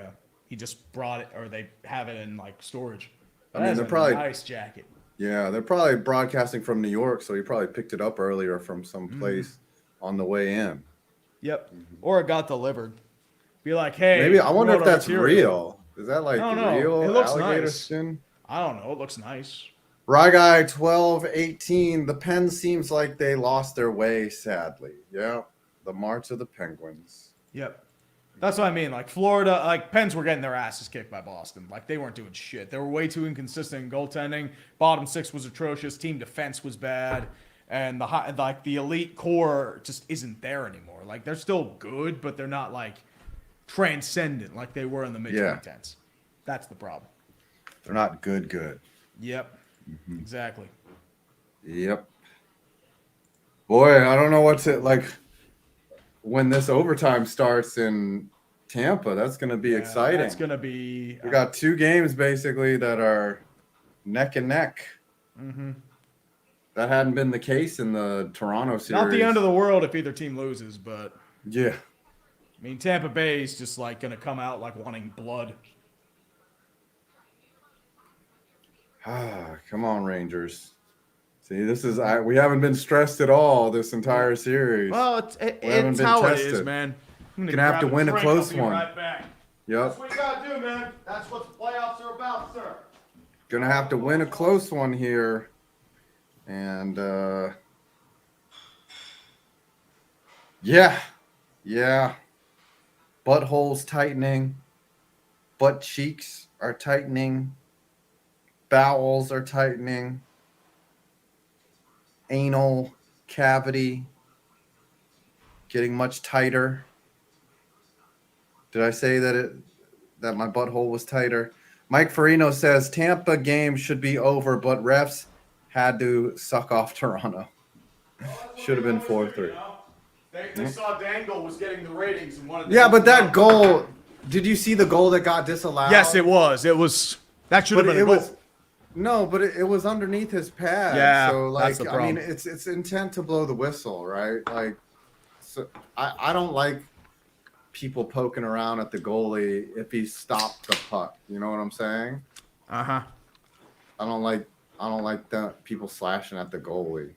he just brought it or they have it in like storage. I mean, That's they're a probably- nice jacket. Yeah, they're probably broadcasting from New York, so he probably picked it up earlier from some place on the way in. Yep. Or it got delivered. Be like, hey. Maybe I wonder we if want our that's material. real. Is that like I don't know. real It looks alligator nice. skin? I don't know. It looks nice. Rye Guy 1218. The Pens seems like they lost their way, sadly. Yeah, the March of the Penguins. Yep. That's what I mean. Like Florida, like Pens were getting their asses kicked by Boston. Like they weren't doing shit. They were way too inconsistent in goaltending. Bottom six was atrocious. Team defense was bad, and the elite core just isn't there anymore. Like they're still good, but they're not like transcendent like they were in the mid 2010s. That's the problem. They're not good. Yep. Mm-hmm. Exactly. Yep. Boy, I don't know what's it like when this overtime starts in Tampa. That's going to be exciting. That's going to be. We got two games basically that are neck and neck. Mm-hmm. That hadn't been the case in the Toronto series. Not the end of the world if either team loses, but Yeah. I mean Tampa Bay is just like going to come out like wanting blood. Come on, Rangers. See, this is we haven't been stressed at all this entire series. Well, it's how it is, man. Gonna have to win a close one. Right back. Yep. That's what you gotta do, man. That's what the playoffs are about, sir. Gonna have to win a close one here. And yeah. Buttholes tightening. Butt cheeks are tightening. Bowels are tightening. Anal cavity getting much tighter. Did I say that my butthole was tighter? Mike Farino says Tampa game should be over, but refs had to suck off Toronto. Should have been 4-3. They saw Dangle was getting the ratings and wanted. Yeah, but that goal. Did you see the goal that got disallowed? Yes, it was. It was. That should have But been a it goal. was. No, but it was underneath his pad. Yeah, so like that's the I mean, problem. it's intent to blow the whistle, right? Like, so I don't like people poking around at the goalie if he stopped the puck. You know what I'm saying? Uh-huh. I don't like that people slashing at the goalie.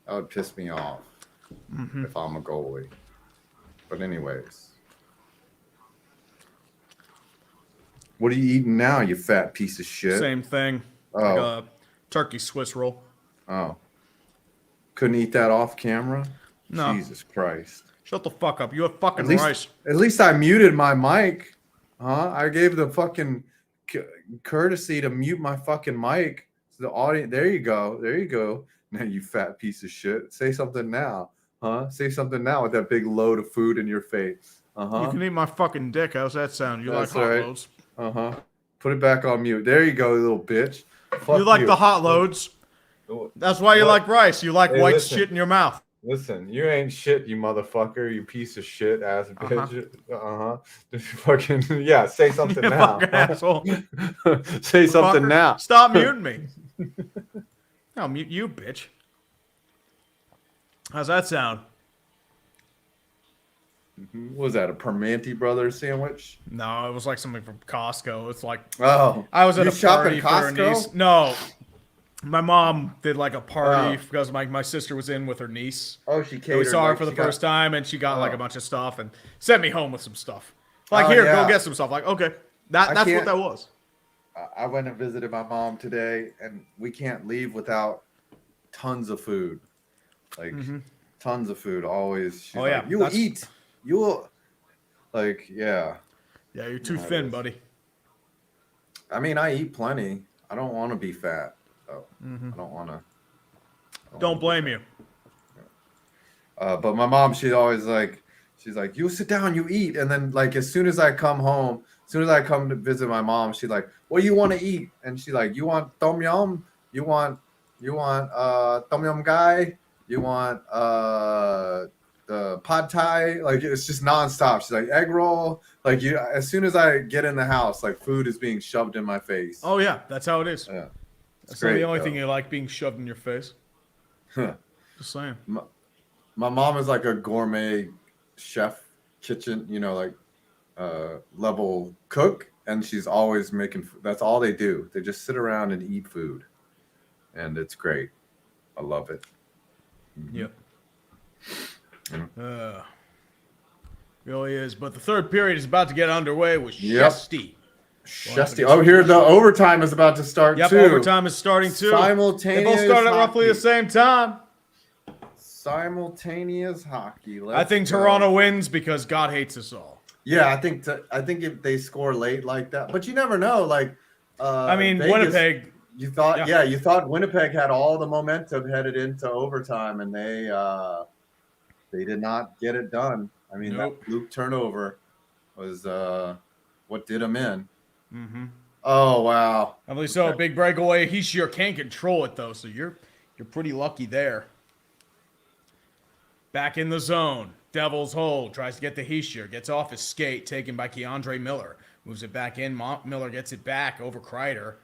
That would piss me off if I'm a goalie. But anyways. What are you eating now, you fat piece of shit? Same thing. Oh. Like a turkey Swiss roll. Oh. Couldn't eat that off camera? No. Jesus Christ. Shut the fuck up. You have fucking rice. At least I muted my mic. Huh? I gave the fucking courtesy to mute my fucking mic. So the audience, there you go. Now you fat piece of shit. Say something now. Huh? Say something now with that big load of food in your face. Uh-huh. You can eat my fucking dick. How's that sound? You That's like hot right. loads? Uh-huh. Put it back on mute. There you go, little bitch. Fuck You like the hot loads? That's why you like rice. You like Hey, white listen. shit in your mouth. Listen, you ain't shit, you motherfucker, you piece of shit ass bitch. Fucking yeah, say something You now. fucking asshole. Say something Fucker, now. Stop muting me. I'll mute you, bitch. How's that sound? What was that, a Permanente Brothers sandwich? No, it was like something from Costco. It's like Oh, I was at you a shop party at for a Costco? niece. No, my mom did like a party Oh. because my sister was in with her niece. Oh, she And catered. we saw her like for the she got- first time, and she got like Oh. a bunch of stuff and sent me home with some stuff. Like, Oh, here, yeah. go get some stuff. Like, okay, that's what can't- that was. I went and visited my mom today, and we can't leave without tons of food. Like tons of food. Always. She's Oh, like, yeah, you will eat. You will. Like, yeah. Yeah, you're too Yeah, it thin, is. buddy. I mean, I eat plenty. I don't want to be fat. Though. I don't want to. Don't blame you. But my mom, she's always like, you sit down, you eat, and then like as soon as I come home, as soon as I come to visit my mom, she's like, what do you want to eat? And she's like, you want tom yum? You want tom yum guy? You want the pad thai. Like it's just nonstop. She's like egg roll. Like as soon as I get in the house, like food is being shoved in my face. Oh yeah, that's how it is. Yeah, That's great, not the only though. thing you like being shoved in your face. Huh. Just saying. My mom is like a gourmet chef, kitchen, like level cook, and she's always making food. That's all they do. They just sit around and eat food, and it's great. I love it. Yep. Mm. Really is. But the third period is about to get underway with Yep. Shesty. Shesty. Oh, here the overtime is about to start Yep, too. overtime is starting too. Simultaneous. They both start at roughly the hockey. same time. Simultaneous hockey. I think Toronto wins because God hates us all. Yeah, I think if they score late like that, but you never know. Like, I mean, Vegas, Winnipeg. You thought, Yeah. you thought Winnipeg had all the momentum headed into overtime, and they did not get it done. I mean, Nope. that Luke turnover was what did him in. Mm-hmm. Oh wow! I believe so. Big breakaway. He sure can't control it though, so you're pretty lucky there. Back in the zone. Devil's hold. Tries to get the Heishier. Gets off his skate. Taken by Keandre Miller. Moves it back in. Miller gets it back over Kreider.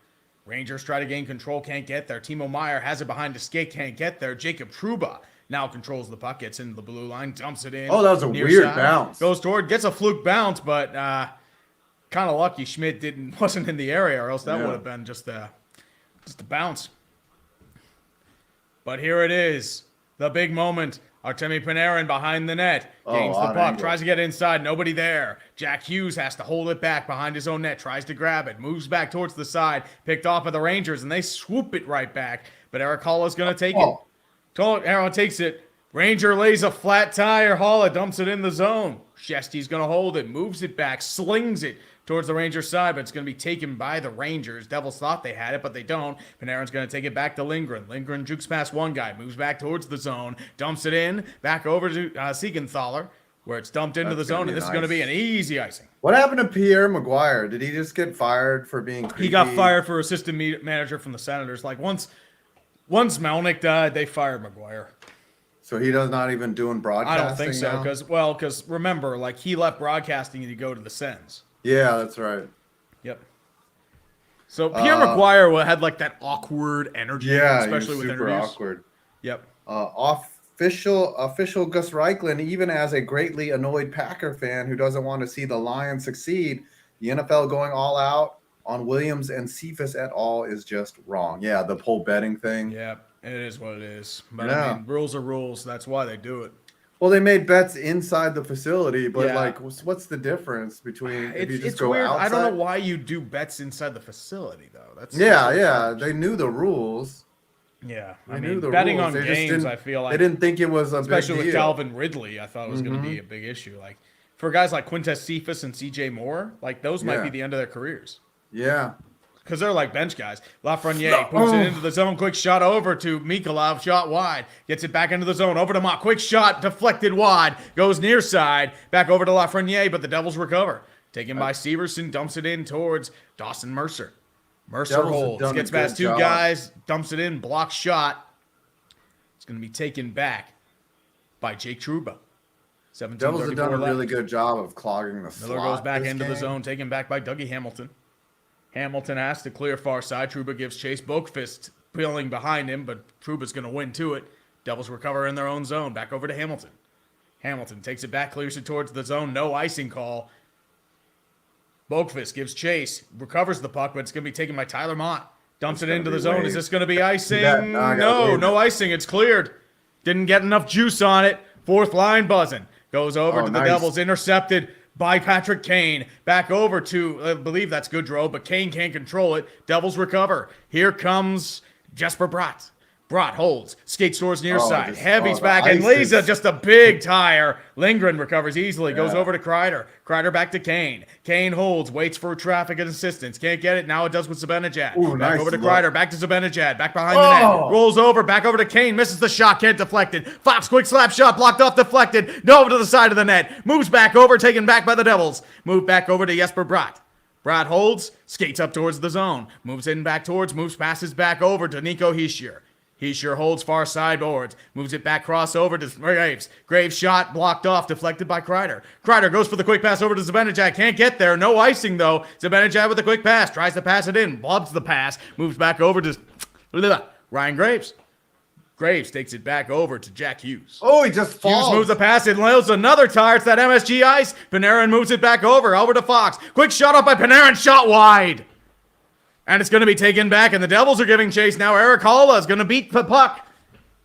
Rangers try to gain control. Can't get there. Timo Meier has it behind his skate. Can't get there. Jacob Trouba now controls the puck. Gets into the blue line. Dumps it in. Oh, that was a near weird side. bounce. Goes toward. Gets a fluke bounce, but kind of lucky Schmidt wasn't in the area, or else that would have been just a bounce. But here it is. The big moment. Artemi Panarin behind the net. Gains the odd puck. angle. Tries to get inside. Nobody there. Jack Hughes has to hold it back behind his own net. Tries to grab it. Moves back towards the side. Picked off by the Rangers, and they swoop it right back. But Eric Halla's going to take it. Arrow takes it. Ranger lays a flat tire. Halla dumps it in the zone. Shesty's going to hold it. Moves it back. Slings it towards the Rangers side, but it's going to be taken by the Rangers. Devils thought they had it, but they don't. Panarin's going to take it back to Lindgren. Lindgren jukes past one guy, moves back towards the zone, dumps it in, back over to Siegenthaler, where it's dumped into the zone, and this is going to be an easy icing. What happened to Pierre Maguire? Did he just get fired for being creepy? He got fired for assistant manager from the Senators. Like, once Melnick died, they fired Maguire. So he does not even doing broadcasting I don't think so, because remember, like, he left broadcasting and he go to the Sens. Yeah, that's right. Yep. So Pierre Maguire had like that awkward energy, Yeah, especially with super interviews. awkward. Yep. Official Gus Reichland, even as a greatly annoyed Packer fan who doesn't want to see the Lions succeed, the NFL going all out on Williams and Cephas et al. Is just wrong. Yeah, the whole betting thing. Yeah, it is what it is. But Yeah. I mean, rules are rules. That's why they do it. Well, they made bets inside the facility, but Yeah. like, what's the difference between if you just It's go weird. outside? I don't know why you do bets inside the facility though. That's Yeah, they knew the rules. Yeah, They I knew mean, the betting rules. on They just games, didn't- I feel like They didn't think it was a especially big with deal. Calvin Ridley, I thought it was going to be a big issue. Like for guys like Quintez Cephas and CJ Moore, like those might Yeah. be the end of their careers. Yeah. Because they're like bench guys. Lafreniere puts it into the zone. Quick shot over to Mikolov. Shot wide. Gets it back into the zone. Over to Mock. Quick shot deflected wide. Goes near side. Back over to Lafreniere, but the Devils recover. Taken by Severson. Dumps it in towards Dawson Mercer. Mercer Devils have holds. done a Gets past good two job. guys. Dumps it in. Block shot. It's going to be taken back by Jake Trouba. Devils have done a really good job of clogging the slot. Miller goes back this into the game. zone, taken back by Dougie Hamilton. Hamilton has to clear far side. Trouba gives chase. Boakfist peeling behind him, but Trouba's going to win to it. Devils recover in their own zone. Back over to Hamilton. Hamilton takes it back, clears it towards the zone. No icing call. Boakfist gives chase. Recovers the puck, but it's going to be taken by Tyler Mott. Dumps it into the zone. waved. Is this going to be icing? Yeah, no, I got No, waved. no icing. It's cleared. Didn't get enough juice on it. Fourth line buzzing. Goes over Oh, to the nice. Devils. Intercepted by Patrick Kane. Back over to, I believe that's Goodrow, but Kane can't control it. Devils recover. Here comes Jesper Bratt. Bratt holds. Skates towards near side. Heavy's the back. And ice Lisa is- just a big tire. Lindgren recovers easily. Goes Yeah. over to Kreider. Kreider back to Kane. Kane holds. Waits for traffic and assistance. Can't get it. Now it does with Zibanejad. Ooh, Back nice over to look. Kreider. Back to Zibanejad. Back behind the net. Rolls over. Back over to Kane. Misses the shot. Can't deflect it. Fox quick slap shot. Blocked off. Deflected. No, over to the side of the net. Moves back over. Taken back by the Devils. Move back over to Jesper Bratt. Bratt holds. Skates up towards the zone. Moves in back towards. Moves passes back over to Nico Hischier. He sure holds far sideboards. Moves it back crossover to Graves. Graves shot blocked off, deflected by Kreider. Kreider goes for the quick pass over to Zibanejad. Can't get there. No icing, though. Zibanejad with a quick pass. Tries to pass it in. Blobs the pass. Moves back over to Ryan Graves. Graves takes it back over to Jack Hughes. Oh, he just falls. Hughes moves the pass and nails another tire. It's that MSG ice. Panarin moves it back over to Fox. Quick shot up by Panarin. Shot wide. And it's going to be taken back, and the Devils are giving chase now. Eric Holla is going to beat the puck.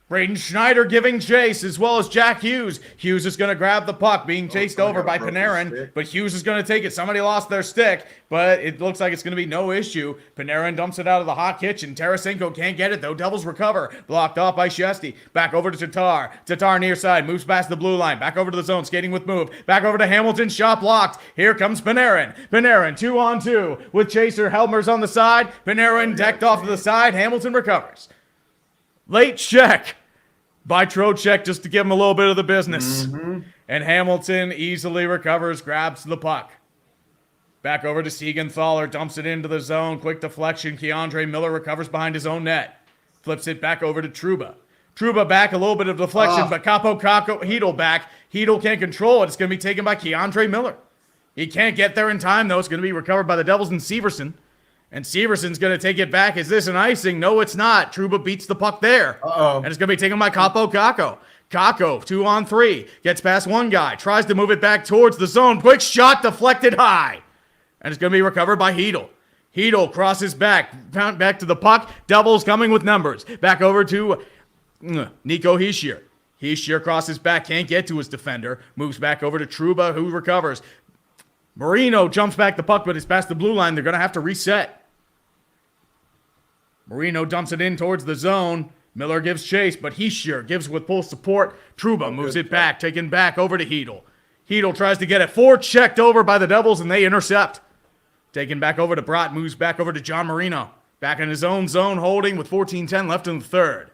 Braden Schneider giving chase, as well as Jack Hughes. Hughes is going to grab the puck, being chased over by Panarin, but Hughes is going to take it. Somebody lost their stick, but it looks like it's going to be no issue. Panarin dumps it out of the hot kitchen. Tarasenko can't get it, though. Devils recover. Blocked off by Shesty. Back over to Tatar. Tatar near side. Moves past the blue line. Back over to the zone. Skating with move. Back over to Hamilton. Shot blocked. Here comes Panarin. Panarin 2-on-2 with Chaser. Helmers on the side. Panarin decked off to the side. Hamilton recovers. Late check by Trocheck just to give him a little bit of the business. And Hamilton easily recovers, grabs the puck. Back over to Siegenthaler, dumps it into the zone. Quick deflection. Keandre Miller recovers behind his own net. Flips it back over to Trouba. Trouba back, a little bit of deflection, but Hedl back. Hedl can't control it. It's going to be taken by Keandre Miller. He can't get there in time, though. It's going to be recovered by the Devils and Severson. And Severson's going to take it back. Is this an icing? No, it's not. Trouba beats the puck there. And it's going to be taken by Capo Caco. Caco, 2-on-3. Gets past one guy. Tries to move it back towards the zone. Quick shot deflected high. And it's going to be recovered by Hedl. Hedl crosses back to the puck. Devils coming with numbers. Back over to Nico Hischier. Hischier crosses back. Can't get to his defender. Moves back over to Trouba, who recovers. Marino jumps back the puck, but it's past the blue line. They're going to have to reset. Marino dumps it in towards the zone. Miller gives chase, but Hischier gives with full support. Trouba moves it back, taken back over to Hedl. Hedl tries to get it checked over by the Devils, and they intercept. Taken back over to Brott, moves back over to John Marino. Back in his own zone, holding with 14:10 left in the third.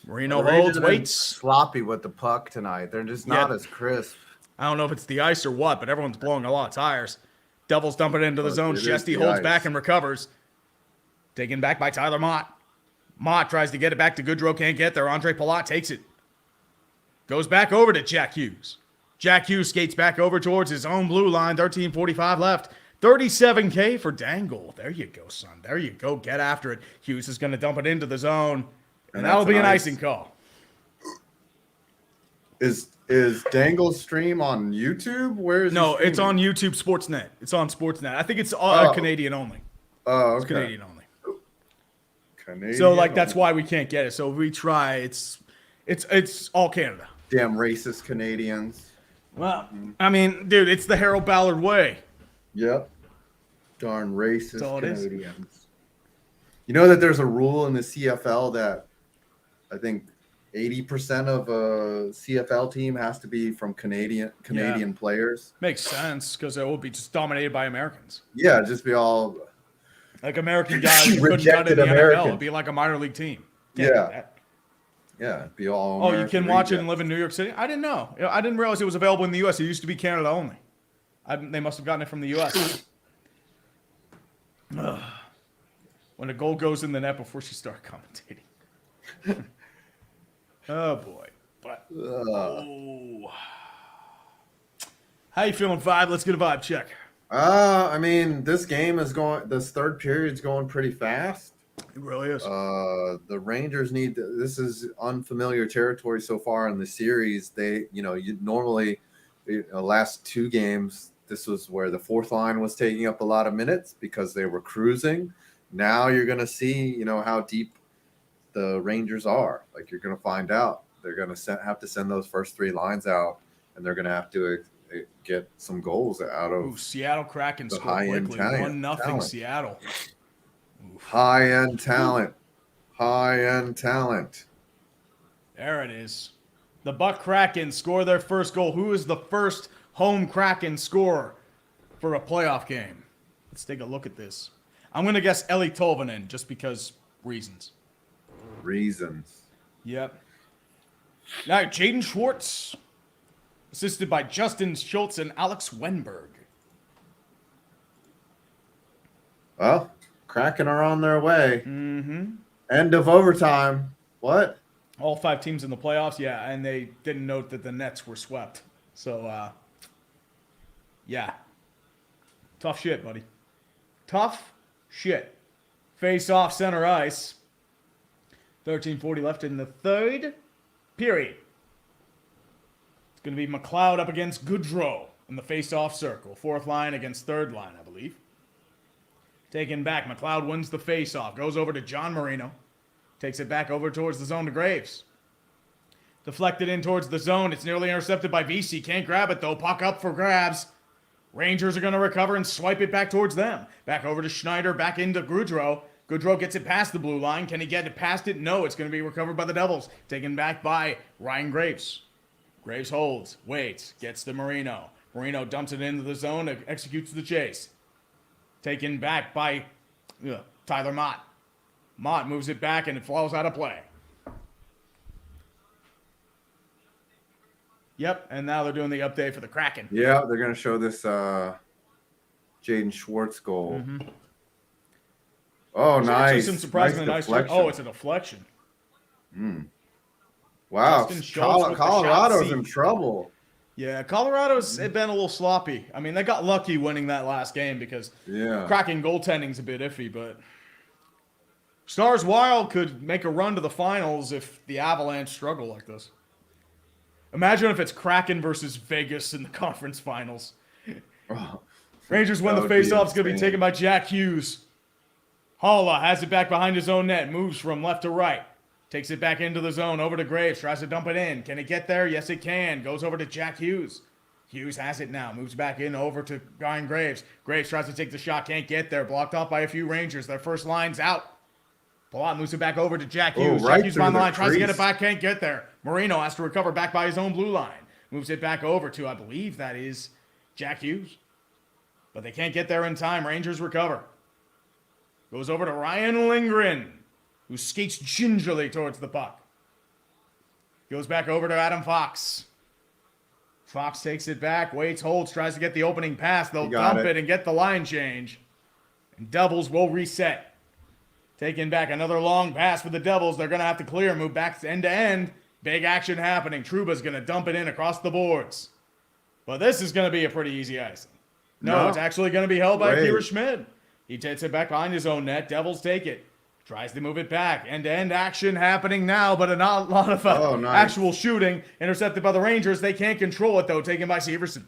Marino holds, waits. Sloppy with the puck tonight. They're just not as crisp. I don't know if it's the ice or what, but everyone's blowing a lot of tires. Devils dump it into the zone. Shesty holds back and recovers. Taken back by Tyler Mott. Mott tries to get it back to Goodrow. Can't get there. Andre Palat takes it. Goes back over to Jack Hughes. Jack Hughes skates back over towards his own blue line. 13:45 left. 37K for Dangle. There you go, son. There you go. Get after it. Hughes is going to dump it into the zone. And that'll be an icing call. Is Dangle's stream on YouTube? Where is No, it's on YouTube Sportsnet. It's on Sportsnet. I think it's Canadian only. Oh, okay. It's Canadian only. Canadian So that's why we can't get it. So if we try, it's all Canada. Damn racist Canadians. Well, I mean, dude, it's the Harold Ballard way. Yep. Darn racist That's all it is. Canadians. You know that there's a rule in the CFL that I think 80% of a CFL team has to be from Canadian players. Makes sense because it will be just dominated by Americans. Yeah, just be all like American guys who couldn't cut in the NFL. It'd be like a minor league team. Can't do that. Yeah, it'd be all. Oh, you can watch it and live in New York City? I didn't know. I didn't realize it was available in the U.S. It used to be Canada only. They must have gotten it from the U.S. When a goal goes in the net before she starts commentating. Oh, boy. But, How you feeling, Vibe? Let's get a vibe check. I mean, this third period's going pretty fast. It really is. The Rangers this is unfamiliar territory so far in the series. Normally, last two games, this was where the fourth line was taking up a lot of minutes because they were cruising. Now you're going to see, how deep the Rangers are. Like, you're going to find out. They're going to have to send those first three lines out, and they're going to have to get some goals out of Seattle Kraken scored quickly. 1-0 Seattle. High-end talent. High-end talent. There it is. The Buck Kraken score their first goal. Who is the first home Kraken scorer for a playoff game? Let's take a look at this. I'm going to guess Eli Tolvanen just because reasons. Yep. Now, Jaden Schwartz, assisted by Justin Schultz and Alex Wenberg. Well, Kraken are on their way. Mm-hmm. End of overtime. What? All 5 teams in the playoffs, yeah, and they didn't note that the Nets were swept. So, yeah. Tough shit, buddy. Tough shit. Face off center ice. 13:40 left in the third period. It's going to be McLeod up against Goodrow in the face-off circle. 4th line against 3rd line, I believe. Taken back. McLeod wins the face-off. Goes over to John Marino. Takes it back over towards the zone to Graves. Deflected in towards the zone. It's nearly intercepted by VC. Can't grab it, though. Puck up for grabs. Rangers are going to recover and swipe it back towards them. Back over to Schneider. Back into Goodrow. Goodrow gets it past the blue line. Can he get it past it? No, it's going to be recovered by the Devils. Taken back by Ryan Graves. Graves holds, waits, gets to Marino. Marino dumps it into the zone, executes the chase. Taken back by Tyler Mott. Mott moves it back and it falls out of play. Yep, and now they're doing the update for the Kraken. Yeah, they're going to show this Jaden Schwartz goal. Mm-hmm. Oh, nice. Some surprisingly nice. Oh, it's a deflection. Wow, Justin Schultz with the Colorado's shot in trouble. Yeah, Colorado's been a little sloppy. I mean, they got lucky winning that last game because Kraken goaltending's a bit iffy, but Stars Wild could make a run to the finals if the Avalanche struggle like this. Imagine if it's Kraken versus Vegas in the conference finals. Rangers win the faceoff. It's going to be taken by Jack Hughes. Holla has it back behind his own net. Moves from left to right. Takes it back into the zone. Over to Graves. Tries to dump it in. Can it get there? Yes, it can. Goes over to Jack Hughes. Hughes has it now. Moves back in over to Ryan Graves. Graves tries to take the shot. Can't get there. Blocked off by a few Rangers. Their first line's out. Palat moves it back over to Jack Hughes. Jack Hughes on the line. Tries to get it back. Can't get there. Marino has to recover back by his own blue line. Moves it back over to, I believe that is Jack Hughes. But they can't get there in time. Rangers recover. Goes over to Ryan Lindgren, who skates gingerly towards the puck. Goes back over to Adam Fox. Fox takes it back, waits, holds, tries to get the opening pass. They'll dump it and get the line change. And Devils will reset. Taking back another long pass for the Devils. They're going to have to clear, move back end to end. Big action happening. Trouba's going to dump it in across the boards. But this is going to be a pretty easy icing. No, it's actually going to be held by Akira Schmid. He takes it back behind his own net. Devils take it. Tries to move it back. End-to-end action happening now, but a lot of actual shooting. Intercepted by the Rangers. They can't control it, though. Taken by Severson.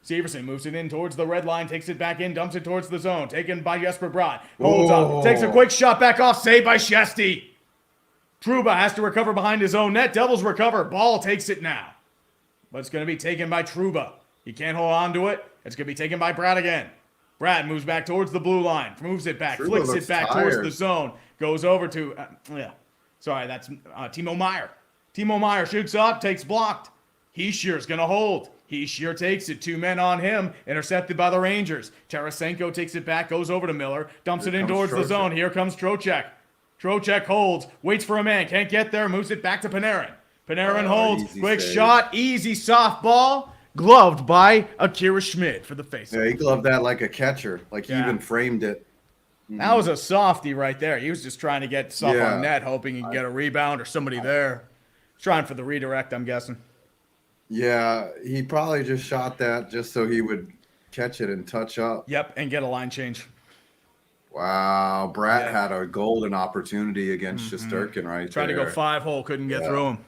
Severson moves it in towards the red line. Takes it back in. Dumps it towards the zone. Taken by Jesper Bratt. Holds up. Takes a quick shot back off. Saved by Shesty. Trouba has to recover behind his own net. Devils recover. Ball takes it now. But it's going to be taken by Trouba. He can't hold on to it. It's going to be taken by Bratt again. Bratt moves back towards the blue line. Moves it back. Flicks it back towards the zone. Goes over to, that's Timo Meier. Timo Meier shoots up, takes blocked. Heeshier's going to hold. Heeshier takes it. 2 men on him. Intercepted by the Rangers. Tarasenko takes it back, goes over to Miller. Dumps it in towards the zone. Here comes Trocheck. Trocheck holds. Waits for a man. Can't get there. Moves it back to Panarin. Panarin holds. Quick shot. Easy softball. Gloved by Akira Schmid for the face. Yeah, he gloved that like a catcher. Like he even framed it. That was a softie right there. He was just trying to get stuff on net, hoping he could get a rebound or somebody there. Trying for the redirect, I'm guessing. Yeah, he probably just shot that just so he would catch it and touch up. Yep, and get a line change. Wow, Bratt had a golden opportunity against Shesterkin right Tried there. To go 5-hole, couldn't get through him.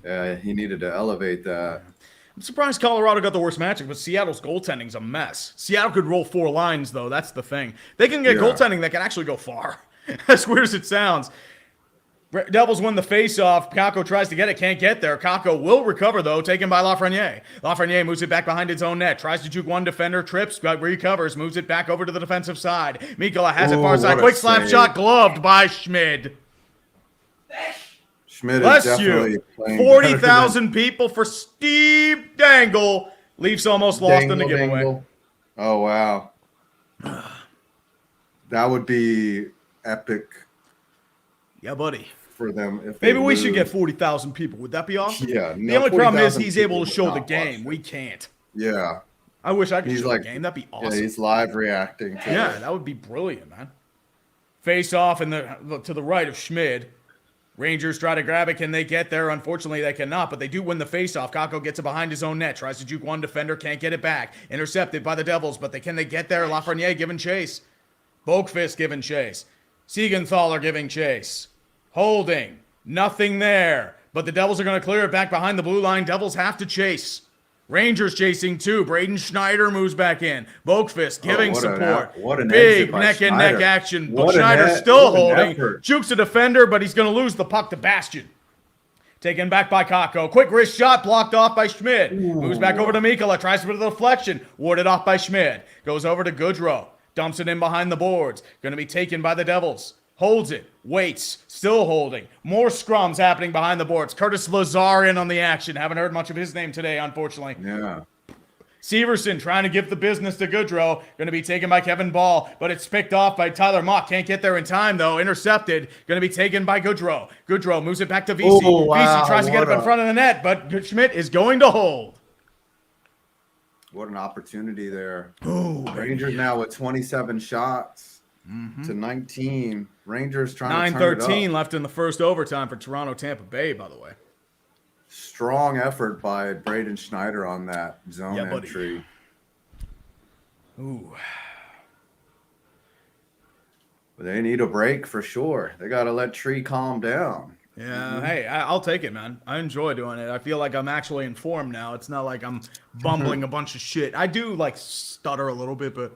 Yeah, he needed to elevate that. I'm surprised Colorado got the worst matchup, but Seattle's goaltending's a mess. Seattle could roll 4 lines, though. That's the thing. They can get goaltending that can actually go far. As weird as it sounds. Devils win the face-off. Kakko tries to get it. Can't get there. Kakko will recover, though. Taken by Lafreniere. Lafreniere moves it back behind his own net. Tries to juke one defender. Trips, but recovers. Moves it back over to the defensive side. Mikkola has it far side. Quick slap shot. Gloved by Schmid. Schmid Bless is definitely you. 40,000 people for Steve Dangle. Leafs almost lost in the giveaway. Oh, wow. That would be epic. Yeah, buddy. For them. If maybe we should get 40,000 people. Would that be awesome? Yeah. The only problem is he's able to show the game. We can't. Yeah. I wish I could show the game. That'd be awesome. Yeah, he's live reacting. Yeah, that would be brilliant, man. Face off to the right of Schmid. Rangers try to grab it. Can they get there? Unfortunately, they cannot, but they do win the faceoff. Kakko gets it behind his own net. Tries to juke one defender. Can't get it back. Intercepted by the Devils, but can they get there? Lafreniere giving chase. Boakfist giving chase. Siegenthaler giving chase. Holding. Nothing there. But the Devils are going to clear it back behind the blue line. Devils have to chase. Rangers chasing too. Braden Schneider moves back in. Boakfist giving support. What an big exit by neck-and-neck Schneider. action. What But an Schneider's e- still what an holding. effort. Jukes a defender, but he's going to lose the puck to Bastian. Taken back by Kakko. Quick wrist shot blocked off by Schmidt. Moves back over to Mikkola. Tries to put a deflection. Warded off by Schmidt. Goes over to Goodrow. Dumps it in behind the boards. Going to be taken by the Devils. Holds it. Waits. Still holding. More scrums happening behind the boards. Curtis Lazar in on the action. Haven't heard much of his name today, unfortunately. Yeah. Severson trying to give the business to Goodrow. Going to be taken by Kevin Ball, but it's picked off by Tyler Mock. Can't get there in time, though. Intercepted. Going to be taken by Goodrow. Goodrow moves it back to VC. Oh, wow. VC tries to get up in front of the net, but Schmidt is going to hold. What an opportunity there. Ooh, Rangers now with 27 shots to 19. Rangers trying to turn it 9:13 up. left in the first overtime for Toronto Tampa Bay, by the way. Strong effort by Braden Schneider on that zone Yeah, buddy. entry. Ooh. But they need a break for sure. They got to let Tree calm down. Yeah, hey, I'll take it, man. I enjoy doing it. I feel like I'm actually informed now. It's not like I'm bumbling a bunch of shit. I do, like, stutter a little bit, but...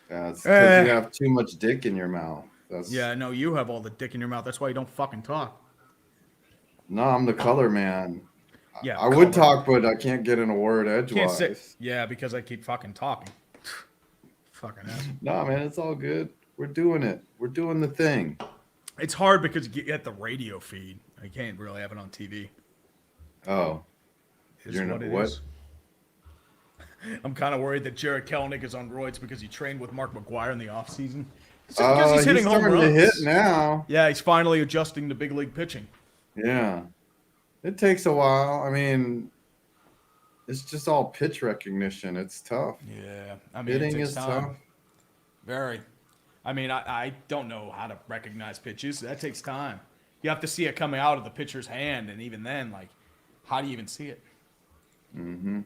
Yeah, it's because you have too much dick in your mouth. That's, Yeah, no, you have all the dick in your mouth. That's why you don't fucking talk. No, I'm the color man. Yeah, I would color. talk, but I can't get in a word Can't edgewise. say. Yeah, because I keep fucking talking. Fucking ass. No, man, it's all good. We're doing it. We're doing the thing. It's hard because you get the radio feed. I can't really have it on TV. Oh, Is You're what not- it what? is. I'm kind of worried that Jared Kelenic is on roids because he trained with Mark McGuire in the offseason. It's just because he's hitting home starting runs. to hit now. Yeah, he's finally adjusting to big league pitching. Yeah, it takes a while. I mean, it's just all pitch recognition. It's tough. Yeah, I mean, Hitting it takes is time. tough. Very. I mean, I don't know how to recognize pitches. That takes time. You have to see it coming out of the pitcher's hand, and even then, like, how do you even see it? Mm-hmm.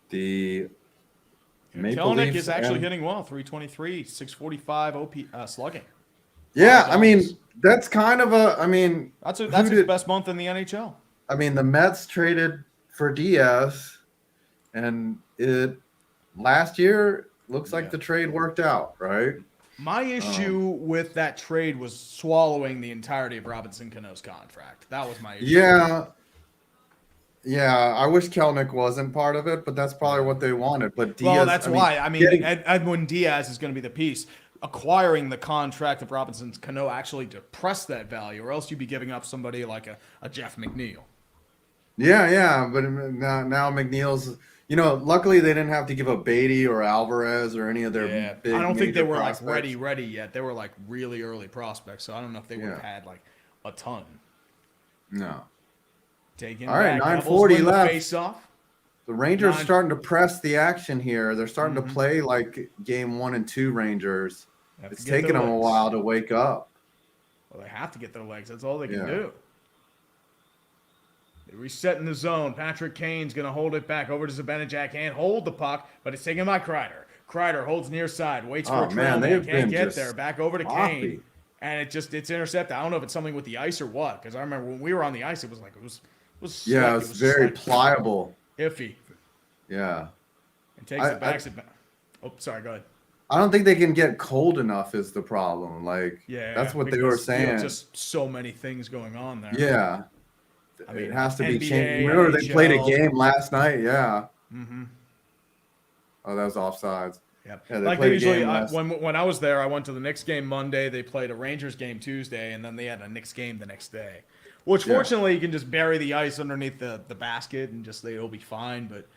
The Maple Kelenic Leafs is actually and- hitting well. 323, 645 OP slugging. Yeah, I mean, that's kind of a. I mean, That's who his did- best month in the NHL. I mean, the Mets traded for Diaz, and it last year looks like Yeah. the trade worked out, right? My issue with that trade was swallowing the entirety of Robinson Cano's contract. That was my issue. Yeah, I wish Kelnick wasn't part of it, but that's probably what they wanted. But Diaz, Well, that's why. I mean, getting- Edwin Diaz is going to be the piece. Acquiring the contract of Robinson Cano actually depressed that value, or else you'd be giving up somebody like a Jeff McNeil. yeah, but now McNeil's. You know, luckily they didn't have to give up Beatty or Alvarez or any of their Yeah, big. I don't think they major were prospects. like ready yet. They were like really early prospects, so I don't know if they would have Yeah. had like a ton. No, Taken All right, back. Devils 9:40 win the left. face-off. the Rangers Nine- starting to press the action here. They're starting Mm-hmm. to play like game 1 and 2 Rangers. Have to It's get their taken them a legs. while to wake up. Well, they have to get their legs. That's all they can Yeah. do. They reset in the zone. Patrick Kane's going to hold it back over to Zibanejad. Can't hold the puck, but it's taken by Kreider. Kreider holds near side, waits for Oh, a trail man, man. they've Can't been get just there. Back over to sloppy. Kane. And it's intercepted. I don't know if it's something with the ice or what, because I remember when we were on the ice, it was Yeah, slick. it's very slick. pliable. Iffy. Yeah. And takes it back. Oh, sorry, go ahead. I don't think they can get cold enough is the problem. Like, Yeah, that's what they because, were you know, saying. just so many things going on there. Yeah. I mean, it has to be NBA, changed. Remember, they played a NHL. game last night. Yeah. Mm-hmm. Oh, that was offsides. Yep. Yeah, they Like played they a usually, game last- when I was there, I went to the Knicks game Monday. They played a Rangers game Tuesday, and then they had a Knicks game the next day. Which, Yeah. fortunately, you can just bury the ice underneath the basket and just it'll be fine. But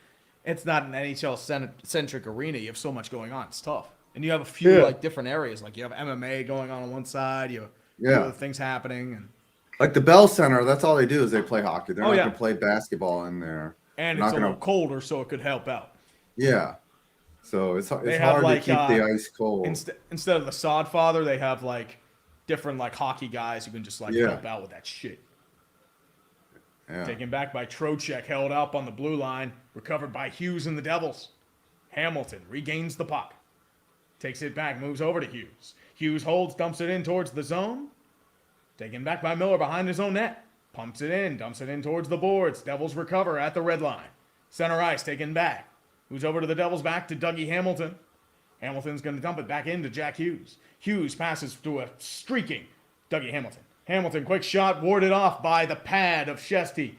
it's not an NHL-centric arena. You have so much going on. It's tough. And you have a few Yeah. like different areas. Like you have MMA going on one side. You have Yeah. other things happening. And Like the Bell Center, that's all they do is they play hockey. They're Oh, not yeah. going to play basketball in there. and They're it's not a gonna- little colder, so it could help out. Yeah. So it's They hard have, like, to keep the ice cold. Instead of the sod father, they have like different like hockey guys who can just like help out with that shit. Yeah. Taken back by Trocheck, held up on the blue line, recovered by Hughes and the Devils. Hamilton regains the puck. Takes it back, moves over to Hughes. Hughes holds, dumps it in towards the zone. Taken back by Miller behind his own net. Pumps it in, dumps it in towards the boards. Devils recover at the red line. Center ice taken back. Moves over to the Devils, back to Dougie Hamilton. Hamilton's going to dump it back into Jack Hughes. Hughes passes to a streaking Dougie Hamilton. Hamilton, quick shot, warded off by the pad of Shesty.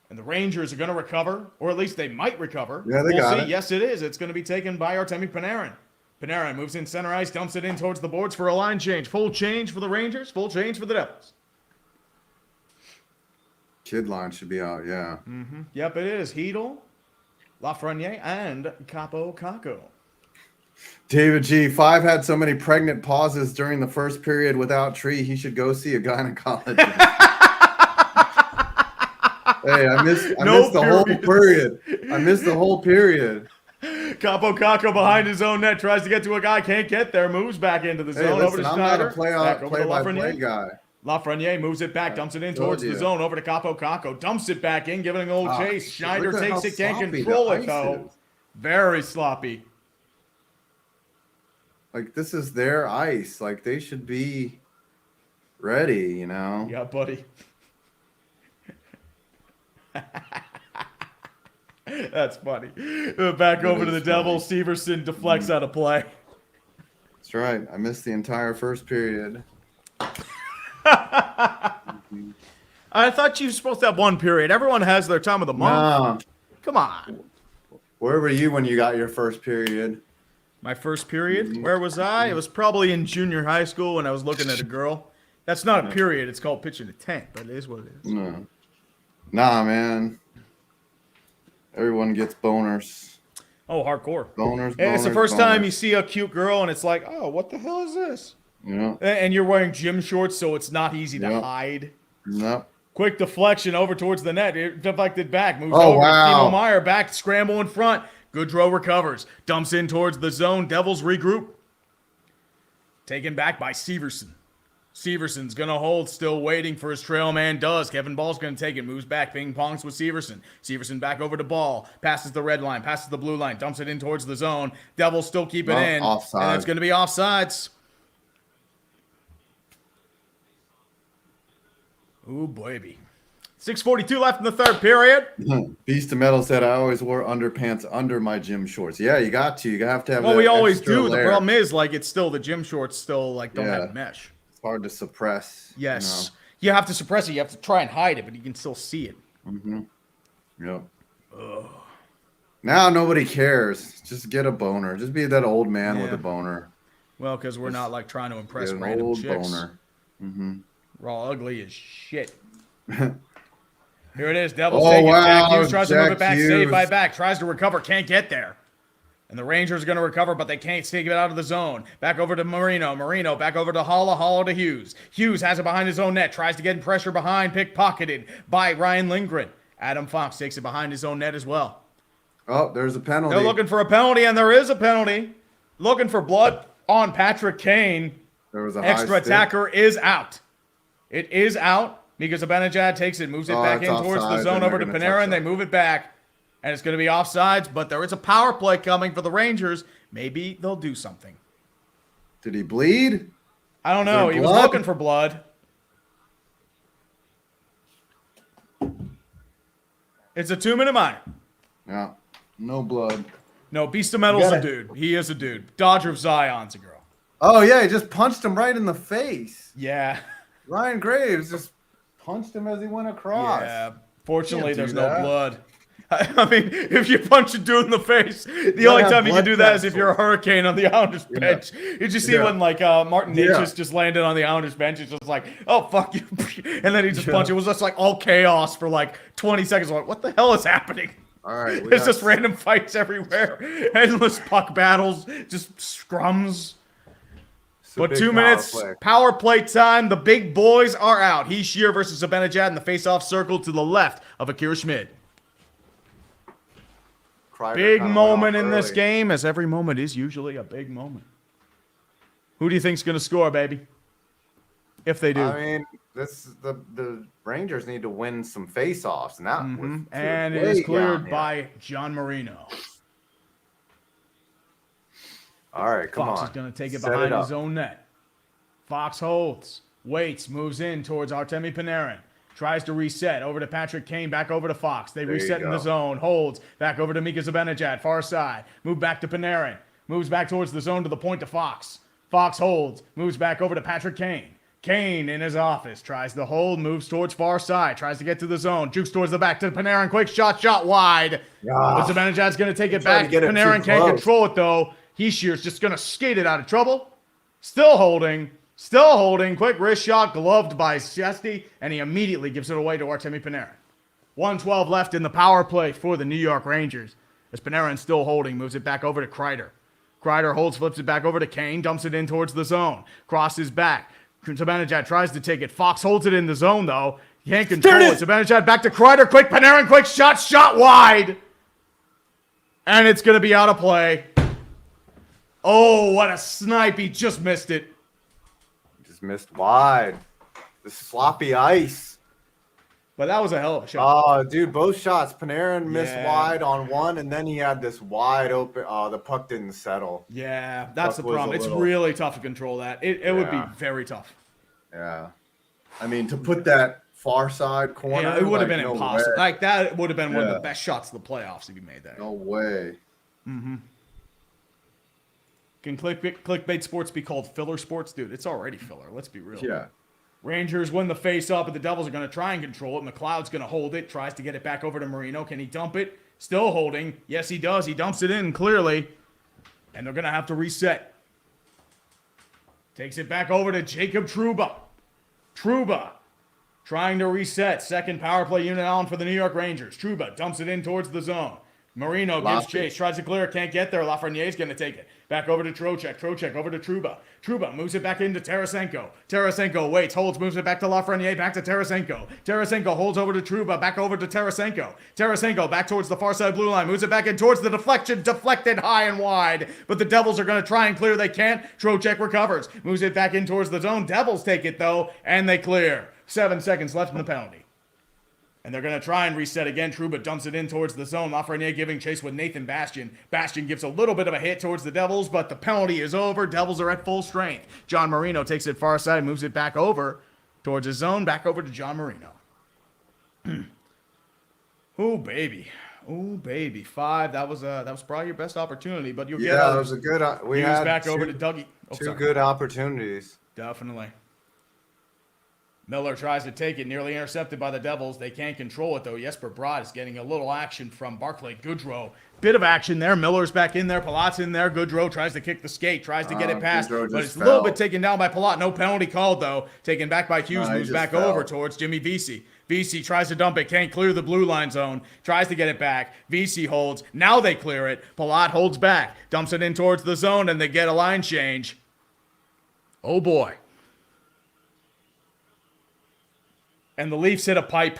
And the Rangers are going to recover, or at least they might recover. Yeah, they got it. Yes, it is. It's going to be taken by Artemi Panarin. Panarin moves in center ice, dumps it in towards the boards for a line change. Full change for the Rangers, full change for the Devils. Kid line should be out, yeah. Yep, it is. Hedel, Lafreniere, and Capo Caco. David G. 5 had so many pregnant pauses during the first period without Tree, he should go see a gynecologist. Hey, I missed the whole period. I missed the whole period. Capo Caco behind his own net, tries to get to a guy, can't get there, moves back into the zone. Hey, Over listen, to I'm Schneider. not a Back over to play-by-play Lafreniere. guy. Lafreniere moves it back, dumps it in towards the zone. Over to Capo Caco, dumps it back in, giving an old chase. Schneider look at takes how it, can't sloppy control the it though. ice is. Very sloppy. Like, this is their ice. Like, they should be ready, you know? Yeah, buddy. That's funny. Back over to the Devils. Severson deflects out of play. That's right. I missed the entire first period. I thought you were supposed to have one period. Everyone has their time of the month. Nah. Come on. Where were you when you got your first period? My first period? Where was I? It was probably in junior high school when I was looking at a girl. That's not a period. It's called pitching a tent, but it is what it is. No. Nah, man. Everyone gets boners. Oh, hardcore. Boners, And it's the boners, first time boners. you see a cute girl and it's like, oh, what the hell is this? Yeah. And you're wearing gym shorts, so it's not easy to Yep. hide. Nope. Quick deflection over towards the net. It deflected back. Moves Oh, over wow. to Timo Meyer. Back, scramble in front. Goodrow recovers. Dumps in towards the zone. Devils regroup. Taken back by Severson. Severson's going to hold, still waiting for his trail man does. Kevin Ball's going to take it. Moves back, ping-pongs with Severson. Severson back over to Ball. Passes the red line, passes the blue line. Dumps it in towards the zone. Devils still keep it in. Offside. And it's going to be offsides. Ooh, baby. 6:42 left in the third period. Beast of Metal said I always wore underpants under my gym shorts. Yeah, you got to. You have to have. Well, that we always extra do. layer. The problem is, like, it's still the gym shorts still like don't Yeah. have mesh. It's hard to suppress. Yes, you have to suppress it. You have to try and hide it, but you can still see it. You know? Yep. Now nobody cares. Just get a boner. Just be that old man with Yeah. a boner. Well, because we're not like trying to impress Get an random old chicks. boner. We're all ugly as shit. Here it is. Devils Oh, take it. wow, Jack Hughes tries to move Jack it back. Hughes. Saved by back. Tries to recover. Can't get there. And the Rangers are going to recover, but they can't take it out of the zone. Back over to Marino. Marino back over to Holla. Holla to Hughes. Hughes has it behind his own net. Tries to get in pressure behind. Pickpocketed by Ryan Lindgren. Adam Fox takes it behind his own net as well. Oh, there's a penalty. They're looking for a penalty, and there is a penalty. Looking for blood on Patrick Kane. There was a high Extra stick. attacker is out. It is out. Mika Zibanejad takes it, moves it back it's in towards the offside. zone They're over to gonna Panarin. touch They it. move it back, and it's going to be offsides, but there is a power play coming for the Rangers. Maybe they'll do something. Did he bleed? I don't Is there know. He was blood? looking for blood. It's a 2-minute minor. Yeah. No blood. No, Beast of Metal's a gotta- dude. He is a dude. Dodger of Zion's a girl. Oh yeah, he just punched him right in the face. Yeah. Ryan Graves just punched him as he went across. Yeah. Fortunately, Can't do there's no that. blood. I mean, if you punch a dude in the face, the gotta only have time you can blood do that is if vessels. you're a hurricane on the Islanders bench. Did you see Yeah. when like Martin Yeah. Necas just landed on the Islanders bench? It's just like, oh fuck you, and then he just Yeah. punched. It was just like all chaos for like 20 seconds. Like, what the hell is happening? All right. There's just random fights everywhere, endless puck battles, just scrums. But 2 minutes, power play time. The big boys are out. Heath Shear versus Zibanejad in the face-off circle to the left of Akira Schmid. Kreider Big kinda went moment off in this early. game, as every moment is usually a big moment. Who do you think's going to score, baby? If they do. I mean, the Rangers need to win some face-offs, and that was And it way is down cleared here. by John Marino. All right, come Fox on. is going to take it Set behind up. his own net. Fox holds, waits, moves in towards Artemi Panarin. Tries to reset over to Patrick Kane, back over to Fox. They There you reset in the go. zone, holds, back over to Mika Zibanejad, far side. Move back to Panarin. Moves back towards the zone to the point to Fox. Fox holds, moves back over to Patrick Kane. Kane in his office, tries to hold, moves towards far side, tries to get to the zone, jukes towards the back to Panarin, quick shot wide. But Zibanejad's going to take it tried to back. get it too Panarin can't close. control it though. Heschier's just going to skate it out of trouble. Still holding, quick wrist shot, gloved by Shesty, and he immediately gives it away to Artemi Panarin. 1:12 left in the power play for the New York Rangers. As Panarin's still holding, moves it back over to Kreider. Kreider holds, flips it back over to Kane, dumps it in towards the zone. Crosses back. Zibanejad tries to take it. Fox holds it in the zone, though. He can't control it. Zibanejad back to Kreider. Quick Panarin, quick shot wide. And it's going to be out of play. Oh, what a snipe. He just missed it. Just missed wide. The sloppy ice. But that was a hell of a shot. Oh, dude, both shots. Panarin missed Yeah. wide on one, and then he had this wide open. Oh, the puck didn't settle. Yeah, that's the Puck was problem. a It's little- really tough to control that. It would be Yeah. very tough. Yeah. I mean, to put that far side corner. Yeah, it would have like, been no impossible. way. Like, that would have been one of the Yeah. best shots of the playoffs if he made that. No way. Can clickbait sports be called filler sports? Dude, it's already filler. Let's be real. Yeah. Rangers win the face-up, but the Devils are going to try and control it. McLeod's going to hold it, tries to get it back over to Marino. Can he dump it? Still holding. Yes, he does. He dumps it in, clearly. And they're going to have to reset. Takes it back over to Jacob Trouba. Trouba trying to reset. Second power play unit on for the New York Rangers. Trouba dumps it in towards the zone. Marino gives Lofty. chase, tries to clear, can't get there. Lafreniere's going to take it. Back over to Trocheck. Trocheck over to Trouba. Trouba moves it back into Tarasenko. Tarasenko waits, holds, moves it back to Lafreniere, back to Tarasenko. Tarasenko holds over to Trouba, back over to Tarasenko. Tarasenko back towards the far side blue line, moves it back in towards the deflection, deflected high and wide. But the Devils are going to try and clear. They can't. Trocheck recovers, moves it back in towards the zone. Devils take it though, and they clear. 7 seconds left in the penalty. And they're going to try and reset again. Trouba dumps it in towards the zone. Lafreniere giving chase with Nathan Bastian. Bastian gives a little bit of a hit towards the Devils, but the penalty is over. Devils are at full strength. John Marino takes it far side, moves it back over towards his zone. Back over to John Marino. Oh, baby. Oh, baby. 5. That was probably your best opportunity, but you'll get Yeah, others. it was a good. We He had was back over two, to Dougie. Oh, two sorry. good opportunities. Definitely. Miller tries to take it, nearly intercepted by the Devils. They can't control it, though. Jesper Bratt is getting a little action from Barclay Goodrow. Bit of action there. Miller's back in there. Palat's in there. Goodrow tries to kick the skate, tries to get it past, Goodrow but just it's a little fell. bit taken down by Palat. No penalty called, though. Taken back by Hughes, No, he moves just back fell. over towards Jimmy Vesey. Vesey tries to dump it, can't clear the blue line zone, tries to get it back. Vesey holds. Now they clear it. Palat holds back, dumps it in towards the zone, and they get a line change. Oh, boy. And the Leafs hit a pipe.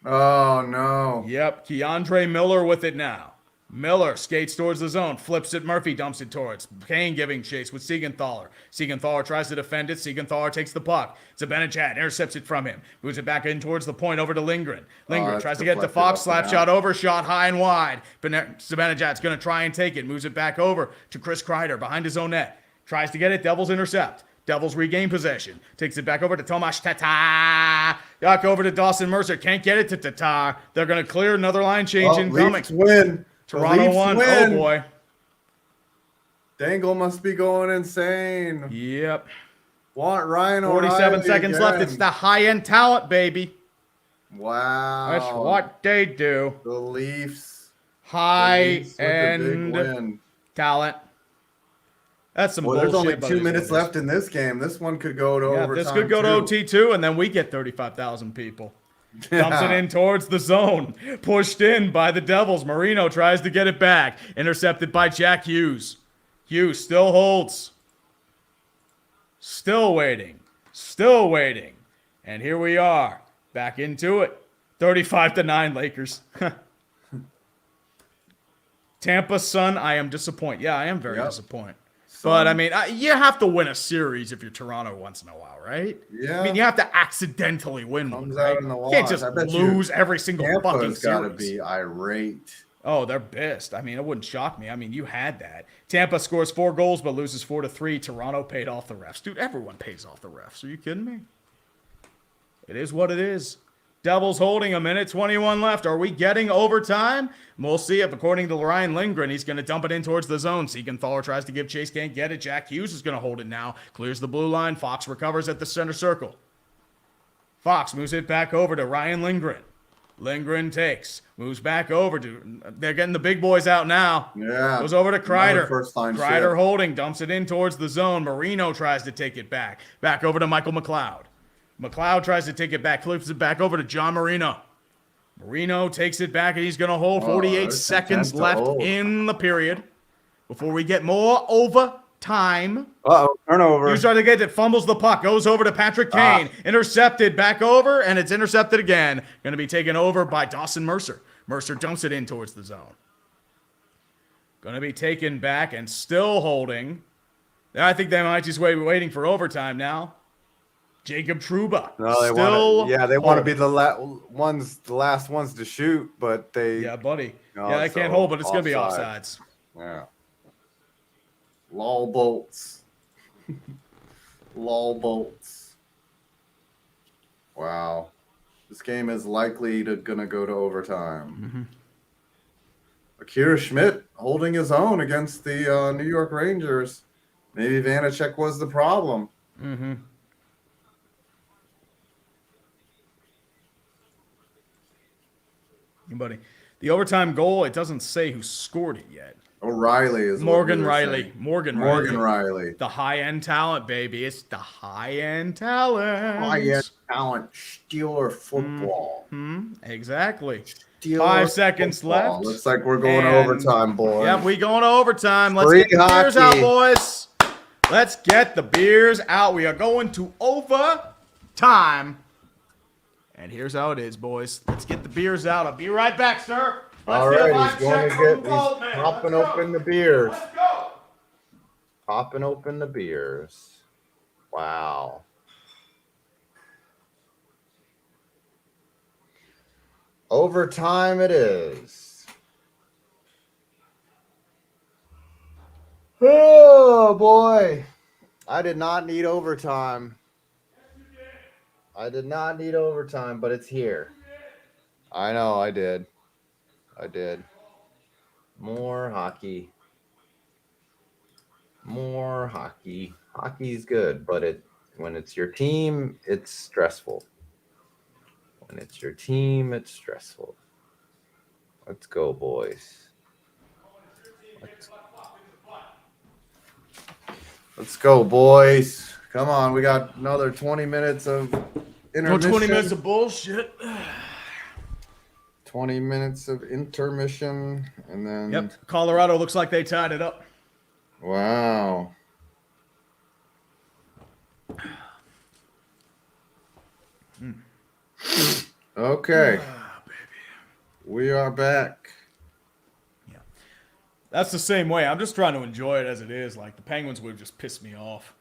Oh no. Yep, Keandre Miller with it now. Miller skates towards the zone, flips it, Murphy dumps it towards. Kane giving chase with Siegenthaler. Siegenthaler tries to defend it. Siegenthaler takes the puck. Zibanejad intercepts it from him. Moves it back in towards the point over to Lindgren. Lindgren that's tries to get to deflected Fox, up slap and shot out. over, shot high and wide. Zibanejad's going to try and take it. Moves it back over to Chris Kreider behind his own net. Tries to get it, Devils intercept. Devils regain possession. Takes it back over to Tomas Tatar. Back over to Dawson Mercer. Can't get it to Tatar. They're going to clear another line change incoming. Leafs win. The Toronto Leafs won. win. Oh, boy. Dangle must be going insane. Yep. Want Ryan 47 O'Reilly seconds left. again. It's the high-end talent, baby. Wow. That's what they do. The Leafs. The Leafs with the big High-end win. talent. That's some Well, there's bullshit. only but 2 it is minutes what it is. left in this game. This one could go to Yeah, overtime. this could go to too. OT too, and then we get 35,000 people. Dumps it in towards the zone. Pushed in by the Devils. Marino tries to get it back. Intercepted by Jack Hughes. Hughes still holds. Still waiting. Still waiting. And here we are. Back into it. 35-9 Lakers. Tampa, son, I am disappointed. Yeah, I am very Yep. disappointed. Son. But, I mean, you have to win a series if you're Toronto once in a while, right? Yeah. I mean, you have to accidentally win one, Comes right? out in the You wash. can't just I bet you lose every single fucking Tampa's got to series. be irate. Oh, they're pissed. I mean, it wouldn't shock me. I mean, you had that. Tampa scores 4 goals but loses 4-3. Toronto paid off the refs. Dude, everyone pays off the refs. Are you kidding me? It is what it is. Devils holding a minute, 21 left. Are we getting overtime? We'll see if, according to Ryan Lindgren, he's going to dump it in towards the zone. Siegenthaler tries to give chase, can't get it. Jack Hughes is going to hold it now. Clears the blue line. Fox recovers at the center circle. Fox moves it back over to Ryan Lindgren. Lindgren takes. Moves back over to... They're getting the big boys out now. Yeah. Goes over to Kreider. First-line Kreider shift. holding. Dumps it in towards the zone. Marino tries to take it back. Back over to Michael McLeod. McLeod tries to take it back. Flips it back over to John Marino. Marino takes it back, and he's going to hold 48 there's seconds intent to left hold. in the period before we get more overtime. Uh-oh, turnover. Hughes tries to get it, fumbles the puck, goes over to Patrick Kane, intercepted, back over, and it's intercepted again. Going to be taken over by Dawson Mercer. Mercer dumps it in towards the zone. Going to be taken back and still holding. I think they might just waiting for overtime now. Jacob Trouba. No, they still want to. Yeah, they want to hold. be the last ones to shoot, but they. Yeah, buddy. No, Yeah, they can't so hold, but it's going to be offside. offsides. Yeah. Lol bolts. Lol bolts. Wow. This game is likely gonna go to overtime. Akira Schmidt holding his own against the New York Rangers. Maybe Vanacek was the problem. Mm-hmm. Buddy. The overtime goal, it doesn't say who scored it yet. O'Reilly is what Morgan we were Riley. saying. Morgan Riley. The high-end talent, baby. It's the high-end talent. High-end talent, Steeler football. Exactly. Steeler 5 seconds football. left. Looks like we're going to And- overtime, boys. Yep, we going to overtime. Let's Free get the beers out, hockey. boys. Let's get the beers out. We are going to overtime. And here's how it is, boys. Let's get the beers out. I'll be right back, sir. Let's All get a right, mic he's going check to from get. the cold He's man. popping Let's go. open the beers. Let's go. Popping open the beers. Wow. Overtime it is. Oh boy. I did not need overtime. I did not need overtime, but it's here. I know I did. I did. More hockey. More hockey. Hockey's good, but when it's your team, it's stressful. When it's your team, it's stressful. Let's go, boys. Let's go, boys. Come on, we got another 20 minutes of intermission. 20 minutes of bullshit. 20 minutes of intermission, and then Yep. Colorado looks like they tied it up. wow. Okay. We are back. Yeah. That's the same way. I'm just trying to enjoy it as it is. Like, the Penguins would just piss me off.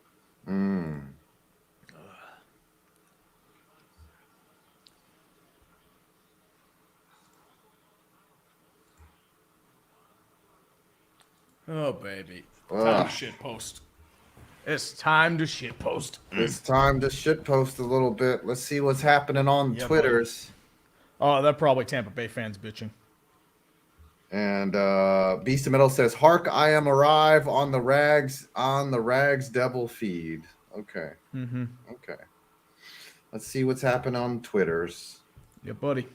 Oh, baby. Time to shit post. It's time to shit post. It's time to shitpost a little bit. Let's see what's happening on Yeah, Twitters. Oh, they're probably Tampa Bay fans bitching. And Beast of Metal says, "Hark, I am arrive on the Rags Devil feed." Okay. Mm-hmm. Okay. Let's see what's happening on Twitters. Yeah, buddy.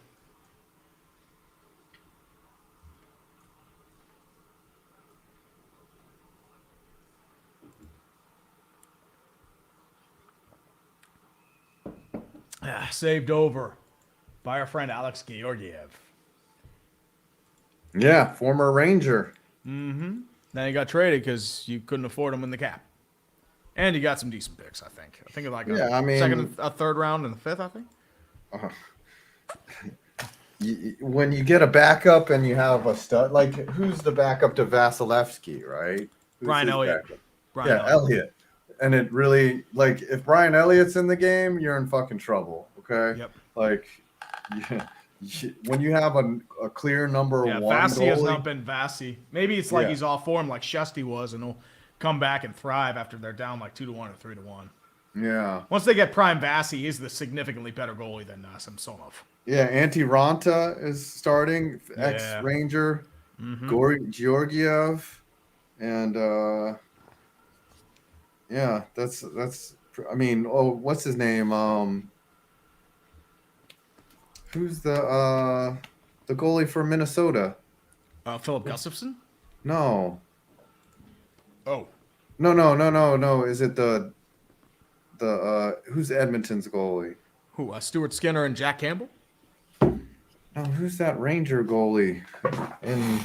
Saved over by our friend Alex Georgiev. Yeah, former Ranger. Mm-hmm. Then he got traded because you couldn't afford him in the cap. And he got some decent picks, I think. I think like a Yeah, I mean- second, a third round, and a fifth, I think. when you get a backup and you have a stud, like who's the backup to Vasilevsky, right? Who's Brian his Elliott. backup? Brian Yeah, Elliott. And it really, like, if Brian Elliott's in the game, you're in fucking trouble. Okay. Yep. Like, when you have a clear number Yeah, one Vasi has not goalie, been Vasi. Maybe it's like Yeah. he's off form like Shesty was, and he'll come back and thrive after they're down like 2-1 or 3-1. yeah, Once they get prime Vasi, he's the significantly better goalie than Samsonov. yeah. Antti Ranta is starting, ex Ranger, Georgiev, and yeah, that's. I mean, oh, what's his name? Who's the goalie for Minnesota? Philip Gustafson? No. Oh. No. Is it the who's Edmonton's goalie? Who? Stuart Skinner and Jack Campbell? No, who's that Ranger goalie? In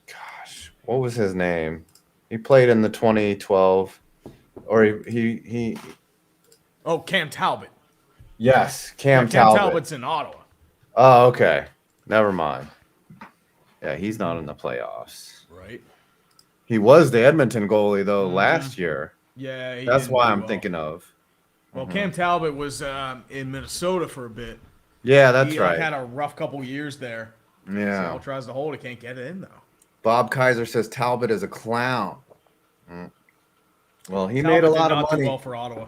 gosh, what was his name? He played in the 2012, or he. Oh, Cam Talbot. Yes, Cam Cam Talbot. Talbot's in Ottawa. Oh, okay. Never mind. Yeah, he's not in the playoffs. Right. He was the Edmonton goalie though last year. Yeah, That's why I'm thinking of. Well, Cam Talbot was in Minnesota for a bit. Yeah, that's he right. Had a rough couple years there. Yeah. Seattle tries to hold it, can't get it in though. Bob Kaiser says Talbot is a clown. Well, he Talbot made a did lot of not money. do well for Ottawa.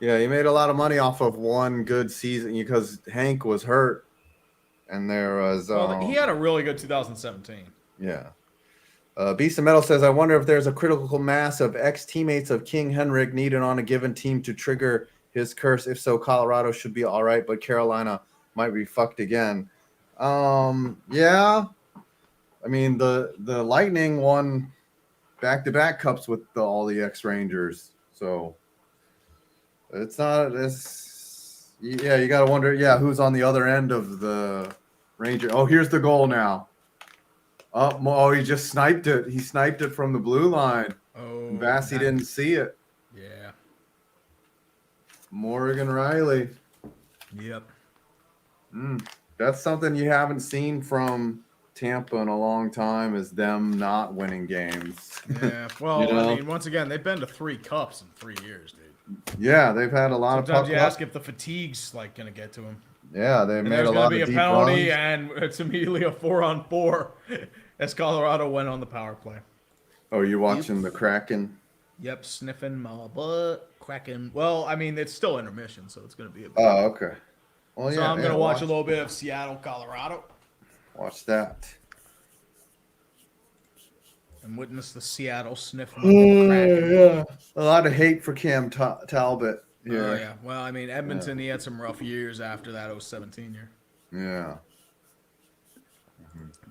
Yeah, he made a lot of money off of one good season because Hank was hurt, and there was. Well, he had a really good 2017. Yeah. Beast of Metal says, I wonder if there's a critical mass of ex-teammates of King Henrik needed on a given team to trigger his curse. If so, Colorado should be all right, but Carolina might be fucked again. Yeah. I mean, the Lightning won back-to-back cups with all the ex-Rangers, so it's not this. Yeah, you got to wonder. Yeah, who's on the other end of the Ranger? Oh, here's the goal now. Oh, he just sniped it. He sniped it from the blue line. Oh, Vasi didn't see it. Yeah. Morgan Riley. Yep. That's something you haven't seen from Tampa in a long time, is them not winning games. Yeah. Well, You know? I mean, once again, they've been to 3 cups in 3 years, dude. Yeah, they've had a lot Sometimes of you puck ask if the fatigue's like gonna get to him. Yeah, they And made there's a gonna lot be of a deep penalty, runs. and it's immediately a 4-on-4 as Colorado went on the power play. Oh, you watching the Kraken? Yep, sniffing my butt, cracking. Well, I mean, it's still intermission, so it's gonna be a. Oh, okay. Well, So yeah, I'm gonna watch a little bit of Seattle, Colorado, Watch that. and witness the Seattle sniff my butt cracking. Yeah, a lot of hate for Cam Talbot. Oh yeah. Well, I mean, Edmonton, he had some rough years after that 017 year. Yeah.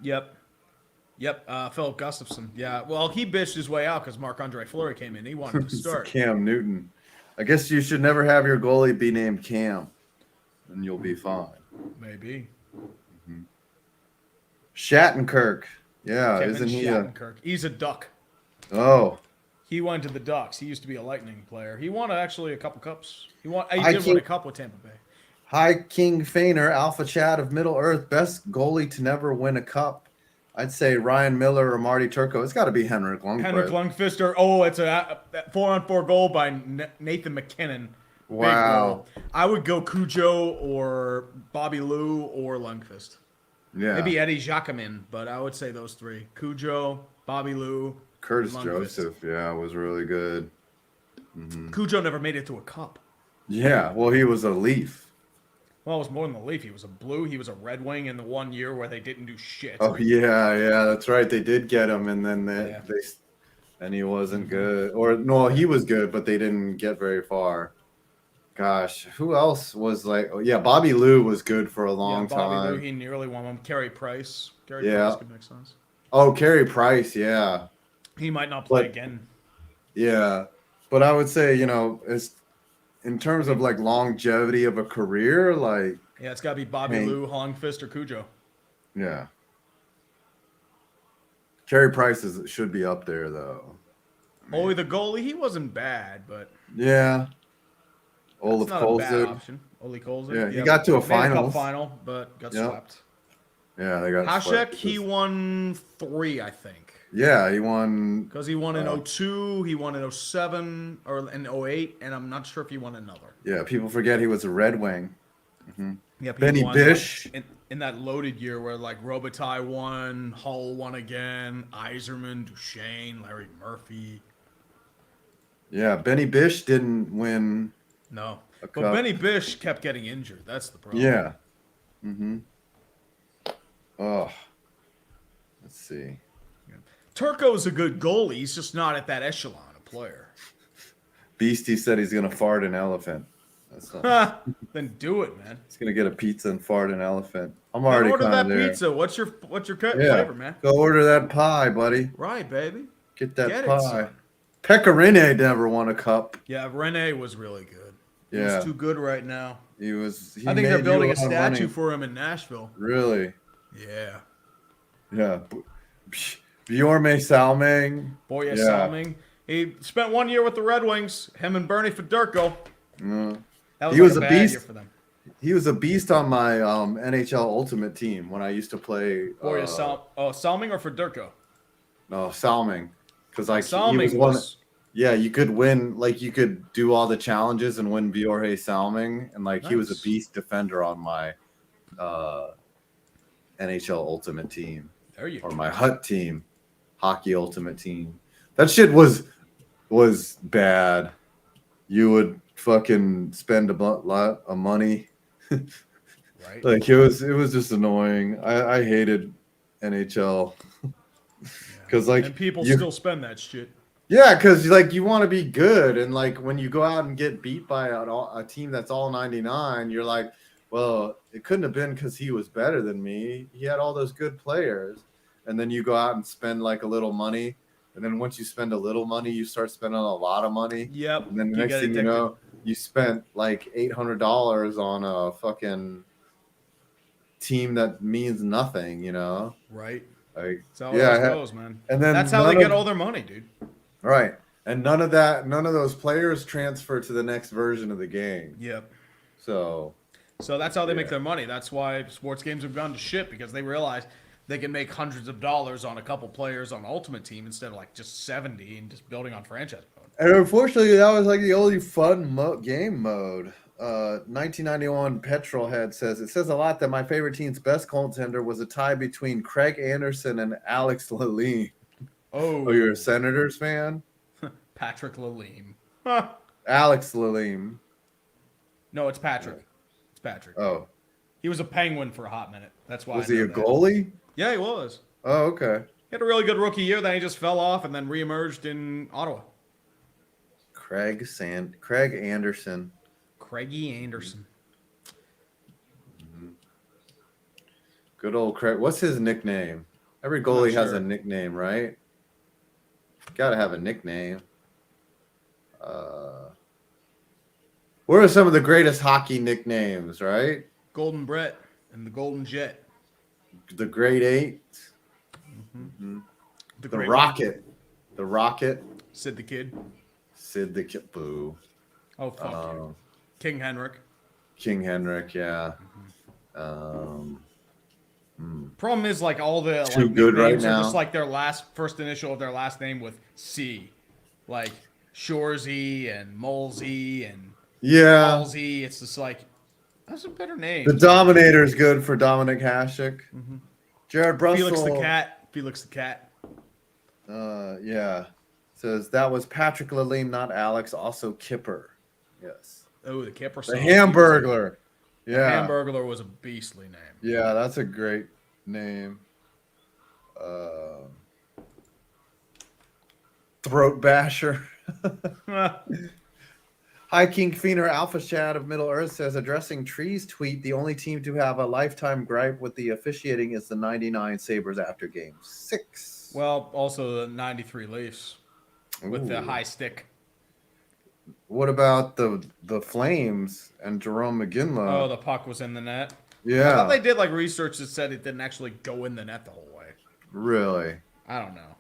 Yep. Philip Gustafson. Yeah. Well, he bitched his way out because Marc-Andre Fleury came in. He wanted to start. Cam Newton. I guess you should never have your goalie be named Cam, and you'll be fine. Maybe. Shattenkirk. Yeah, Kevin isn't he Shattenkirk. He's a Duck. Oh. He went to the Ducks. He used to be a Lightning player. He won actually a couple cups. He did I win a cup with Tampa Bay. Hi, King Feiner, Alpha Chad of Middle Earth, best goalie to never win a cup. I'd say Ryan Miller or Marty Turco. It's got to be Henrik Lundqvist. Henrik Lundqvist, it's a 4-on-4 goal by Nathan McKinnon. Big Wow. goal. I would go Cujo or Bobby Lou or Lundqvist. Yeah. Maybe Eddie Jacquemin, but I would say those 3. Cujo, Bobby Lou, Curtis Lundqvist. Joseph. Yeah, was really good. Cujo never made it to a cup. Yeah. Well, he was a Leaf. Well, it was more than the Leaf. He was a Blue. He was a Red Wing in the 1 year where they didn't do shit. Oh yeah, that's right. They did get him, and then and he wasn't good. Or no, he was good, but they didn't get very far. Gosh, who else was like? Oh yeah, Bobby Lou was good for a long Bobby time. Lou, he nearly won one. Carey Price. Carey Yeah. Price could make sense. Oh, Carey Price, yeah, He might not play But- again. yeah. But I would say, as in terms of like longevity of a career, like Yeah, it's got to be Bobby Hey. Lou, Lundqvist, or Cujo. yeah. Carey Price should be up there though. Only the goalie, he wasn't bad, but Yeah. That's not a bad Kolzig. option. Oli Kolzig. Yeah, he Yep. got to a Made a cup finals. final, but got Yep. swept. Yeah, they got Hasek, swept he because- won 3, I think. Yeah, he won. Because he won in 02, he won in 07, or in 08, and I'm not sure if he won another. Yeah, people forget he was a Red Wing. Yep, he Benny won, Bish. like, in that loaded year where like Robitaille won, Hull won again, Iserman, Duchesne, Larry Murphy. Yeah, Benny Bish didn't win. No, A but cup. Benny Bish kept getting injured. That's the problem. Yeah. Oh. Let's see. Turco's a good goalie. He's just not at that echelon of player. Beastie said he's gonna fart an elephant. That's not, Then do it, man. he's gonna get a pizza and fart an elephant. I'm Man, already order kind that of there. pizza. What's your Yeah. flavor, man? Go order that pie, buddy. Right, baby. Get that Get it, pie. son. Pecorine never won a cup. Yeah, Rene was really good. Yeah. He's too good right now. He was. He I think they're made building you a lot of statue money. for him in Nashville. Really? Yeah. Yeah. Bjorme Salming. Boy, Yeah. Salming. He spent 1 year with the Red Wings. Him and Bernie Fedorko. That was, He like was a a bad beast. year for them. He was a beast on my NHL Ultimate team when I used to play. Boy, Salming or Fedorko? No, Salming, because like he Salming was one. was. Yeah, you could win. Like you could do all the challenges and win Bjorhe Salming, and like he was Nice. a beast defender on my NHL Ultimate team There you or go. my Hut team, Hockey Ultimate team. That shit was bad. You would fucking spend a lot of money. Right? Like it was just annoying. I hated NHL because like and people you- still spend that shit. yeah, because like you want to be good, and like when you go out and get beat by a team that's all 99, you're like, well, it couldn't have been because he was better than me. He had all those good players, and then you go out and spend like a little money, and then once you spend a little money, you start spending a lot of money, Yep. and then the You next get thing you addicted. know, you spent like $800 on a fucking team that means nothing, you know? Right. Like, That's how yeah, it goes, man. and then That's how they none get of- all their money, dude. Right. And none of those players transfer to the next version of the game. Yep. So, So that's how they make Yeah. their money. That's why sports games have gone to shit, because they realize they can make hundreds of dollars on a couple players on Ultimate Team instead of like just 70 and just building on franchise mode. and unfortunately, that was like the only fun game mode. 1991 Petrolhead says, it says a lot that my favorite team's best goaltender was a tie between Craig Anderson and Alex Lalime. Oh, you're a Senators fan? Patrick Lalime. Huh. Alex Lalime. No, it's Patrick. It's Patrick. Oh, He was a Penguin for a hot minute. That's why. was I he know a that. goalie? Yeah, he was. Oh, okay. He had a really good rookie year, then he just fell off and then reemerged in Ottawa. Craig Anderson. Craigie Anderson. Good old Craig. What's his nickname? Every goalie has sure. a nickname, right? Got to have a nickname. What are some of the greatest hockey nicknames, right? Golden Brett and the Golden Jet. The Great Eight, the Great Rocket, the Rocket, Sid the Kid. Sid the Kid, boo, Oh, fuck you. um, King Henrik. King Henrik, yeah. Problem is, like, all the Too like, good right nicknames are now. just like their first initial of their last name with C. Like Shorzy and Molesy and Yeah. Halsey. It's just like, that's a better name. The Dominator is good for Dominic Hasek. Jared Russell. Felix the Cat. Felix the Cat. Yeah. Says that was Patrick Lalime, not Alex. Also Kipper. Yes. Oh, the Kipper. The Hamburglar. Yeah. Hamburglar was a beastly name. Yeah, that's a great name. Throat Basher. High King Fiender Alpha Chad of Middle Earth says, addressing Tree's tweet, the only team to have a lifetime gripe with the officiating is the 99 Sabres after game 6. Well, also the 93 Leafs with the Ooh. high stick. What about the Flames and Jerome McGinley? Oh, the puck was in the net. I yeah. thought they did like research that said it didn't actually go in the net the whole way. Really? I don't know.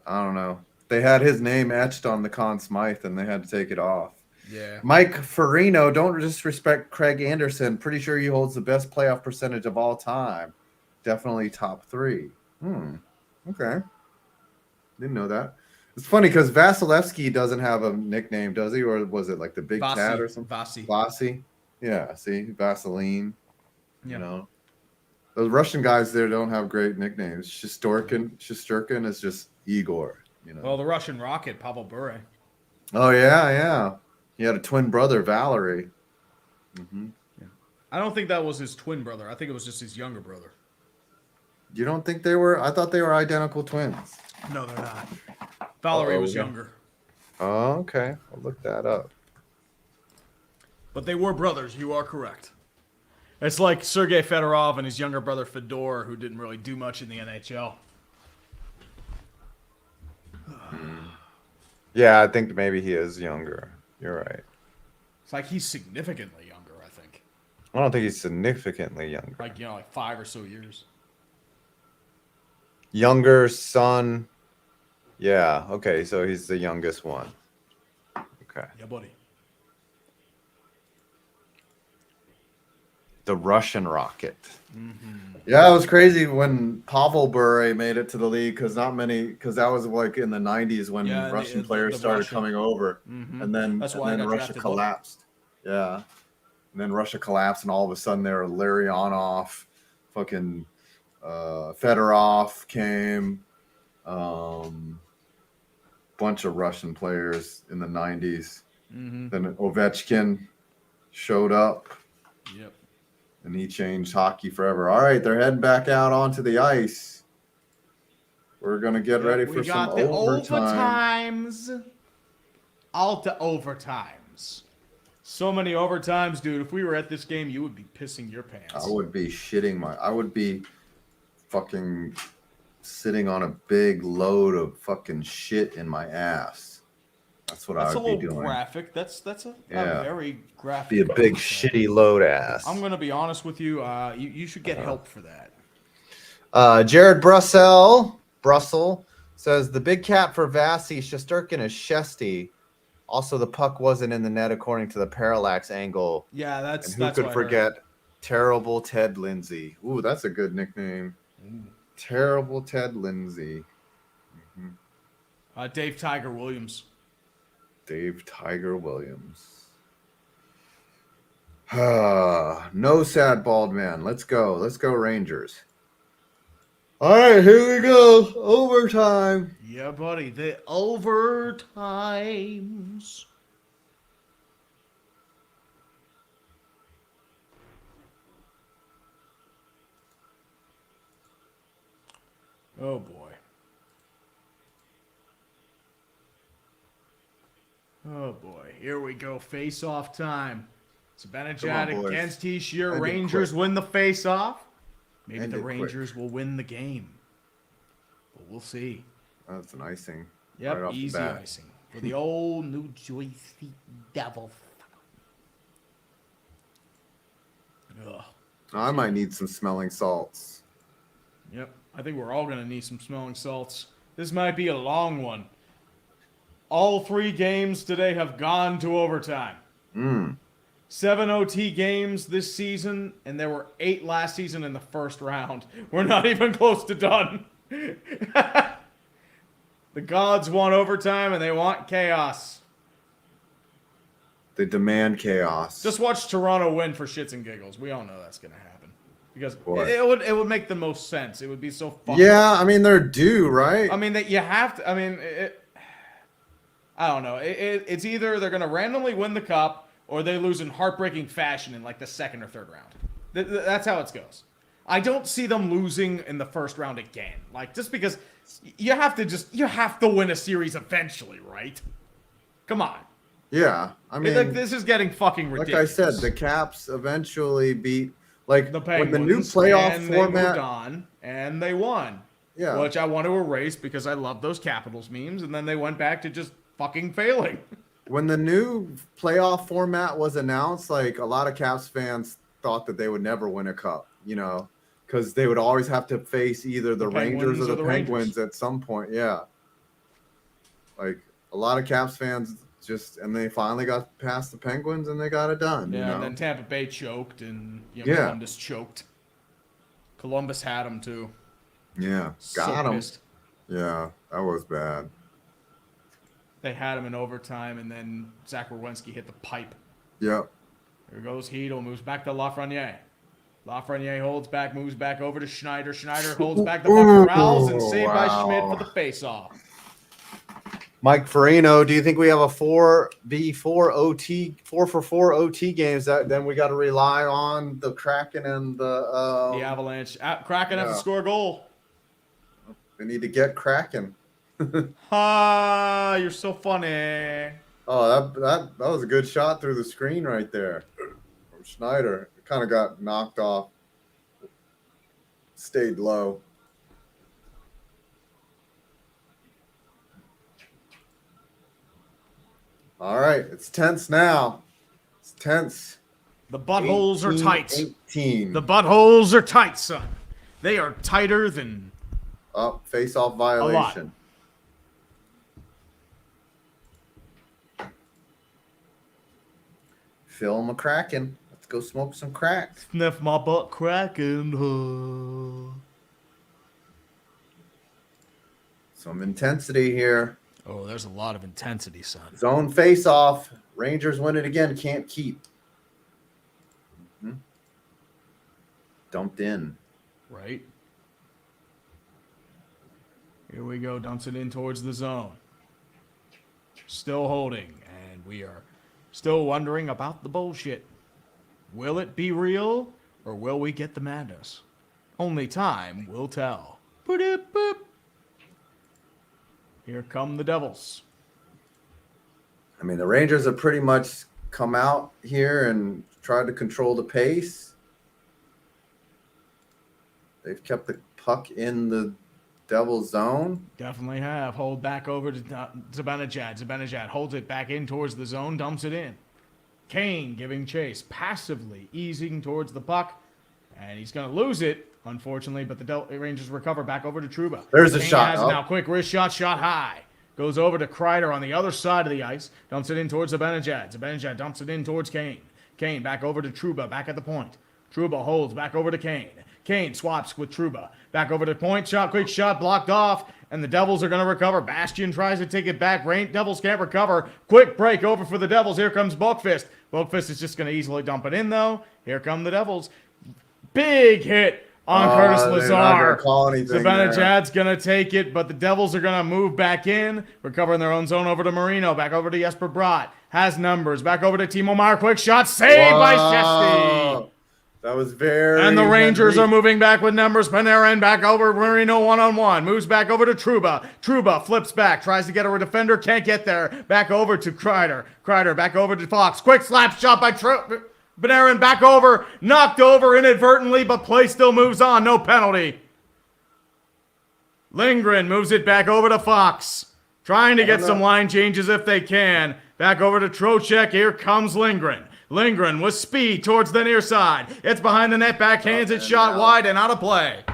I don't know. They had his name etched on the Conn Smythe and they had to take it off. Yeah. Mike Farino, don't disrespect Craig Anderson. Pretty sure he holds the best playoff percentage of all time. Definitely top 3. Okay. Didn't know that. It's funny because Vasilevsky doesn't have a nickname, does he? Or was it like the Big Cat or something? Vasi. Yeah, see? Vaseline. Yeah. You know. Those Russian guys there don't have great nicknames. Shesterkin is just Igor. You know. Well, the Russian Rocket, Pavel Bure. Oh yeah. He had a twin brother, Valerie. Mm-hmm. Yeah. I don't think that was his twin brother. I think it was just his younger brother. You don't think they were? I thought they were identical twins. No, they're not. Valerie was yeah. younger. Oh, okay. I'll look that up. But they were brothers. You are correct. It's like Sergei Fedorov and his younger brother Fedor, who didn't really do much in the NHL. Yeah, I think maybe he is younger. You're right. It's like he's significantly younger, I think. I don't think he's significantly younger. Like, like 5 or so years. Younger son. Yeah, okay, so he's the youngest one. Okay. Yeah, buddy. The Russian Rocket. Mm-hmm. Yeah, it was crazy when Pavel Bure made it to the league because that was like in the 90s when Russian players started coming over. Mm-hmm. And then Russia collapsed. Yeah. And then Russia collapsed and all of a sudden there were Larionov, fucking Fedorov came, bunch of Russian players in the 90s. Mm-hmm. Then Ovechkin showed up. Yep. And he changed hockey forever. All right, they're heading back out onto the ice. We're going to get ready for some overtime. Overtimes. All to overtimes. So many overtimes, dude. If we were at this game, you would be pissing your pants. I would be I would be fucking sitting on a big load of fucking shit in my ass. That's what I would be doing. That's a little graphic. That's a very graphic. Be a big shitty load ass. I'm going to be honest with you. You should get help for that. Jared Brussel says the big cat for Vasi Shesterkin is Shesty. Also, the puck wasn't in the net according to the parallax angle. Yeah, that's. And who could forget Terrible Ted Lindsay? Ooh, that's a good nickname. Terrible Ted Lindsay. Mm-hmm. Dave Tiger Williams. Dave Tiger Williams. No sad bald man. Let's go Rangers. All right, here we go. Overtime. Yeah, buddy. The overtimes. Oh, boy. Oh, boy. Here we go. Face-off time. Zibanejad against Heishier. Rangers win the face-off. Maybe the Rangers will win the game. But we'll see. That's an icing. Yep, right easy icing. For the old New Jersey Devils. Ugh. I might need some smelling salts. Yep. I think we're all going to need some smelling salts. This might be a long one. All 3 games today have gone to overtime. 7 OT games this season, and there were 8 last season in the first round. We're not even close to done. The gods want overtime, and they want chaos. They demand chaos. Just watch Toronto win for shits and giggles. We all know that's going to happen. Because it would make the most sense. It would be so fun. Yeah, I mean, they're due, right? I mean, that you have to. I mean, I don't know. It's either they're going to randomly win the cup or they lose in heartbreaking fashion in like the second or third round. That's how it goes. I don't see them losing in the first round again. Like, just because you have to win a series eventually, right? Come on. Yeah, I mean, like, this is getting fucking ridiculous. Like I said, the Caps eventually beat when the new playoff format. They moved on and they won. Yeah, which I want to erase because I love those Capitals memes, and then they went back to just fucking failing. When the new playoff format was announced, like a lot of Caps fans thought that they would never win a cup, because they would always have to face either the Rangers or the Penguins at some point. Yeah. Like a lot of Caps fans and they finally got past the Penguins and they got it done. Yeah, you know? and then Tampa Bay choked, and Yeah. Columbus choked. Columbus had them too. Yeah, So got him. pissed. Yeah, that was bad. They had him in overtime, and then Zach Werenski hit the pipe. Yep. Here goes Hedel, moves back to Lafreniere. Lafreniere holds back, moves back over to Schneider. Schneider holds back the puck for Rouse, and saved by Schmidt for the face-off. Mike Farino, do you think we have a 4v4 OT, 4-for-4 OT games that then we got to rely on the Kraken and The Avalanche. Kraken have to score a goal. We need to get Kraken. Ha! You're so funny. Oh, that was a good shot through the screen right there from Schneider. It kind of got knocked off. Stayed low. All right, it's tense now. It's tense. The buttholes are tight. 18. The buttholes are tight, son. They are tighter than face-off violation. Phil McCracken. Let's go smoke some crack. sniff my butt cracking. Some intensity here. Oh, there's a lot of intensity, son. Zone face-off. Rangers win it again. Can't keep. Dumped in. Right. Here we go. Dumps it in towards the zone. Still holding. And we are still wondering about the bullshit. Will it be real? Or will we get the madness? Only time will tell. Boop, boop. Here come the Devils. I mean, the Rangers have pretty much come out here and tried to control the pace. They've kept the puck in the Devils zone. Definitely have. Hold back over to Zibanejad. Zibanejad holds it back in towards the zone, dumps it in. Kane giving chase, passively easing towards the puck. And he's going to lose it, unfortunately, but the Rangers recover back over to Trouba. There's a Kane shot. has it now. Quick wrist shot high. Goes over to Kreider on the other side of the ice. Dumps it in towards Zibanejad. Zibanejad dumps it in towards Kane. Kane back over to Trouba, back at the point. Trouba holds back over to Kane. Kane swaps with Trouba. Back over to point. Quick shot, blocked off. And the Devils are going to recover. Bastian tries to take it back. Devils can't recover. Quick break over for the Devils. Here comes Bookfist. Bookfist is just going to easily dump it in, though. Here come the Devils. Big hit on Curtis Lazar. Zibanejad's going to take it, but the Devils are going to move back in. Recover in their own zone over to Marino. Back over to Jesper Bratt. Has numbers. Back over to Timo Meier. Quick shot. Saved by Shesty. That was very... And the Rangers are moving back with numbers. Panarin back over Marino one-on-one. Moves back over to Trouba. Trouba flips back. Tries to get over a defender. Can't get there. Back over to Kreider. Kreider back over to Fox. Quick slap shot by Panarin. Back over. Knocked over inadvertently, but play still moves on. No penalty. Lindgren moves it back over to Fox. Trying to get some line changes if they can. Back over to Trocheck. Here comes Lindgren. Lindgren with speed towards the near side. It's behind the net, backhands it, shot wide and out of play.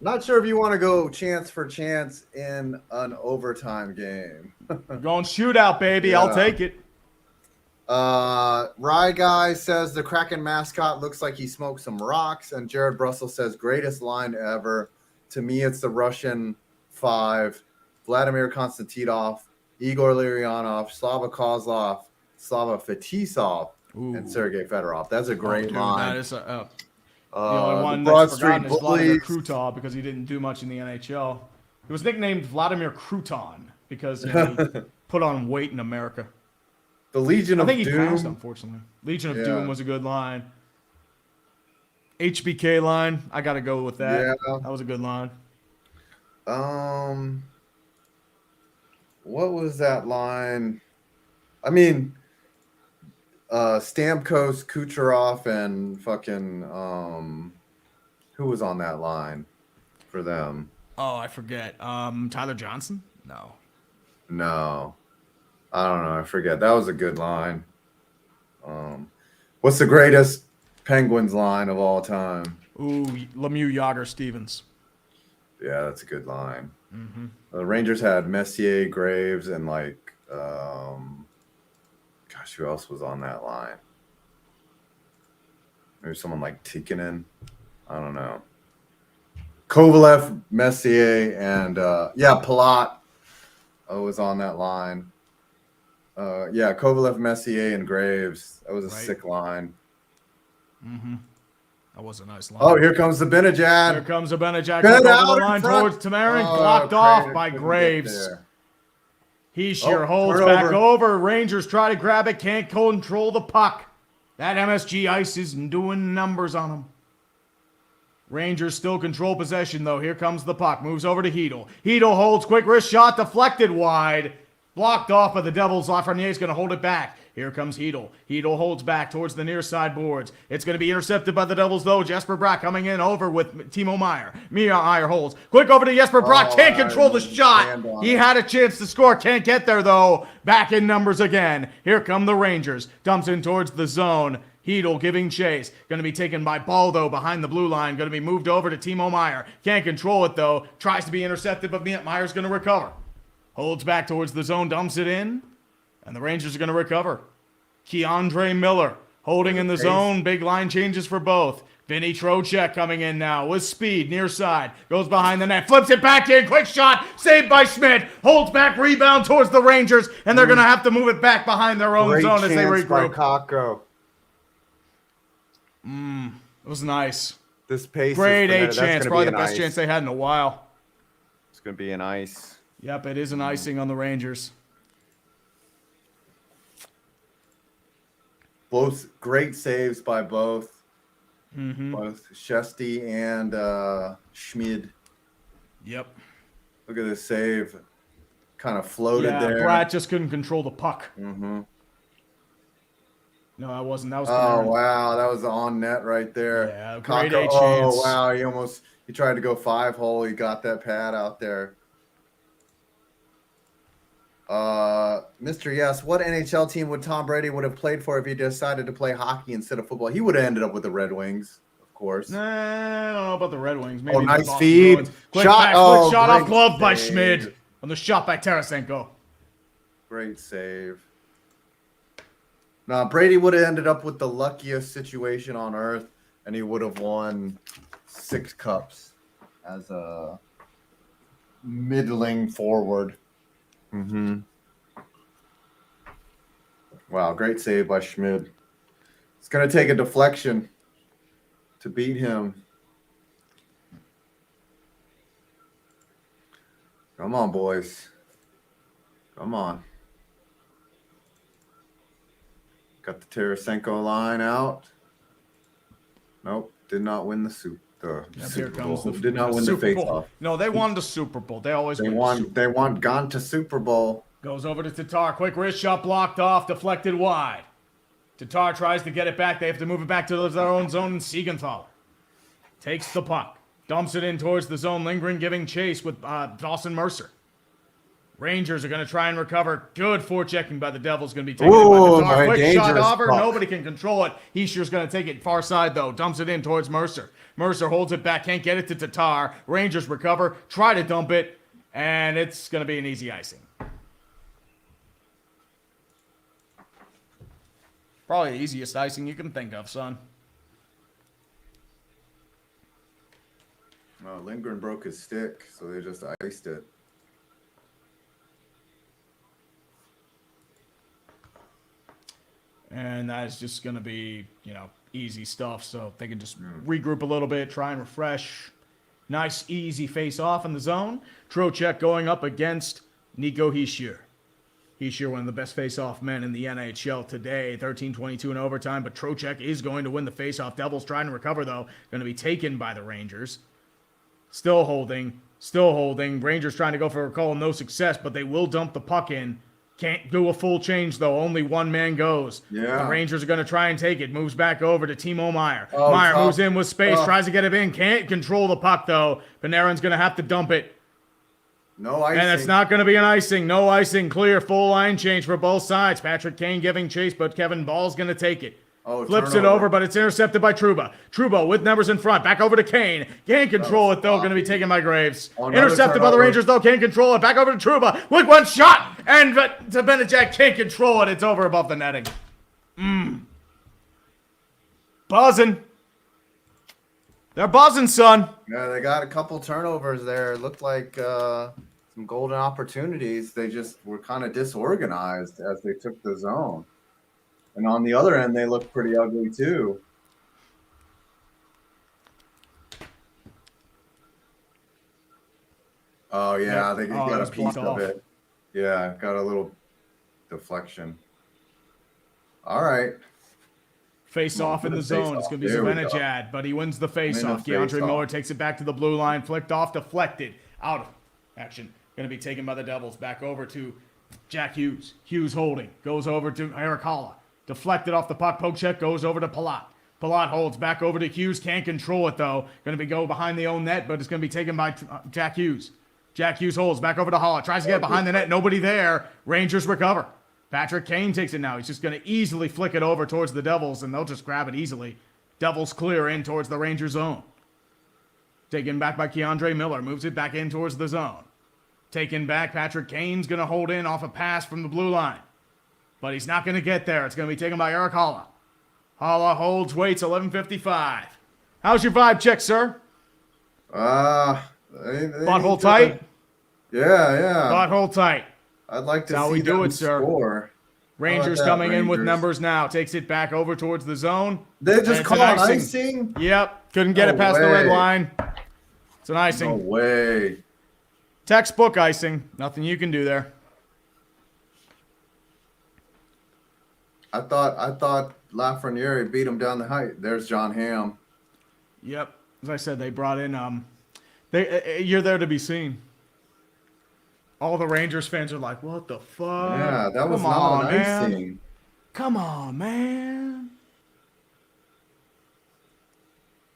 Not sure if you want to go chance for chance in an overtime game. Going shootout, baby. Yeah. I'll take it. Rye Guy says the Kraken mascot looks like he smoked some rocks. And Jared Brussel says greatest line ever. To me, it's the Russian 5, Vladimir Konstantinov, Igor Larionov, Slava Kozlov, Slava Fetisov, and Sergei Fedorov. That's a great line. That is the only one that's forgotten is Vladimir Krutov because he didn't do much in the NHL. He was nicknamed Vladimir Crouton because he put on weight in America. The Legion of Doom. I think he passed, unfortunately. Legion of Doom was a good line. HBK line, I got to go with that. Yeah. That was a good line. What was that line? I mean... Stamkos, Kucherov, and fucking who was on that line for them? Oh, I forget. Tyler Johnson? No, I don't know. I forget. That was a good line. What's the greatest Penguins line of all time? Ooh, Lemieux, Yager, Stevens. Yeah, that's a good line. Mm-hmm. The Rangers had Messier, Graves, and Gosh, who else was on that line? Maybe someone like Tikkanen. I don't know. Kovalev, Messier, and Palat was on that line. Kovalev, Messier, and Graves. That was a sick line. Mm-hmm. That was a nice line. Oh, here comes the Benajad. Here comes the Benajad. Get Over out the in line front. towards Tamarin. Blocked off by Graves. Heishier holds back over. Rangers try to grab it. Can't control the puck. That MSG ice is doing numbers on him. Rangers still control possession, though. Here comes the puck. Moves over to Hedel. Hedel holds. Quick wrist shot. Deflected wide. Blocked off by the Devils. Lafreniere's going to hold it back. Here comes Hedel. Hedel holds back towards the near side boards. It's going to be intercepted by the Devils, though. Jesper Brack coming in over with Timo Meyer. Meyer holds. Quick over to Jesper Brack. Can't control the shot. He had a chance to score. Can't get there, though. Back in numbers again. Here come the Rangers. Dumps in towards the zone. Hedel giving chase. Going to be taken by Baldo behind the blue line. Going to be moved over to Timo Meyer. Can't control it, though. Tries to be intercepted, but Meyer's going to recover. Holds back towards the zone. Dumps it in. And the Rangers are going to recover. Keandre Miller holding in the zone. Big line changes for both. Vinny Trocheck coming in now with speed near side. Goes behind the net. Flips it back in. Quick shot. Saved by Schmidt. Holds back. Rebound towards the Rangers. And they're going to have to move it back behind their own zone as they regroup. Kakko. It was nice. This pace. Grade A chance. Probably the best chance they had in a while. It's going to be an ice. Yep, it is an icing on the Rangers. Both great saves by both. Mm-hmm. Both Shesty and Schmid. Yep. Look at this save. Kind of floated there. Brad just couldn't control the puck. Mm-hmm. No, that wasn't. That was. Oh, wow. That was on net right there. Yeah, great Kakko, A chance. Oh, wow. He tried to go 5-hole. He got that pad out there. Mr. Yes, what NHL team would Tom Brady would have played for if he decided to play hockey instead of football? He would have ended up with the Red Wings, of course. Nah, I don't know about the Red Wings. Maybe Nice Boston feed. Bruins. Quick Shot. back, Oh, quick shot off great glove by save. Schmid on the shot by Tarasenko. Great save. Now, Brady would have ended up with the luckiest situation on earth, and he would have won 6 cups as a middling forward. Mm-hmm. Wow, great save by Schmid. It's going to take a deflection to beat him. Come on, boys. Come on. Got the Tarasenko line out. Nope, did not win the Super Bowl. Did not win the face-off. No, they won the Super Bowl. They always They win. won. They won. Gone to Super Bowl. Goes over to Tatar. Quick wrist shot blocked off. Deflected wide. Tatar tries to get it back. They have to move it back to their own zone. And Siegenthaler takes the puck. Dumps it in towards the zone. Lindgren giving chase with Dawson Mercer. Rangers are going to try and recover. Good forechecking by the Devils. Going to be taken by Tatar. Quick shot over. Puck. Nobody can control it. Heischer's going to take it far side, though. Dumps it in towards Mercer. Mercer holds it back. Can't get it to Tatar. Rangers recover. Try to dump it. And it's going to be an easy icing. Probably the easiest icing you can think of, son. Well, Lindgren broke his stick, so they just iced it. And that's just going to be, easy stuff. So they can just regroup a little bit, try and refresh. Nice, easy face-off in the zone. Trocheck going up against Nico Hischier. Hischier, one of the best face-off men in the NHL today. 13-22 in overtime, but Trocheck is going to win the face-off. Devils trying to recover, though. Going to be taken by the Rangers. Still holding. Rangers trying to go for a call, no success, but they will dump the puck in. Can't do a full change, though. Only one man goes. Yeah. The Rangers are going to try and take it. Moves back over to Timo Meyer. Oh, Meyer tough. moves in with space, tries to get it in. Can't control the puck, though. Panarin's going to have to dump it. No icing. And it's not going to be an icing. No icing. Clear. Full line change for both sides. Patrick Kane giving chase, but Kevin Ball's going to take it. Oh, Flips it over, but it's intercepted by Trouba. Trouba with numbers in front. Back over to Kane. Can't control it, though. Going to be taken by Graves. Intercepted by the Rangers, though. Can't control it. Back over to Trouba with one shot. And to Benajak. Can't control it. It's over above the netting. Buzzing. They're buzzing, son. Yeah, they got a couple turnovers there. It looked like some golden opportunities. They just were kind of disorganized as they took the zone. And on the other end, they looked pretty ugly too. Oh yeah, they got a piece of it. Yeah, got a little deflection. All right. Face off in the zone. It's going to be Zibanejad, but he wins the face off. DeAndre Miller takes it back to the blue line. Flicked off, deflected. Out of action. Going to be taken by the Devils. Back over to Jack Hughes. Hughes holding. Goes over to Eric Holla. Deflected off the puck. Poke check goes over to Palat. Palat holds back over to Hughes. Can't control it, though. Going to go behind the own net, but it's going to be taken by Jack Hughes. Jack Hughes holds back over to Holla. Tries to get behind the net. Nobody there. Rangers recover. Patrick Kane takes it now. He's just going to easily flick it over towards the Devils, and they'll just grab it easily. Devils clear in towards the Ranger zone. Taken back by Keandre Miller. Moves it back in towards the zone. Taken back. Patrick Kane's going to hold in off a pass from the blue line. But he's not going to get there. It's going to be taken by Eric Holla. Holla holds, waits, 11:55. How's your vibe check, sir? Butthole tight? Yeah. Butthole tight. I'd like to That's how see we do them it, sir. score. Rangers coming in with numbers now. Takes it back over towards the zone. They just call it icing? Yep. Couldn't get it past the red line. It's an icing. No way. Textbook icing. Nothing you can do there. I thought Lafreniere beat him down the height. There's John Hamm. Yep. As I said, they brought in you're there to be seen. All the Rangers fans are like, what the fuck? Yeah, that was not an icing. Come on, man.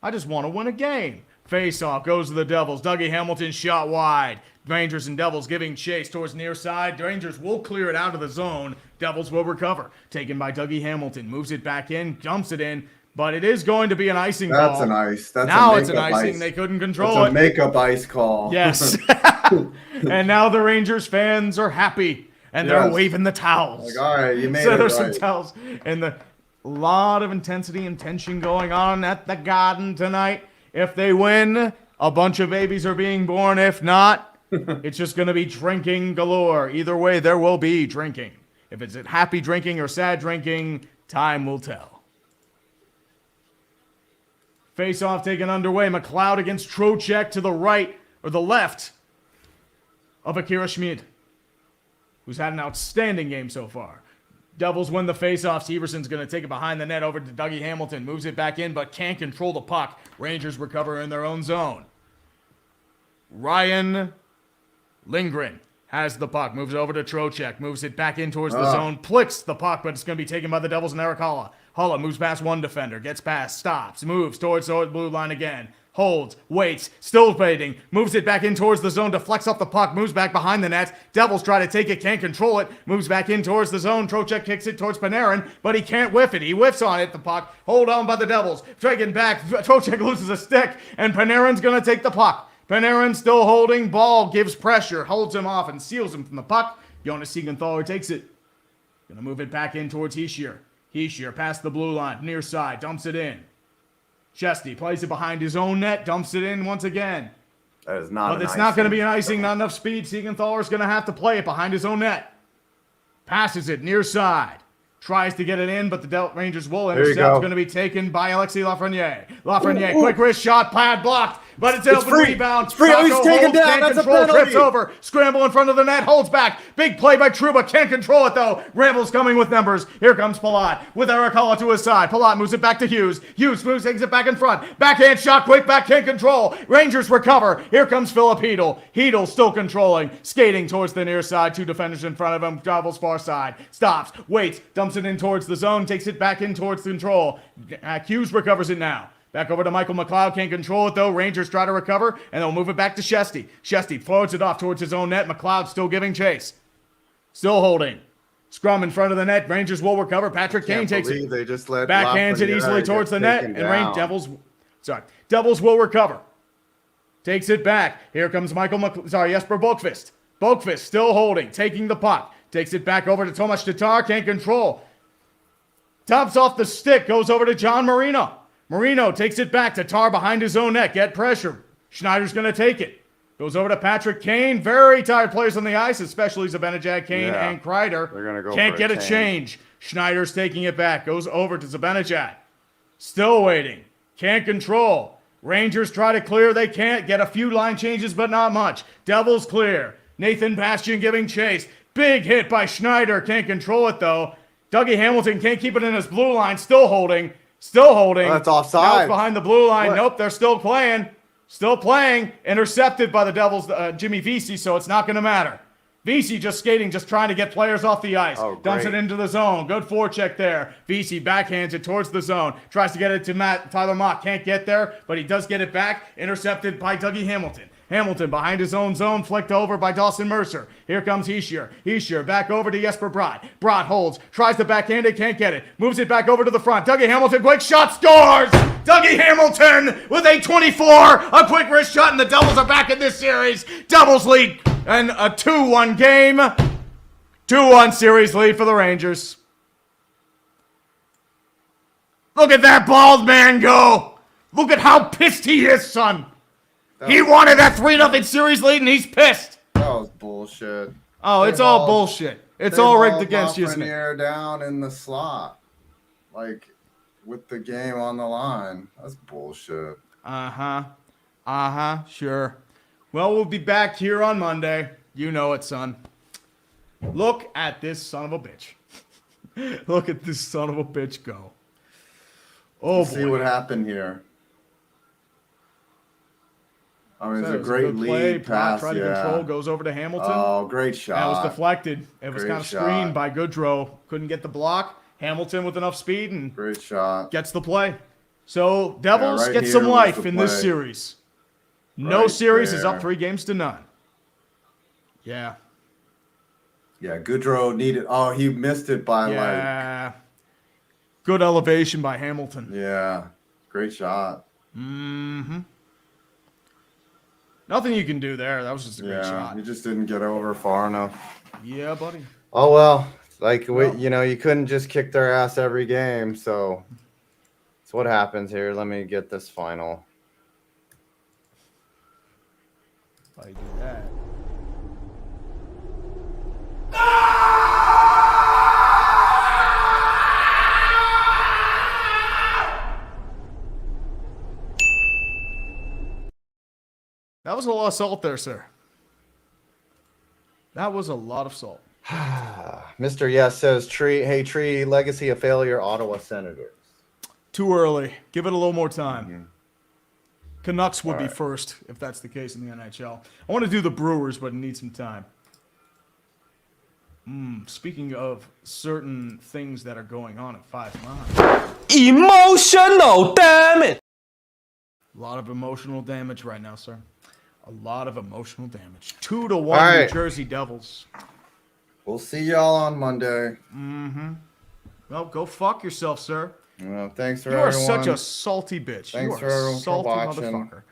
I just want to win a game. Face-off goes to the Devils. Dougie Hamilton shot wide. Rangers and Devils giving chase towards near side. Rangers will clear it out of the zone. Devils will recover. Taken by Dougie Hamilton. Moves it back in. Jumps it in. But it is going to be an icing call. That's an ice. Now it's an icing. Ice. They couldn't control it. It's a makeup ice call. Yes. And now the Rangers fans are happy. And they're waving the towels. Like, all right, you made so it there's right. some towels. And a lot of intensity and tension going on at the Garden tonight. If they win, a bunch of babies are being born. If not, it's just going to be drinking galore. Either way, there will be drinking. If it's happy drinking or sad drinking, time will tell. Face-off taken underway. McLeod against Trocheck to the right, or the left, of Akira Schmid, who's had an outstanding game so far. Devils win the face-off. Severson's going to take it behind the net over to Dougie Hamilton. Moves it back in, but can't control the puck. Rangers recover in their own zone. Ryan Lindgren has the puck. Moves it over to Trocheck. Moves it back in towards the zone. Plicks the puck, but it's going to be taken by the Devils and Eric Holla. Holla moves past one defender. Gets past. Stops. Moves towards the blue line again. Holds, waits, still waiting, moves it back in towards the zone, deflects off the puck, moves back behind the net. Devils try to take it, can't control it, moves back in towards the zone. Trocheck kicks it towards Panarin, but he can't whiff it. He whiffs on it, the puck, hold on by the Devils. Dragging back, Trocheck loses a stick, and Panarin's going to take the puck. Panarin still holding, ball, gives pressure, holds him off, and seals him from the puck. Jonas Siegenthaler takes it. Going to move it back in towards Hischier. Hischier past the blue line, near side, dumps it in. Chesty plays it behind his own net, dumps it in once again. That is not. But it's not going to be an icing, not enough speed. Siegenthaler's going to have to play it behind his own net. Passes it near side. Tries to get it in, but the Rangers will intercept. It's going to be taken by Alexis Lafreniere. Lafreniere, quick wrist shot, pad blocked, but it's an open rebound. It's free. He's taken down. That's a penalty. Trips over, scramble in front of the net, holds back. Big play by Trouba, can't control it though. Ramble's coming with numbers. Here comes Palat with Eric Holla to his side. Palat moves it back to Hughes. Hughes moves, takes it back in front. Backhand shot, quick back, can't control. Rangers recover. Here comes Philip Hedl. Hedl still controlling, skating towards the near side. Two defenders in front of him. Travels far side. Stops, waits, dumps it in towards the zone, takes it back in towards control. Hughes recovers it now. Back over to Michael McLeod. Can't control it though. Rangers try to recover, and they'll move it back to Chesty. Chesty floats it off towards his own net. McLeod still giving chase. Still holding. Scrum in front of the net. Rangers will recover. Patrick Kane Can't takes it. believe they just let Backhands it Lafreniere easily get towards the net. taken And down. Devils will recover. Takes it back. Here comes Jesper Bokvist. Bokvist still holding, taking the puck. Takes it back over to Tomas Tatar. Can't control. Tops off the stick. Goes over to John Marino. Marino takes it back. Tatar behind his own net. Get pressure. Schneider's going to take it. Goes over to Patrick Kane. Very tired players on the ice, especially Zibanejad, Kane, Yeah. and Kreider. They're gonna go Can't for get a a change. Schneider's taking it back. Goes over to Zibanejad. Still waiting. Can't control. Rangers try to clear. They can't. Get a few line changes, but not much. Devils clear. Nathan Bastian giving chase. Big hit by Schneider. Can't control it, though. Dougie Hamilton can't keep it in his blue line. Still holding. Still holding. Oh, that's offside. Now it's behind the blue line. What? Nope, they're still playing. Still playing. Intercepted by the Devils, Jimmy Vesey, so it's not going to matter. Vesey just skating, just trying to get players off the ice. Oh, Dumps it great. into the zone. Good forecheck there. Vesey backhands it towards the zone. Tries to get it to Tyler Mock. Can't get there, but he does get it back. Intercepted by Dougie Hamilton. Hamilton behind his own zone, flicked over by Dawson Mercer. Here comes Heischer. Heischer back over to Jesper Bratt. Bratt holds, tries to backhand it, can't get it. Moves it back over to the front. Dougie Hamilton, quick shot, scores! Dougie Hamilton with a 24, a quick wrist shot, and the Devils are back in this series. Devils lead and a 2-1 game. 2-1 series lead for the Rangers. Look at that bald man go. Look at how pissed he is, son. He wanted that 3-0 series lead, and he's pissed. That was bullshit. Oh, it's They all hauled- bullshit. It's They all rigged hauled against you, isn't it? Lafreniere down in the slot, like with the game on the line. That's bullshit. Sure. Well, we'll be back here on Monday. You know it, son. Look at this son of a bitch. Look at this son of a bitch go. Oh, See boy. what happened here. I mean, it's So a it was great good play. lead Pratt pass. tried to Yeah. control, goes over to Hamilton. Oh, great shot. That was deflected. It was Great kind of shot. screened by Goodrow. Couldn't get the block. Hamilton with enough speed and Great shot. gets the play. So Devils right get here some was life the in this play. series. No Right series is there. up 3-0. Yeah. Yeah, Goodrow needed. Oh, he missed it by Yeah. Good elevation by Hamilton. yeah, great shot. Nothing you can do there. That was just a great Yeah, shot. he just didn't get over far enough. Yeah, buddy. Oh well, like Well. you couldn't just kick their ass every game. So that's what happens here. Let me get this final. If I do that. That was a lot of salt there, sir. That was a lot of salt. Mr. Yes says Tree legacy of failure. Ottawa Senators. Too early. Give it a little more time. Canucks would be Alright. first if that's the case in the NHL. I want to do the Brewers, but it needs some time. Speaking of certain things that are going on at 5-9. Emotional, damn it! A lot of emotional damage right now, sir. A lot of emotional damage. 2-1 New Alright. Jersey Devils. We'll see y'all on Monday. Well, go fuck yourself, sir. Thanks for You are everyone. such a salty bitch. Thanks You for are a everyone for salty watching. motherfucker.